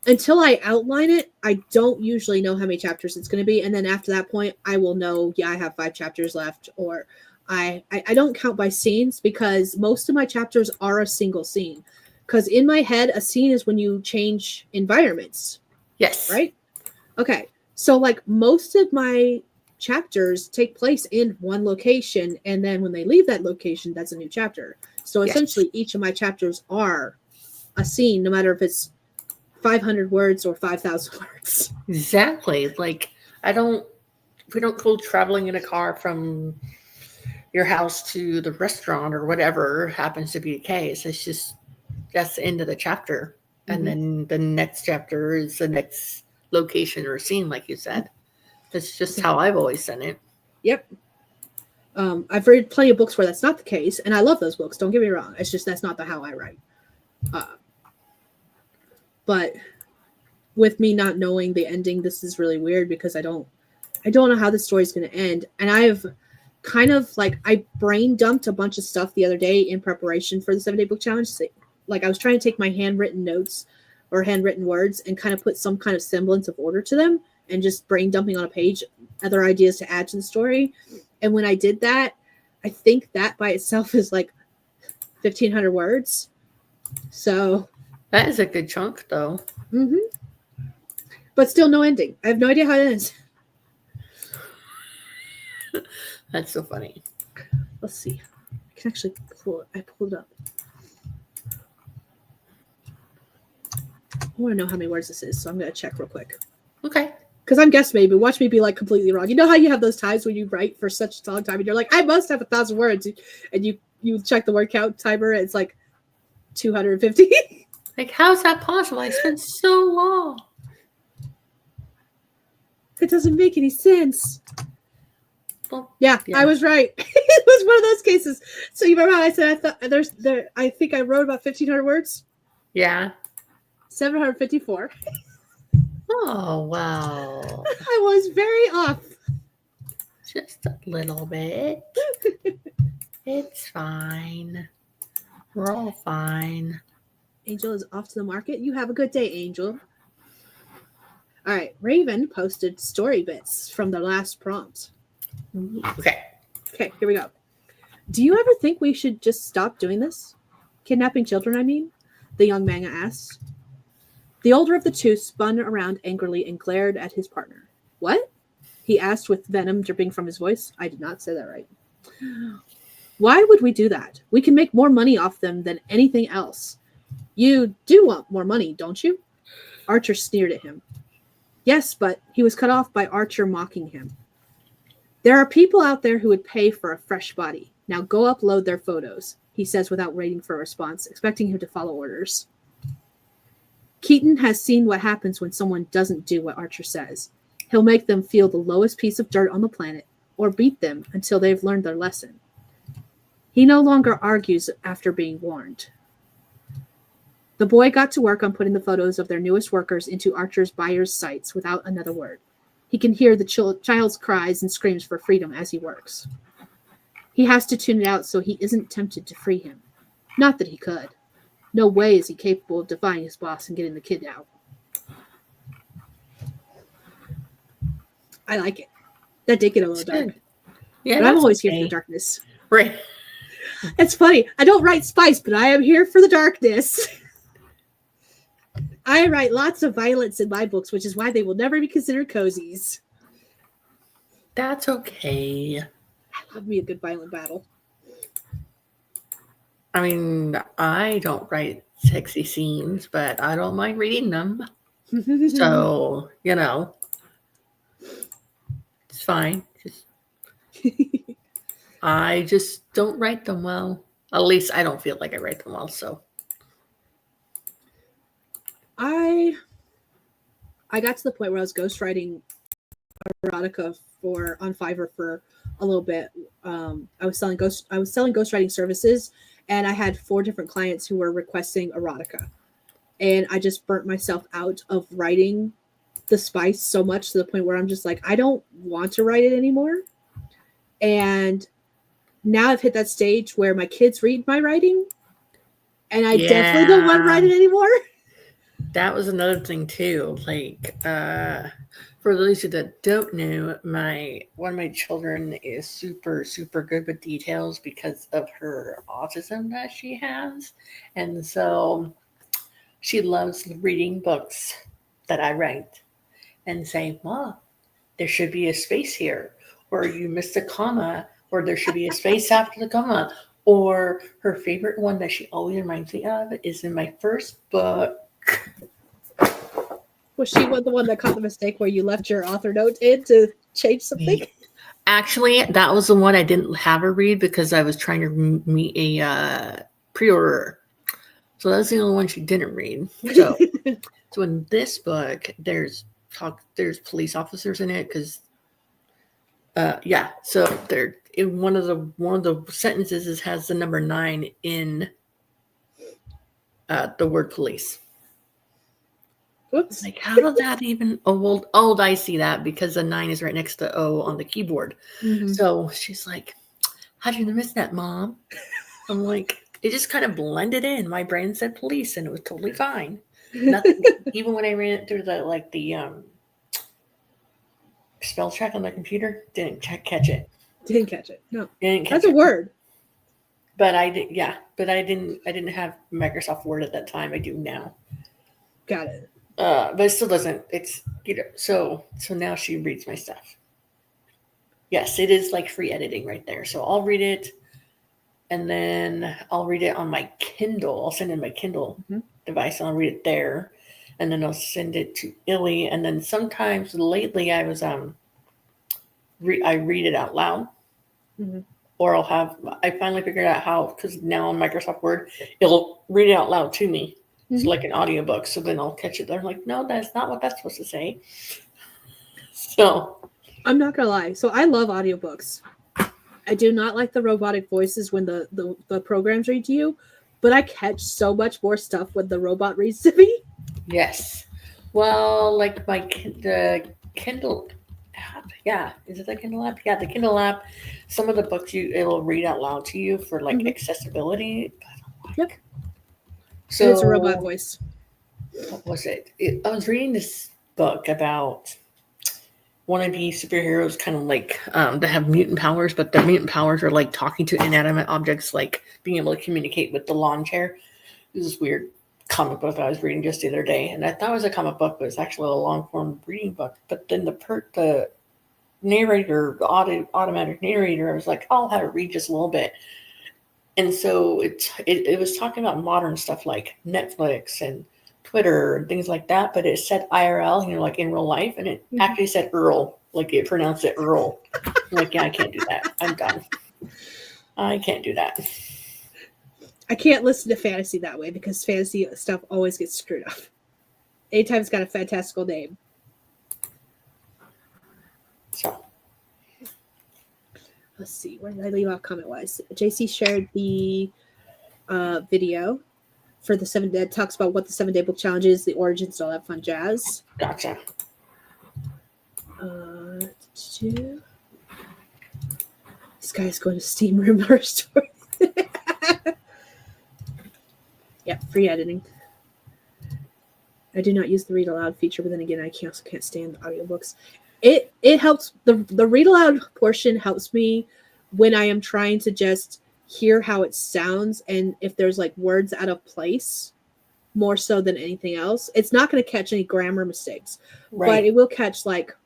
Until I outline it, I don't usually know how many chapters it's going to be. And then after that point, I will know, I have 5 chapters left. Or I don't count by scenes, because most of my chapters are a single scene. Because in my head, a scene is when you change environments. Yes. Right? Okay. So like most of my chapters take place in one location. And then when they leave that location, that's a new chapter. So essentially each of my chapters are a scene, no matter if it's 500 words or 5,000 words. Exactly. Like, we don't go traveling in a car from your house to the restaurant or whatever happens to be the case. It's just, that's the end of the chapter. Mm-hmm. And then the next chapter is the next location or scene, like you said. That's just how I've always done it. Yep. I've read plenty of books where that's not the case, and I love those books. Don't get me wrong. It's just that's not how I write. But with me not knowing the ending, this is really weird, because I don't know how the story's going to end. And I've kind of like, I brain dumped a bunch of stuff the other day in preparation for the 7-day book challenge, like I was trying to take my handwritten notes or handwritten words and kind of put some kind of semblance of order to them and just brain dumping on a page other ideas to add to the story. And when I did that, I think that by itself is like 1,500 words. So that is a good chunk, though. But still no ending. I have no idea how it ends. That's so funny. Let's see. I can actually pull it. I pulled it up. I want to know how many words this is, so I'm going to check real quick. Okay. Because I'm guessing maybe. Watch me be like completely wrong. You know how you have those times when you write for such a long time and you're like, I must have 1,000 words, and you check the word count timer. It's like 250. Like, how's that possible? I spent so long. It doesn't make any sense. Well, yeah, I was right. It was one of those cases. So you remember how I said I think I wrote about 1,500 words? Yeah. 754. Oh, wow. I was very off. Just a little bit. It's fine. We're all fine. Angel is off to the market. You have a good day, Angel. All right. Raven posted story bits from the last prompt. Okay, here we go. Do you ever think we should just stop doing this? Kidnapping children, I mean? The young manga asked. The older of the two spun around angrily and glared at his partner. What? He asked with venom dripping from his voice. I did not say that right. Why would we do that? We can make more money off them than anything else. You do want more money, don't you? Archer sneered at him. Yes, but he was cut off by Archer mocking him. There are people out there who would pay for a fresh body. Now go upload their photos, he says without waiting for a response, expecting him to follow orders. Keaton has seen what happens when someone doesn't do what Archer says. He'll make them feel the lowest piece of dirt on the planet or beat them until they've learned their lesson. He no longer argues after being warned. The boy got to work on putting the photos of their newest workers into Archer's buyer's sites without another word. He can hear the child's cries and screams for freedom as he works. He has to tune it out so he isn't tempted to free him. Not that he could. No way is he capable of defying his boss and getting the kid out. I like it. That did get a little dark. Yeah, but I'm always here for the darkness. Right. It's funny. I don't write spice, but I am here for the darkness. I write lots of violence in my books, which is why they will never be considered cozies. That's okay. I love me a good violent battle. I mean, I don't write sexy scenes, but I don't mind reading them. So, it's fine. I just don't write them well. At least I don't feel like I write them well, so. I got to the point where I was ghostwriting erotica on Fiverr for a little bit. I was selling ghostwriting services, and I had 4 different clients who were requesting erotica. And I just burnt myself out of writing the spice so much to the point where I'm just like, I don't want to write it anymore. And now I've hit that stage where my kids read my writing, and I definitely don't want to write it anymore. That was another thing too. Like, for those of you that don't know, one of my children is super, super good with details because of her autism that she has. And so she loves reading books that I write and saying, Mom, there should be a space here, or you missed a comma, or there should be a space after the comma. Or her favorite one that she always reminds me of is in my first book. Was she the one that caught the mistake where you left your author note in to change something? Actually, that was the one I didn't have her read because I was trying to meet a pre-orderer. So that's the only one she didn't read. So, so in this book, there's police officers in it because, So they're in one of the sentences has the number 9 in the word police. Whoops. Like, how did that even? Oh, I see that because the 9 is right next to O on the keyboard. Mm-hmm. So she's like, how did you miss that, Mom? I'm like, it just kind of blended in. My brain said police, and it was totally fine. Nothing. Even when I ran it through the spell check on the computer, didn't catch it. Didn't catch it. No, Didn't catch that's it. a word. But I did. Yeah, but I didn't have Microsoft Word at that time. I do now. Got it. But it still doesn't. It's so now she reads my stuff. Yes, it is like free editing right there. So I'll read it, and then I'll read it on my Kindle. I'll send in my Kindle device, and I'll read it there, and then I'll send it to Illy. And then sometimes lately, I was I read it out loud, or I finally figured out how, because now on Microsoft Word, it'll read it out loud to me. It's like an audiobook. So then I'll catch it there. I'm like, no, that's not what that's supposed to say. So I'm not gonna lie. So I love audiobooks. I do not like the robotic voices when the programs read to you, but I catch so much more stuff when the robot reads to me. yes. Well, like the Kindle app. Yeah. Is it the Kindle app? Yeah, the Kindle app. Some of the books it'll read out loud to you for like accessibility. Yep. So and it's a robot voice. What was it? I was reading this book about wannabe superheroes, kind of like that have mutant powers, but the mutant powers are like talking to inanimate objects, like being able to communicate with the lawn chair. This is weird comic book I was reading just the other day, and I thought it was a comic book, but it's actually a long form reading book. But then the narrator, the automatic narrator, I was like, I'll have it read just a little bit. And so it was talking about modern stuff like Netflix and Twitter and things like that, but it said IRL, like in real life, and it actually said Earl, like it pronounced it Earl. I'm like, yeah, I can't do that. I'm done. I can't do that. I can't listen to fantasy that way because fantasy stuff always gets screwed up. Anytime it's got a fantastical name. So let's see, where did I leave off comment-wise? JC shared the video for the 7 day. Talks about what the 7-day book challenge is, the origins, and all that fun jazz. Gotcha. This guy's going to Steam Room Horror Story. Yeah, free editing. I do not use the read aloud feature, but then again, I also can't stand audiobooks. It helps, the read aloud portion helps me when I am trying to just hear how it sounds and if there's like words out of place more so than anything else. It's not going to catch any grammar mistakes, but it will catch like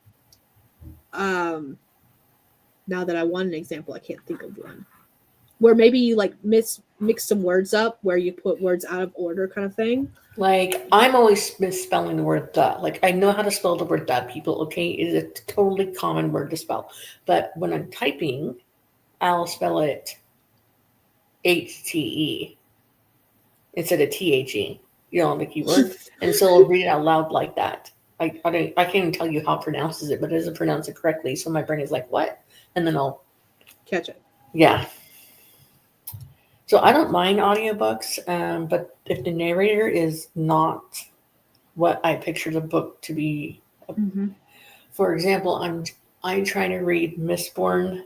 now that I want an example, I can't think of one where maybe you like mix some words up where you put words out of order kind of thing. Like, I'm always misspelling the word "the." Like, I know how to spell the word "the," people, okay? It is a totally common word to spell. But when I'm typing, I'll spell it HTE instead of THE, on the keyword. And so I'll read it out loud like that. I can't even tell you how it pronounces it, but it doesn't pronounce it correctly. So my brain is like, what? And then I'll catch it. Yeah. So I don't mind audiobooks, but if the narrator is not what I picture the book to be, for example, I'm trying to read Mistborn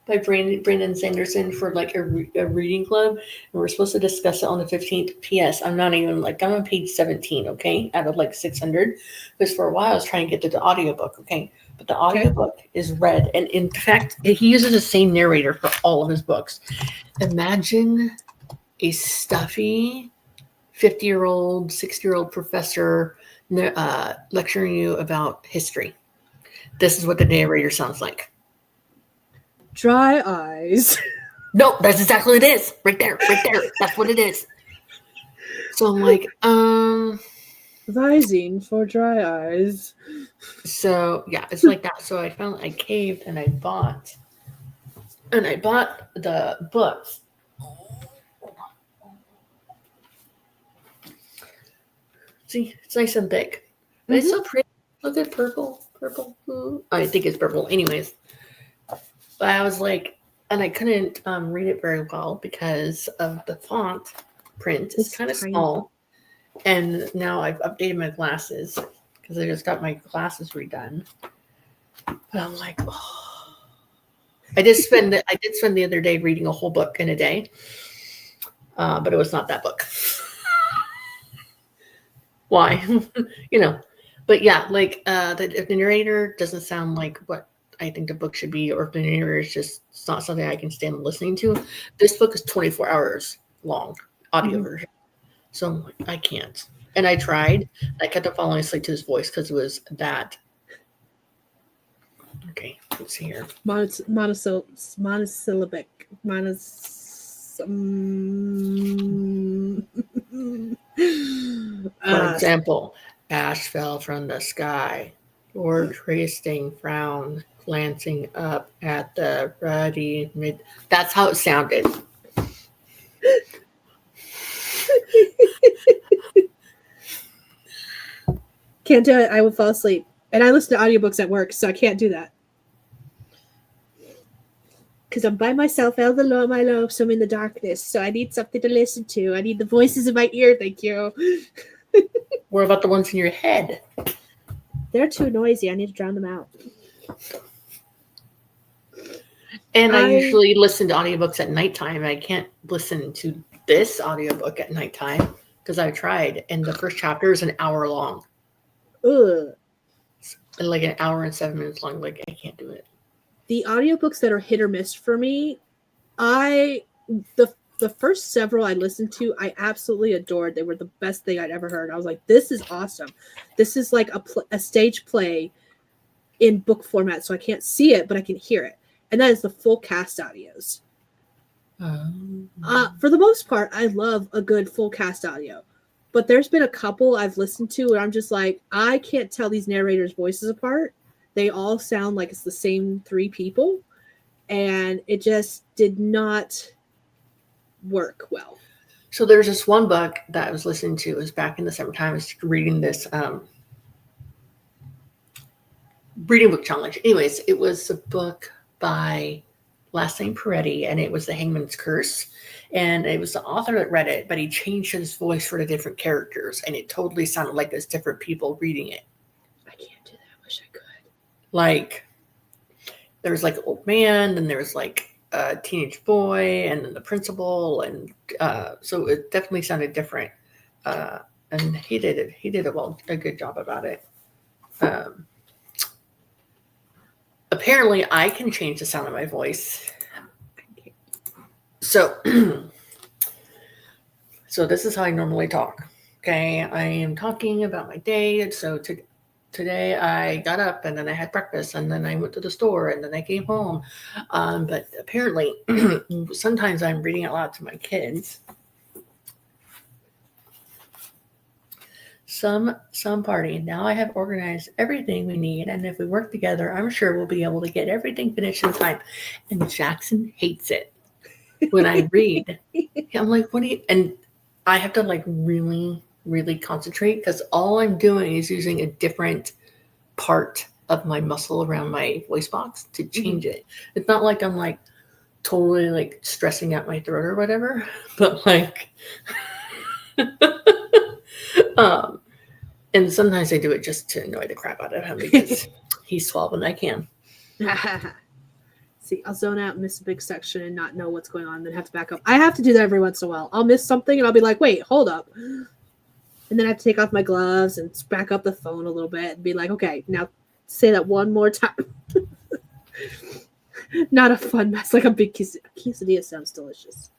by Brandon Sanderson for like a reading club, and we're supposed to discuss it on the 15th. P.S. I'm not even I'm on page 17, okay, out of like 600, because for a while I was trying to get to the audiobook, okay, but the audiobook is read, and in fact, he uses the same narrator for all of his books. Imagine a stuffy 50-year-old, 60-year-old professor lecturing you about history. This is what the narrator sounds like. Dry eyes. No, that's exactly what it is. Right there. That's what it is. So I'm like, Visine for dry eyes. So yeah, it's like that. So I caved and I bought the books. See, it's nice and thick. But it's so pretty. Look at purple. I think it's purple. Anyways. But I was like, and I couldn't read it very well because of the font print. It's kind of small. And now I've updated my glasses because I just got my glasses redone. But I'm like, oh. I did spend the other day reading a whole book in a day. but it was not that book. Why? But yeah, like if the narrator doesn't sound like what I think the book should be, or if the narrator is just it's not something I can stand listening to. This book is 24 hours long, audio version. So I'm like, I can't. And I tried. I kept on falling asleep to his voice because it was that. Okay, let's see here. Monosyllabic. For example, ash fell from the sky. Lord Hastings frowned, glancing up at the ruddy mid. That's how it sounded. Can't do it. I would fall asleep. And I listen to audiobooks at work, so I can't do that. Because I'm by myself, out of my love, so I'm in the darkness. So I need something to listen to. I need the voices in my ear, thank you. What about the ones in your head? They're too noisy. I need to drown them out. And I usually listen to audiobooks at nighttime. I can't listen to this audiobook at nighttime because I tried. And the first chapter is an hour long. Ugh. Like an hour and 7 minutes long. Like, I can't do it. The audiobooks that are hit or miss for me, the first several I listened to, I absolutely adored. They were the best thing I'd ever heard. I was like, this is awesome. This is like a stage play in book format, so I can't see it, but I can hear it. And that is the full cast audios. For the most part, I love a good full cast audio. But there's been a couple I've listened to where I'm just like, I can't tell these narrators' voices apart. They all sound like it's the same 3 people. And it just did not work well. So there's this one book that I was listening to. It was back in the summertime. I was reading this reading book challenge. Anyways, it was a book by last name Peretti, and it was The Hangman's Curse. And it was the author that read it, but he changed his voice for the different characters, and it totally sounded like there's different people reading it. I can't do that. I wish I could. Like, there was like an old man, and there was like a teenage boy, and then the principal, and so it definitely sounded different. And he did a good job about it. Apparently, I can change the sound of my voice. So, so this is how I normally talk. Okay, I am talking about my day. So today I got up and then I had breakfast and then I went to the store and then I came home. But apparently, sometimes I'm reading out loud to my kids. Some party. Now I have organized everything we need, and if we work together, I'm sure we'll be able to get everything finished in time. And Jackson hates it when I read. I'm like, what do you? And I have to like really, really concentrate because all I'm doing is using a different part of my muscle around my voice box to change it. It's not like I'm like totally like stressing out my throat or whatever, but like. And sometimes I do it just to annoy the crap out of him because he's 12 and I can. See, I'll zone out and miss a big section and not know what's going on, and then have to back up. I have to do that every once in a while. I'll miss something and I'll be like, wait, hold up. And then I have to take off my gloves and back up the phone a little bit and be like, okay, now say that one more time. Not a fun mess, like a big quesadilla sounds delicious.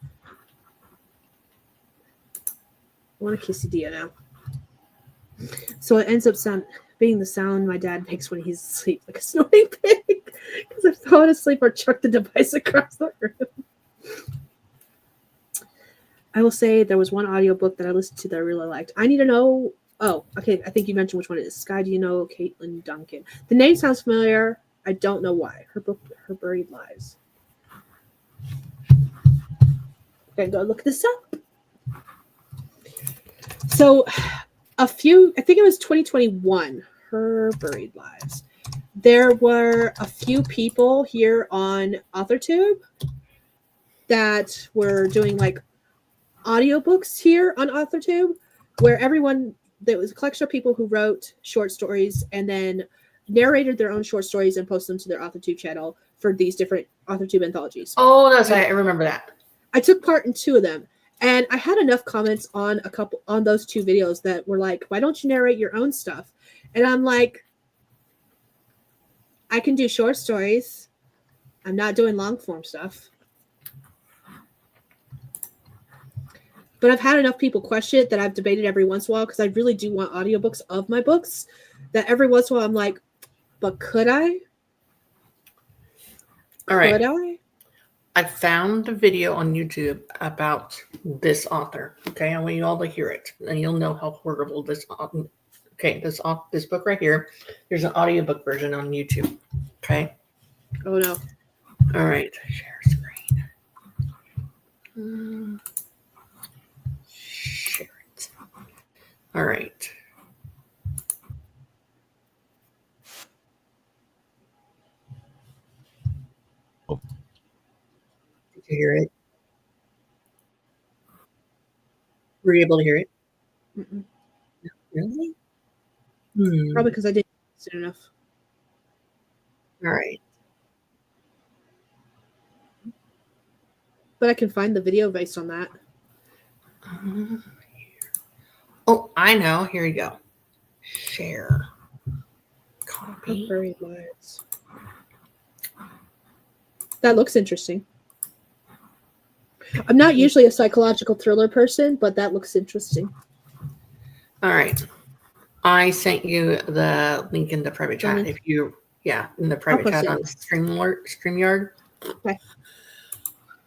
I want a quesadilla now. So it ends up being the sound my dad makes when he's asleep, like a snoring pig. Because I've fallen asleep or chucked the device across the room. I will say there was one audiobook that I listened to that I really liked. I need to know. Oh, okay. I think you mentioned which one it is. Skye, do you know Caitlin Duncan? The name sounds familiar. I don't know why. Her book, Her Buried Lives. Okay, go look this up. So I think it was 2021, Her Buried Lives. There were a few people here on AuthorTube that were doing like audiobooks here on AuthorTube, where there was a collection of people who wrote short stories and then narrated their own short stories and posted them to their AuthorTube channel for these different AuthorTube anthologies. Oh, that's right. I remember that. I took part in 2 of them. And I had enough comments on those 2 videos that were like, why don't you narrate your own stuff? And I'm like, I can do short stories. I'm not doing long form stuff. But I've had enough people question it that I've debated every once in a while, because I really do want audiobooks of my books, that every once in a while I'm like, but could I? All right. Could I? I found a video on YouTube about this author. Okay, I want you all to hear it, and you'll know how horrible this. Okay, this book right here. There's an audiobook version on YouTube. Okay. Oh no. All right. Share screen. Share it. All right. Did you hear it? Were you able to hear it? Mm-mm. Really? Probably because I didn't listen enough. All right. But I can find the video based on that. Oh, I know. Here you go. Share. Copy. Very lights. That looks interesting. I'm not usually a psychological thriller person, but that looks interesting. All right. I sent you the link in the private chat. Link. If you, in the private chat on StreamYard. Okay.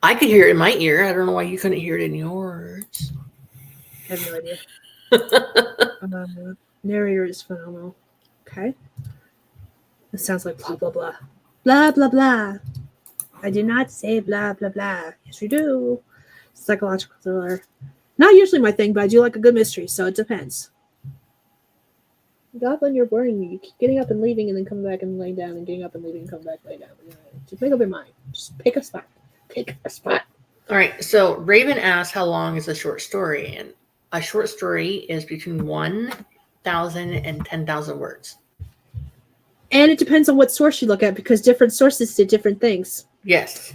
I could hear it in my ear. I don't know why you couldn't hear it in yours. I have no idea. Narrator is phenomenal. Okay. It sounds like blah, blah, blah. Blah, blah, blah. I do not say blah, blah, blah. Yes, you do. Psychological thriller. Not usually my thing, but I do like a good mystery, so it depends. Goblin, you're boring me. You keep getting up and leaving and then coming back and laying down and getting up and leaving and coming back and laying down. Just make up your mind. Just pick a spot. Pick a spot. All right. So Raven asked, how long is a short story? And a short story is between 1,000 and 10,000 words. And it depends on what source you look at, because different sources did different things. Yes.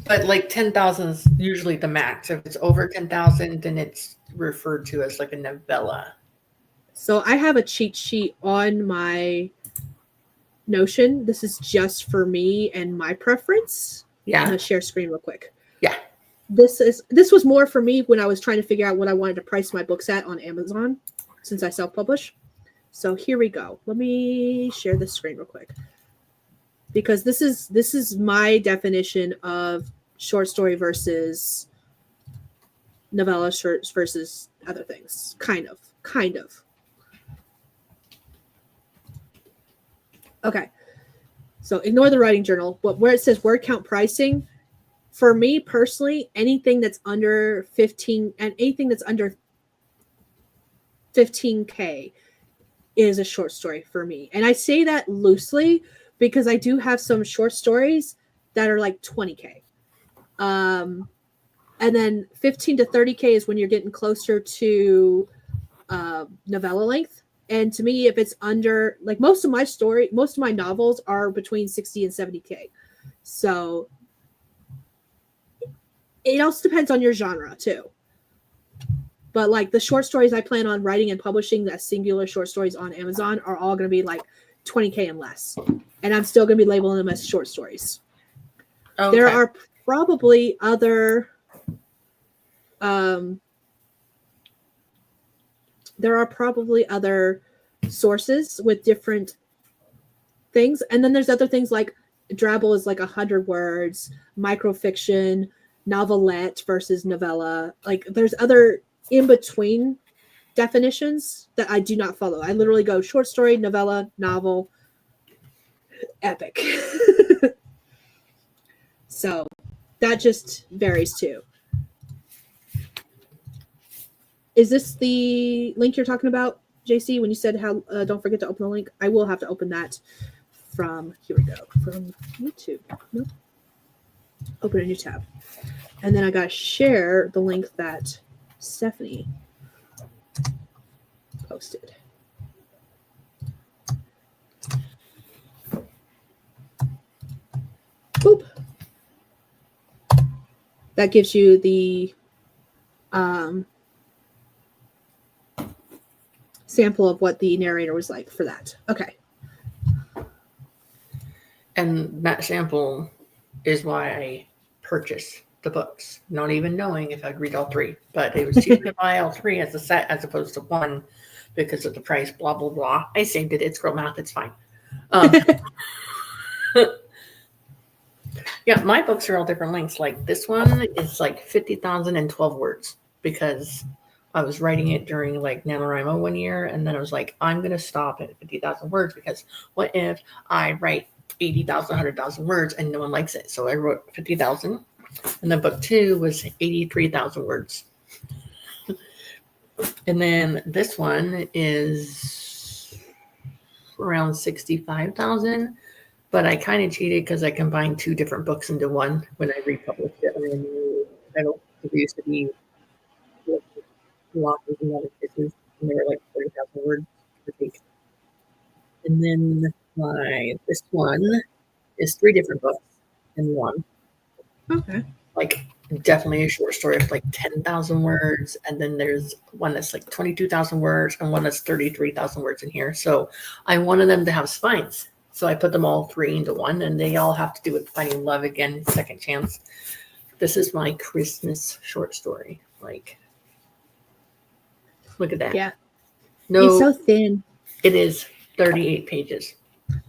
But like 10,000 is usually the max. If it's over 10,000, then it's referred to as like a novella. So I have a cheat sheet on my Notion. This is just for me and my preference. Yeah. I'm going to share screen real quick. Yeah. This was more for me when I was trying to figure out what I wanted to price my books at on Amazon, since I self-publish. So here we go. Let me share this screen real quick, because this is my definition of short story versus novella versus other things. Kind of. Okay. So ignore the writing journal, but where it says word count pricing, for me personally, anything that's under 15 and anything that's under 15K is a short story for me. And I say that loosely because I do have some short stories that are like 20K. And then 15 to 30K is when you're getting closer to novella length. And to me, if it's under, like most of my novels are between 60 and 70K. So it also depends on your genre too. But like the short stories I plan on writing and publishing, that singular short stories on Amazon, are all going to be like 20K and less. And I'm still going to be labeling them as short stories. Okay. There are probably other sources with different things. And then there's other things like Drabble is like 100 words, microfiction, novelette versus novella. Like there's other in between definitions that I do not follow. I literally go short story, novella, novel, epic. So that just varies too. Is this the link you're talking about, JC, when you said how don't forget to open the link? I will have to open that from, here we go, from YouTube. Nope. Open a new tab. And then I got to share the link that Stephanie posted. Boop. That gives you the sample of what the narrator was like for that. Okay. And that sample is why I purchased the books, not even knowing if I'd read all three. But it was cheaper to buy all three as a set as opposed to one because of the price, blah, blah, blah. I saved it. It's girl math. It's fine. Yeah, my books are all different lengths. Like this one is like 50,012 words because I was writing it during like NaNoWriMo one year. And then I was like, I'm going to stop at 50,000 words because what if I write 80,000, 100,000 words and no one likes it? So I wrote 50,000. And then book 2 was 83,000 words. And then this one is around 65,000. But I kind of cheated because I combined 2 different books into one when I republished it under a new title. It used to be Lockers and Other Kisses, and they were like 40,000 words per page. And then this one is 3 different books in one. Okay. Like definitely a short story of like 10,000 words, and then there's one that's like 22,000 words, and one that's 33,000 words in here. So I wanted them to have spines. So I put them all 3 into one, and they all have to do with finding love again, second chance. This is my Christmas short story. Like, look at that. Yeah. No, it's so thin. It is 38 pages.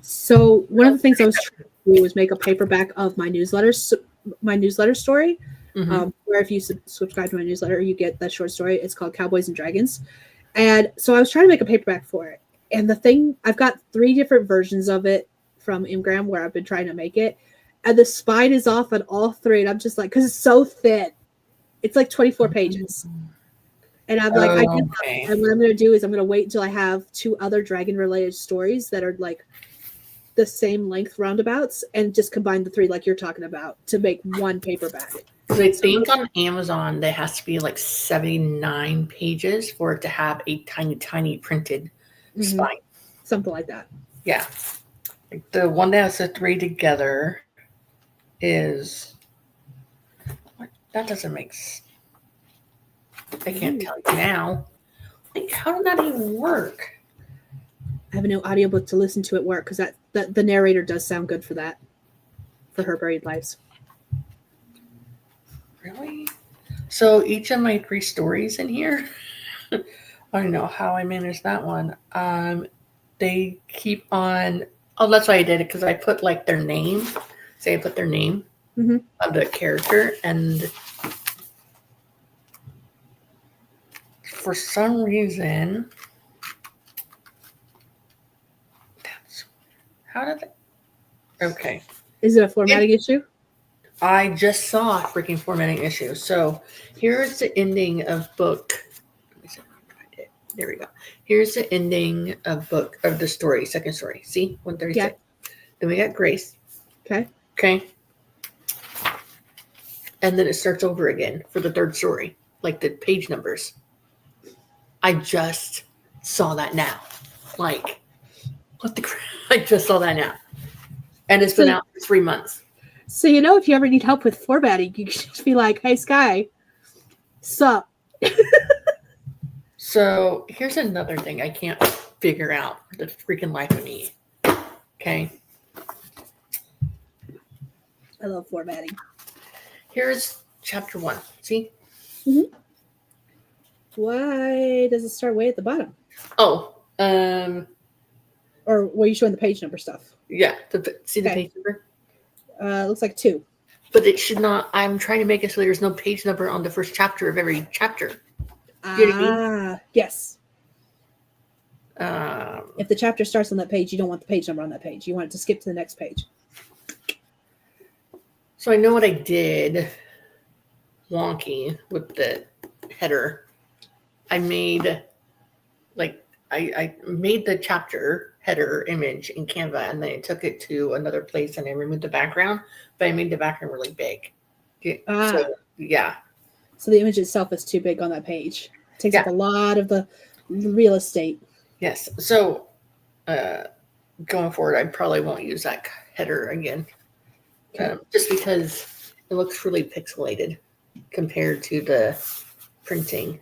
So one of the things I was trying to do was make a paperback of my newsletter story. Mm-hmm. Where if you subscribe to my newsletter, you get that short story. It's called Cowboys and Dragons. And so I was trying to make a paperback for it. And the thing, I've got 3 different versions of it from Imgram where I've been trying to make it. And the spine is off on all 3. And I'm just like, because it's so thin. It's like 24 pages. And I'm like, I did that. And what I'm going to do is I'm going to wait until I have 2 other dragon-related stories that are like the same length roundabouts and just combine the 3 like you're talking about to make one paperback. So I think on Amazon, there has to be like 79 pages for it to have a tiny, tiny printed spine. Something like that. Yeah. The one that has the 3 together is... That doesn't make sense. I can't tell you now. Like, how did that even work? I have a new audiobook to listen to at work because that the narrator does sound good for that. For Her Buried Lives. Really? So each of my 3 stories in here, I don't know how I managed that one. They keep on. Oh, that's why I did it, because I put like their name. Say I put their name of the character, and for some reason, how did it? Okay. Is it a formatting issue? I just saw a freaking formatting issue. So here's the ending of book. There we go. Here's the ending of the story, second story. See, 136. Yeah. Then we got Grace. Okay. And then it starts over again for the 3rd story, like the page numbers. I just saw that now. Like, what the crap? I just saw that now. And it's been out for 3 months. So, if you ever need help with formatting, you can just be like, hey, Skye, sup? So here's another thing I can't figure out for the freaking life of me. Okay. I love formatting. Here's chapter 1. See? Mm-hmm. Why does it start way at the bottom? Oh. Or were you showing the page number stuff? Yeah. See the page number? Looks like 2. But it should not. I'm trying to make it so there's no page number on the first chapter of every chapter. Do you know what I mean? Yes. Um, if the chapter starts on that page, you don't want the page number on that page. You want it to skip to the next page. So I know what I did wonky with the header. I made I made the chapter header image in Canva, and then I took it to another place and I removed the background, but I made the background really big. So, yeah. So the image itself is too big on that page. It takes up a lot of the real estate. Yes. So going forward, I probably won't use that header again. Just because it looks really pixelated compared to the printing.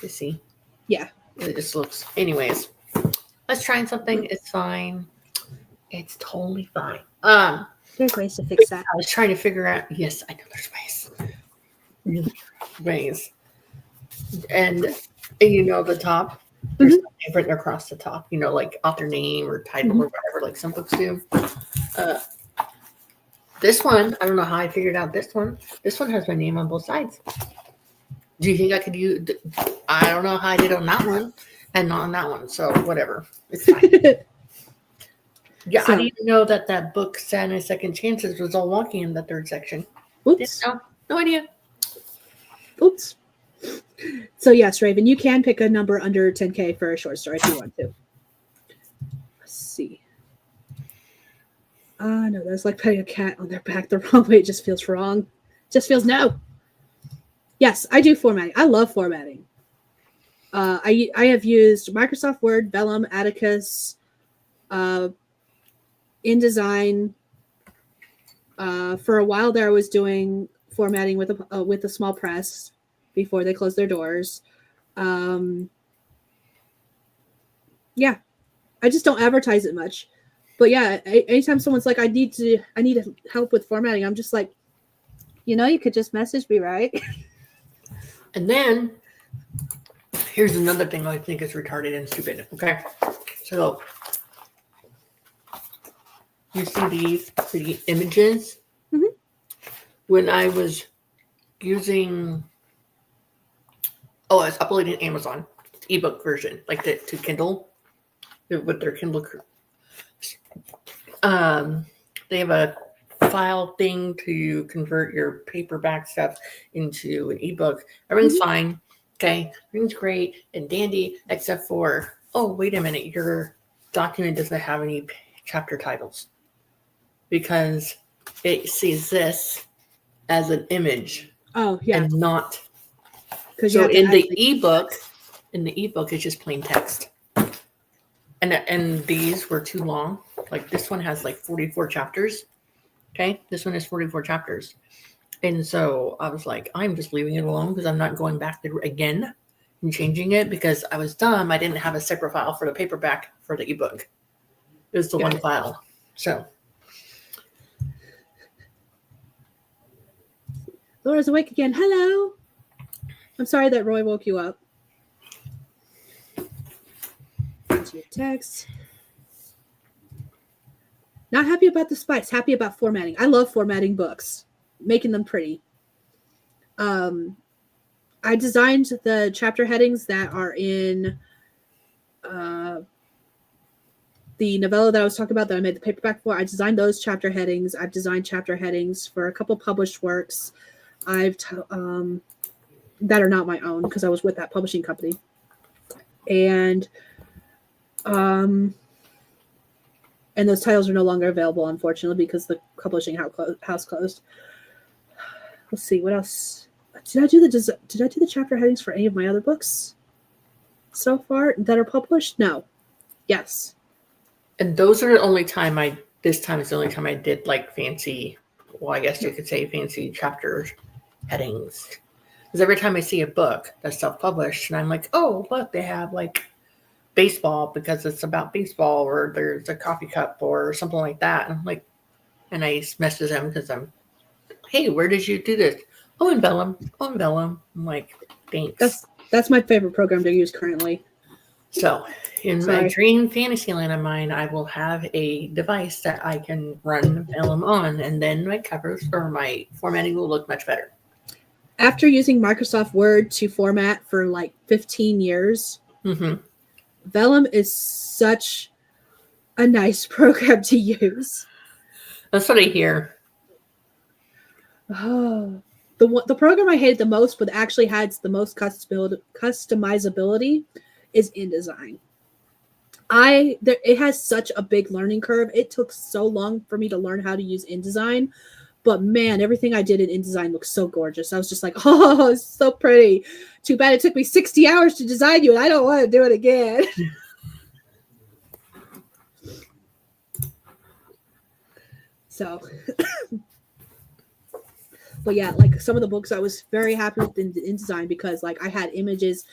You see? Yeah. It just looks. Anyways, let's try something. It's fine. It's totally fine. There's ways to fix that. I was trying to figure out. Yes, I know there's ways. Ways. And you know the top. There's something written across the top. You know, like author name or title or whatever, like some books do. This one, I don't know how I figured out this one. This one has my name on both sides. Do you think I could use? I don't know how I did on that one and not on that one. So whatever, it's fine. Yeah, So- I didn't even know that book Santa Second Chances was all walking in the third section. Oops. Didn't know. No idea. Oops. So yes, Raven, you can pick a number under 10K for a short story if you want to. Let's see. No, that's like putting a cat on their back the wrong way. It just feels wrong. Just feels no. Yes, I do formatting. I love formatting. I have used Microsoft Word, Vellum, Atticus, InDesign. For a while there, I was doing formatting with a small press before they closed their doors. Yeah, I just don't advertise it much. But yeah, anytime someone's like, I need help with formatting, I'm just like, you could just message me, right? And then here's another thing I think is retarded and stupid. Okay, so you see the images. Mhm. When I was using, I was uploading Amazon ebook version, like to Kindle with their Kindle. They have a file thing to convert your paperback stuff into an ebook. Everything's fine. Okay, everything's great and dandy, except for, oh, wait a minute, your document doesn't have any chapter titles because it sees this as an image. Oh yeah, and not. because So in the ebook, it's just plain text. And these were too long. Like this one has like 44 chapters. Okay, this one has 44 chapters. And so I was like, I'm just leaving it alone because I'm not going back there again and changing it because I was dumb. I didn't have a separate file for the paperback for the ebook. It was the one file. So Laura's awake again. Hello. I'm sorry that Roy woke you up. Your text. Not happy about the spice. Happy about formatting. I love formatting books, making them pretty. I designed the chapter headings that are in the novella that I was talking about that I made the paperback for. I designed those chapter headings. I've designed chapter headings for a couple published works. That are not my own because I was with that publishing company. And those titles are no longer available, unfortunately, because the publishing house closed. Let's see what else. Did I do the chapter headings for any of my other books so far that are published? No. Yes. And those are the only time this time is the only time I did like fancy, well, I guess you could say fancy chapter headings. Because every time I see a book that's self-published and I'm like, oh, look, they have like baseball because it's about baseball, or there's a coffee cup or something like that. And I'm like, and I message them because I'm, hey, where did you do this? Oh, in Vellum. I'm like, thanks. That's my favorite program to use currently. So in my dream fantasy land of mine, I will have a device that I can run Vellum on, and then my covers or my formatting will look much better. After using Microsoft Word to format for like 15 years, Vellum is such a nice program to use. That's what I hear. Oh, the program I hated the most, but actually had the most customizability, is InDesign. It has such a big learning curve. It took so long for me to learn how to use InDesign, but man, everything I did in InDesign looks so gorgeous. I was just like, oh, it's so pretty. Too bad it took me 60 hours to design you, and I don't want to do it again. So But yeah, like some of the books I was very happy with in design because like I had images.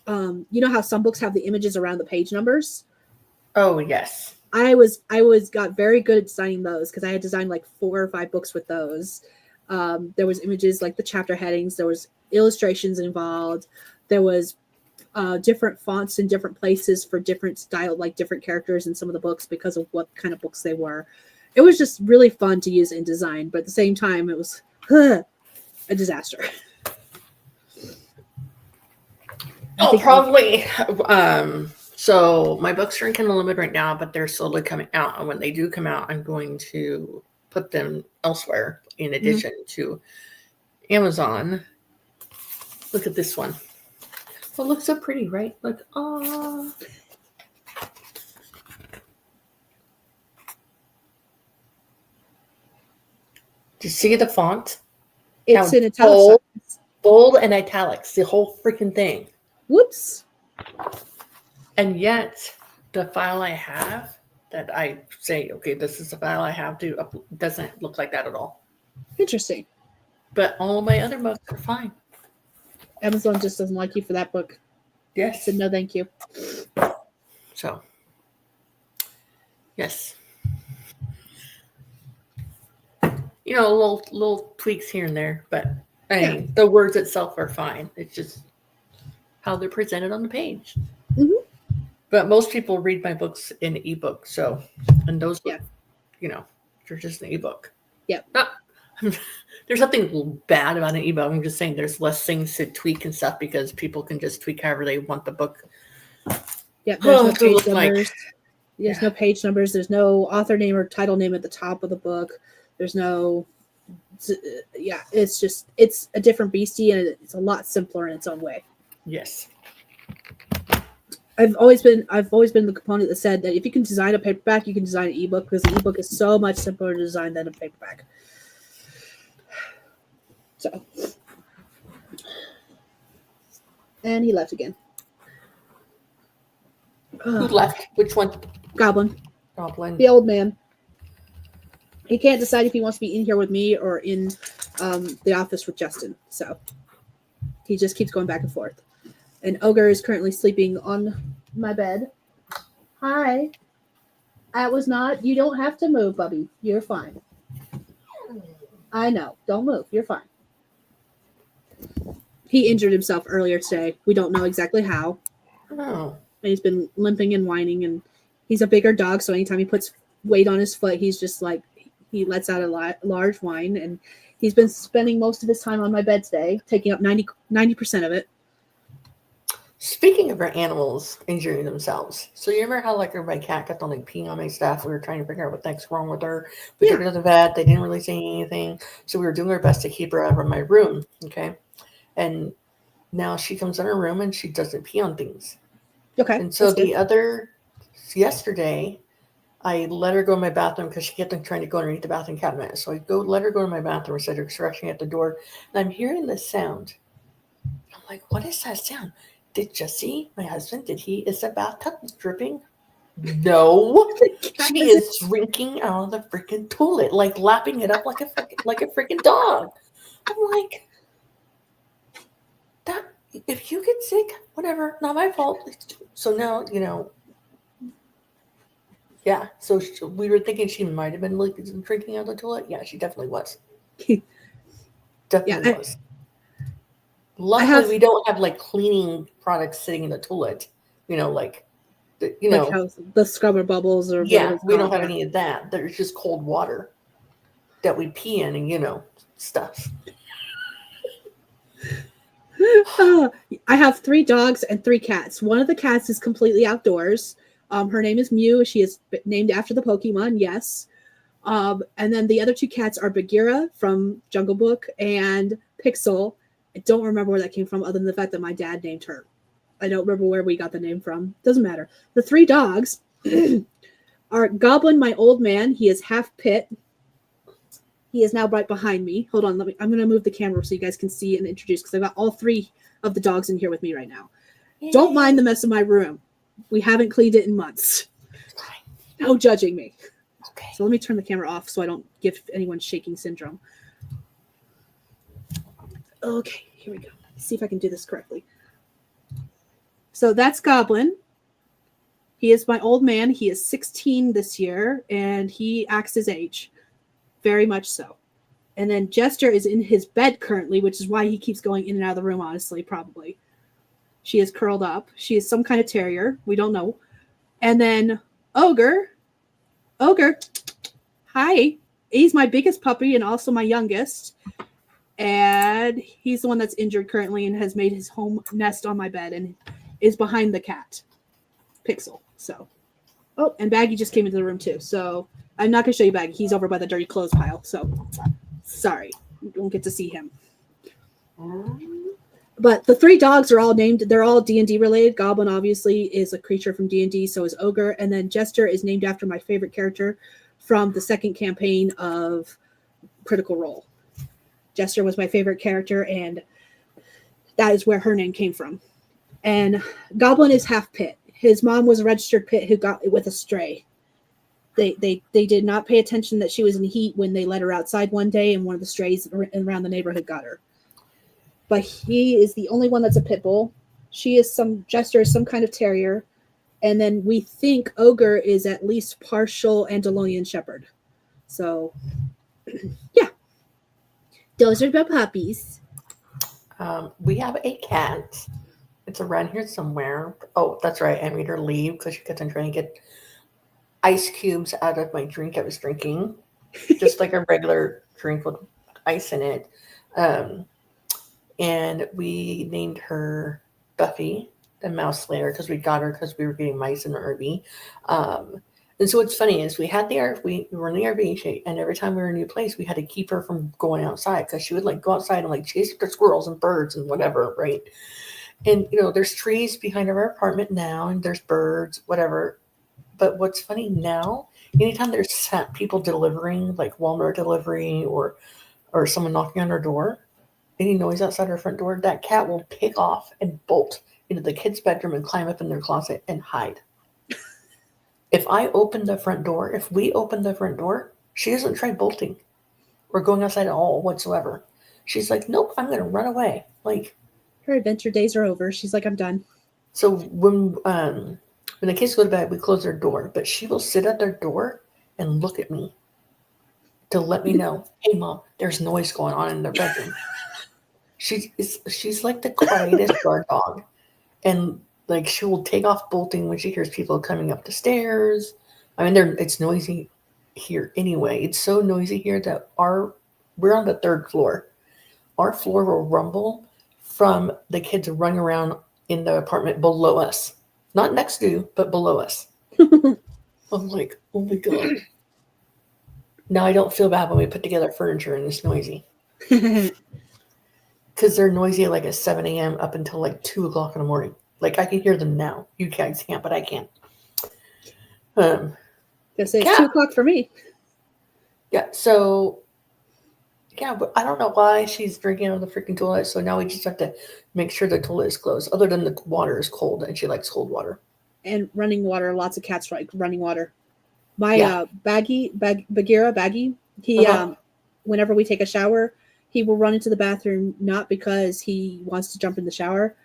You know how some books have the images around the page numbers? Oh yes. I was got very good at designing those because I had designed like 4 or 5 books with those. There was images like the chapter headings. There was illustrations involved. There was different fonts in different places for different style, like different characters in some of the books because of what kind of books they were. It was just really fun to use in design, but at the same time, it was a disaster. Oh, probably. So my books are in Kindle Unlimited right now, but they're slowly coming out. And when they do come out, I'm going to put them elsewhere in addition to Amazon. Look at this one. Well, it looks so pretty, right? Look, oh. Do you see the font? It's How in italics. bold and italics, the whole freaking thing. Whoops. And yet, the file I have that I say, okay, this is the file I have to doesn't look like that at all. Interesting. But all of my other books are fine. Amazon just doesn't like you for that book. Yes. Said no, thank you. So, yes. You know, little tweaks here and there, but I mean, the words itself are fine. It's just how they're presented on the page. Mm-hmm. But most people read my books in ebook, so and those, you know, they're just an ebook. Yep. There's nothing bad about an ebook. I'm just saying there's less things to tweak and stuff because people can just tweak however they want the book. Yeah, there's no page numbers. There's no page numbers. There's no author name or title name at the top of the book. There's no, it's just, it's a different beastie and it's a lot simpler in its own way. Yes. I've always been the component that said that if you can design a paperback, you can design an ebook because the ebook is so much simpler to design than a paperback. So, and he left again. Who left? Which one? Goblin. Goblin. The old man. He can't decide if he wants to be in here with me or in the office with Justin. So he just keeps going back and forth. And Ogre is currently sleeping on my bed. Hi. I was not. You don't have to move, Bubby. You're fine. I know. Don't move. You're fine. He injured himself earlier today. We don't know exactly how. Oh. And he's been limping and whining. And he's a bigger dog, so anytime he puts weight on his foot, he's just like, he lets out a large whine. And he's been spending most of his time on my bed today, taking up 90% of it. Speaking of our animals injuring themselves, so you remember how like my cat kept on like peeing on my stuff? We were trying to figure out what the heck's wrong with her. We took her to the vet. They didn't really say anything, so we were doing our best to keep her out of my room. Okay, and now she comes in her room and she doesn't pee on things. Okay. And so yesterday, I let her go in my bathroom because she kept on trying to go underneath the bathroom cabinet. So I let her go in my bathroom. I said her scratching at the door, and I'm hearing this sound. I'm like, what is that sound? Did Jesse, my husband, is the bathtub dripping? No. She is drinking out of the freaking toilet, like lapping it up like a freaking dog. I'm like, that if you get sick, whatever, not my fault. So now, you know, yeah. So we were thinking she might have been like drinking out of the toilet. Yeah, she definitely was. Definitely was. Luckily, we don't have like cleaning products sitting in the toilet. You know, like, you know, how the scrubber bubbles or we don't have any of that. There's just cold water that we pee in, and you know, stuff. I have 3 dogs and 3 cats. One of the cats is completely outdoors. Her name is Mew. She is named after the Pokemon. Yes. And then the other 2 cats are Bagheera from Jungle Book and Pixel. I don't remember where that came from other than the fact that my dad named her. I don't remember where we got the name from. Doesn't matter. The 3 dogs are Goblin, my old man. He is half pit. He is now right behind me. Hold on. I'm going to move the camera so you guys can see and introduce because I've got all 3 of the dogs in here with me right now. Yay. Don't mind the mess of my room. We haven't cleaned it in months. No judging me. Okay. So let me turn the camera off so I don't give anyone shaking syndrome. Okay, here we go. Let's see if I can do this correctly. So that's Goblin. He is my old man. He is 16 this year, and he acts his age. Very much so. And then Jester is in his bed currently, which is why he keeps going in and out of the room, honestly, probably. She is curled up. She is some kind of terrier. We don't know. And then Ogre. Hi. He's my biggest puppy and also my youngest. And he's the one that's injured currently and has made his home nest on my bed and is behind the cat, Pixel. So, oh, and Baggy just came into the room too. So I'm not going to show you Baggy. He's over by the dirty clothes pile. So sorry, you don't get to see him. But the 3 dogs are all named. They're all D&D related. Goblin obviously is a creature from D&D. So is Ogre, and then Jester is named after my favorite character from the second campaign of Critical Role. Jester was my favorite character, and that is where her name came from. And Goblin is half pit. His mom was a registered pit who got with a stray. They did not pay attention that she was in heat when they let her outside one day, and one of the strays around the neighborhood got her. But he is the only one that's a pit bull. Jester is some kind of terrier, and then we think Ogre is at least partial Andalonian Shepherd. So, yeah. Those are the puppies. We have a cat. It's around here somewhere. Oh, that's right. I made her leave because she kept on trying to get ice cubes out of my drink I was drinking. Just like a regular drink with ice in it. And we named her Buffy, the mouse slayer, because we got her because we were getting mice in the RV. And so what's funny is we were in the RV, and every time we were in a new place, we had to keep her from going outside because she would like go outside and like chase after squirrels and birds and whatever, right? And there's trees behind our apartment now, and there's birds, whatever. But what's funny now, anytime there's people delivering, like Walmart delivery or someone knocking on our door, any noise outside our front door, that cat will take off and bolt into the kids' bedroom and climb up in their closet and hide. If we open the front door, she doesn't try bolting or going outside at all whatsoever. She's like, nope, I'm going to run away. Like, her adventure days are over. She's like, I'm done. So when the kids go to bed, we close their door, but she will sit at their door and look at me to let me know, hey, Mom, there's noise going on in their bedroom. She's like the quietest guard dog. And like she will take off bolting when she hears people coming up the stairs. I mean, it's noisy here anyway. It's so noisy here that we're on the 3rd floor. Our floor will rumble from the kids running around in the apartment below us. Not next to, but below us. I'm like, oh my God. Now I don't feel bad when we put together furniture and it's noisy. Because they're noisy like at 7 a.m. up until like 2 o'clock in the morning. Like I can hear them now. You guys can't, but I can. It's 2 o'clock for me. Yeah, so but I don't know why she's drinking out of the freaking toilet. So now we just have to make sure the toilet is closed. Other than the water is cold, and she likes cold water. And running water. Lots of cats like running water. My Baggy, he whenever we take a shower, he will run into the bathroom, not because he wants to jump in the shower.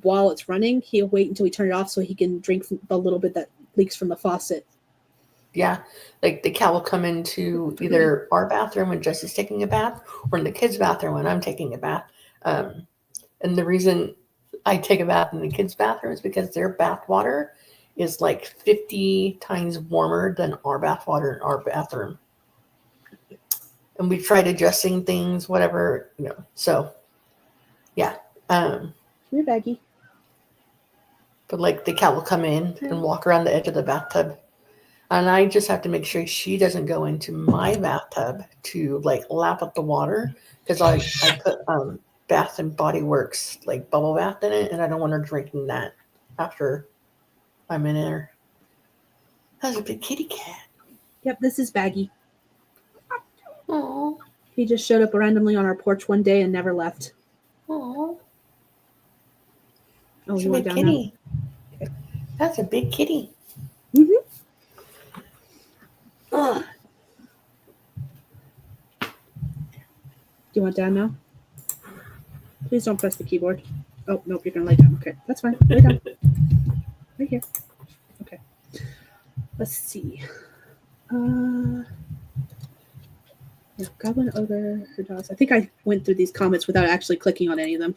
While it's running, he'll wait until we turn it off so he can drink the little bit that leaks from the faucet. Yeah, like the cat will come into either our bathroom when Jesse's taking a bath or in the kids' bathroom when I'm taking a bath. And the reason I take a bath in the kids' bathroom is because their bath water is like 50 times warmer than our bath water in our bathroom. And we tried adjusting things, whatever, So, yeah. You're Baggy. But like the cat will come in and walk around the edge of the bathtub. And I just have to make sure she doesn't go into my bathtub to like lap up the water because I put Bath and Body Works like bubble bath in it, and I don't want her drinking that after I'm in there. That's a big kitty cat. Yep, this is Baggy. Aww. He just showed up randomly on our porch one day and never left. Aww. Oh, it's you a want big down kitty. now? Okay. That's a big kitty. Mm-hmm. Ugh. Do you want down now? Please don't press the keyboard. Oh, nope, you're going to lay down. Okay, that's fine. Lay down. Right here. Okay. Let's see. Yeah, Goblin Ogre, her dogs. I think I went through these comments without actually clicking on any of them.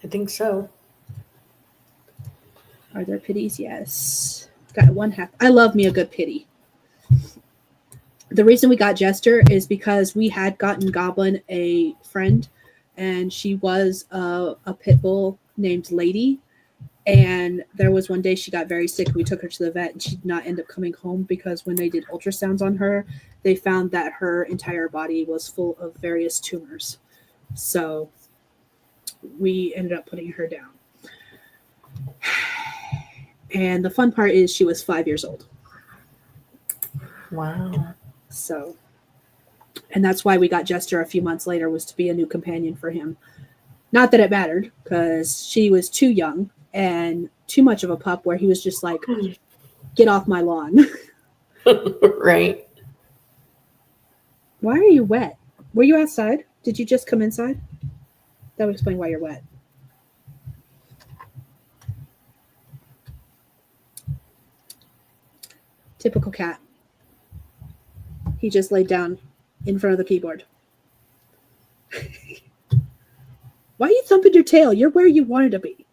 I think so. Are there pities? Yes. Got one half. I love me a good pity. The reason we got Jester is because we had gotten Goblin a friend, and she was a pit bull named Lady. And there was one day she got very sick. We took her to the vet, and she did not end up coming home because when they did ultrasounds on her, they found that her entire body was full of various tumors. So we ended up putting her down. And the fun part is she was 5 years old. Wow. So, and that's why we got Jester a few months later, was to be a new companion for him. Not that it mattered, because she was too young and too much of a pup where he was just like, get off my lawn. Right. Why are you wet? Were you outside? Did you just come inside? That would explain why you're wet. Typical cat. He just laid down in front of the keyboard. Why are you thumping your tail? You're where you wanted to be.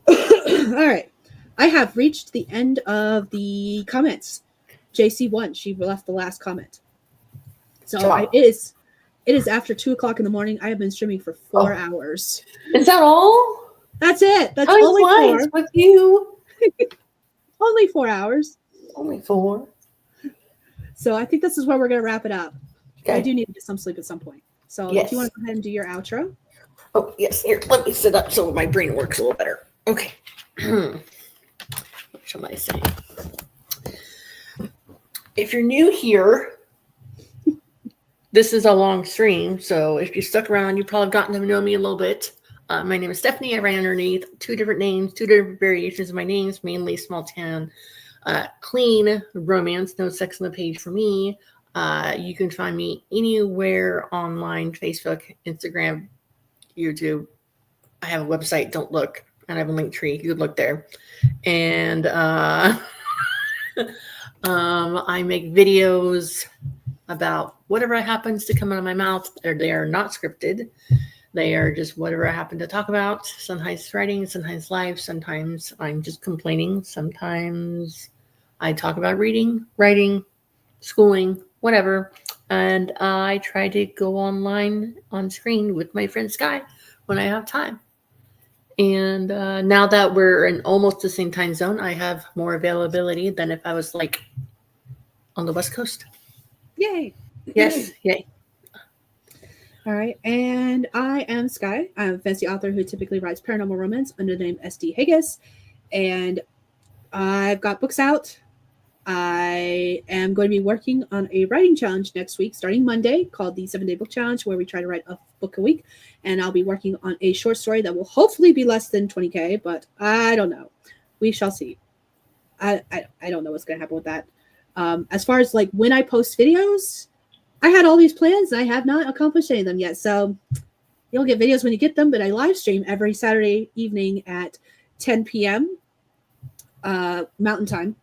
All right. I have reached the end of the comments. JC1, she left the last comment. So it is after 2:00 in the morning. I have been streaming for 4 hours. Is that all? That's it. That's Time only flies 4. with you. Only 4 hours. Only 4. So I think this is where we're going to wrap it up. Okay. I do need to get some sleep at some point. So Yes. if you want to go ahead and do your outro. Oh, yes. Here, let me sit up so my brain works a little better. Okay. What shall I say? If you're new here, this is a long stream. So if you stuck around, you probably gotten to know me a little bit. My name is Stephanie. I ran underneath 2 different names, 2 different variations of my names, mainly small town, clean romance, no sex on the page for me. You can find me anywhere online, Facebook, Instagram, YouTube. I have a website, don't look. And I have a link tree. You could look there. And I make videos about whatever happens to come out of my mouth. They are not scripted. They are just whatever I happen to talk about. Sometimes writing, sometimes live, sometimes I'm just complaining. Sometimes I talk about reading, writing, schooling, whatever. And I try to go online on screen with my friend Skye when I have time. And now that we're in almost the same time zone, I have more availability than if I was like on the West Coast. Yay. Yes. Yay. All right. And I am Skye. I'm a fantasy author who typically writes paranormal romance under the name SD Hegyes. And I've got books out. I am going to be working on a writing challenge next week, starting Monday, called the 7-Day Book Challenge, where we try to write a book a week. And I'll be working on a short story that will hopefully be less than 20K, but I don't know. We shall see. I don't know what's going to happen with that. As far as like when I post videos, I had all these plans and I have not accomplished any of them yet. So you'll get videos when you get them, but I live stream every Saturday evening at 10 p.m. Mountain time.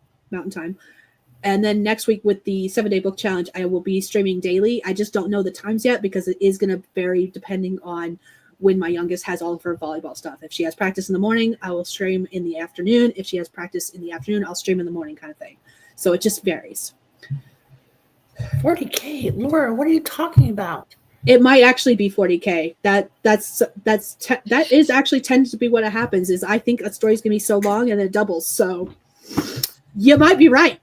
And then next week with the 7-Day Book Challenge, I will be streaming daily. I just don't know the times yet because it is going to vary depending on when my youngest has all of her volleyball stuff. If she has practice in the morning, I will stream in the afternoon. If she has practice in the afternoon, I'll stream in the morning, kind of thing. So it just varies. 40K, Laura, what are you talking about? It might actually be 40K. That is actually tends to be what happens. Is I think a story's gonna be so long and it doubles. So you might be right.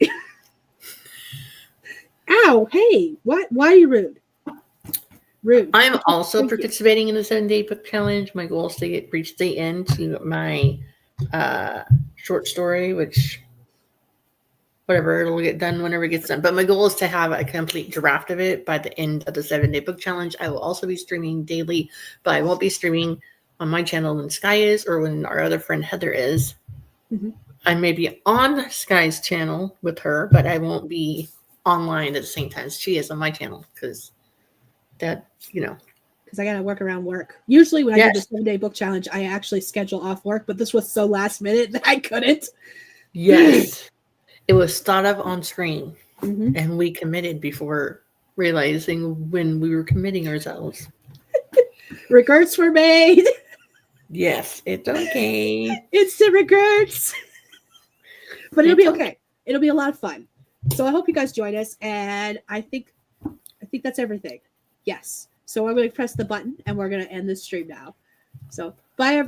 Ow! Hey, what? Why are you rude? Rude. I'm also participating in the 7-Day Book Challenge. My goal is to reach the end to my short story, which. Whatever, it'll get done whenever it gets done. But my goal is to have a complete draft of it by the end of the 7-Day Book Challenge. I will also be streaming daily, but I won't be streaming on my channel when Skye is or when our other friend Heather is. 'Cause. Mm-hmm. I may be on Skye's channel with her, but I won't be on my channel. online at the same time as she is on my channel because that, because I got to work around work. Usually when I do the Yes. 7-day book challenge, I actually schedule off work, but this was so last minute that I couldn't. Yes. It was thought of on screen, Mhm. and we committed before realizing when we were committing ourselves. Regrets were made. Yes, it's okay. Instant regrets. But it'll It's be okay. okay. It'll be a lot of fun. So I hope you guys join us, and I think that's everything. Yes. So I'm going to press the button, and we're going to end this stream now. So bye, everyone.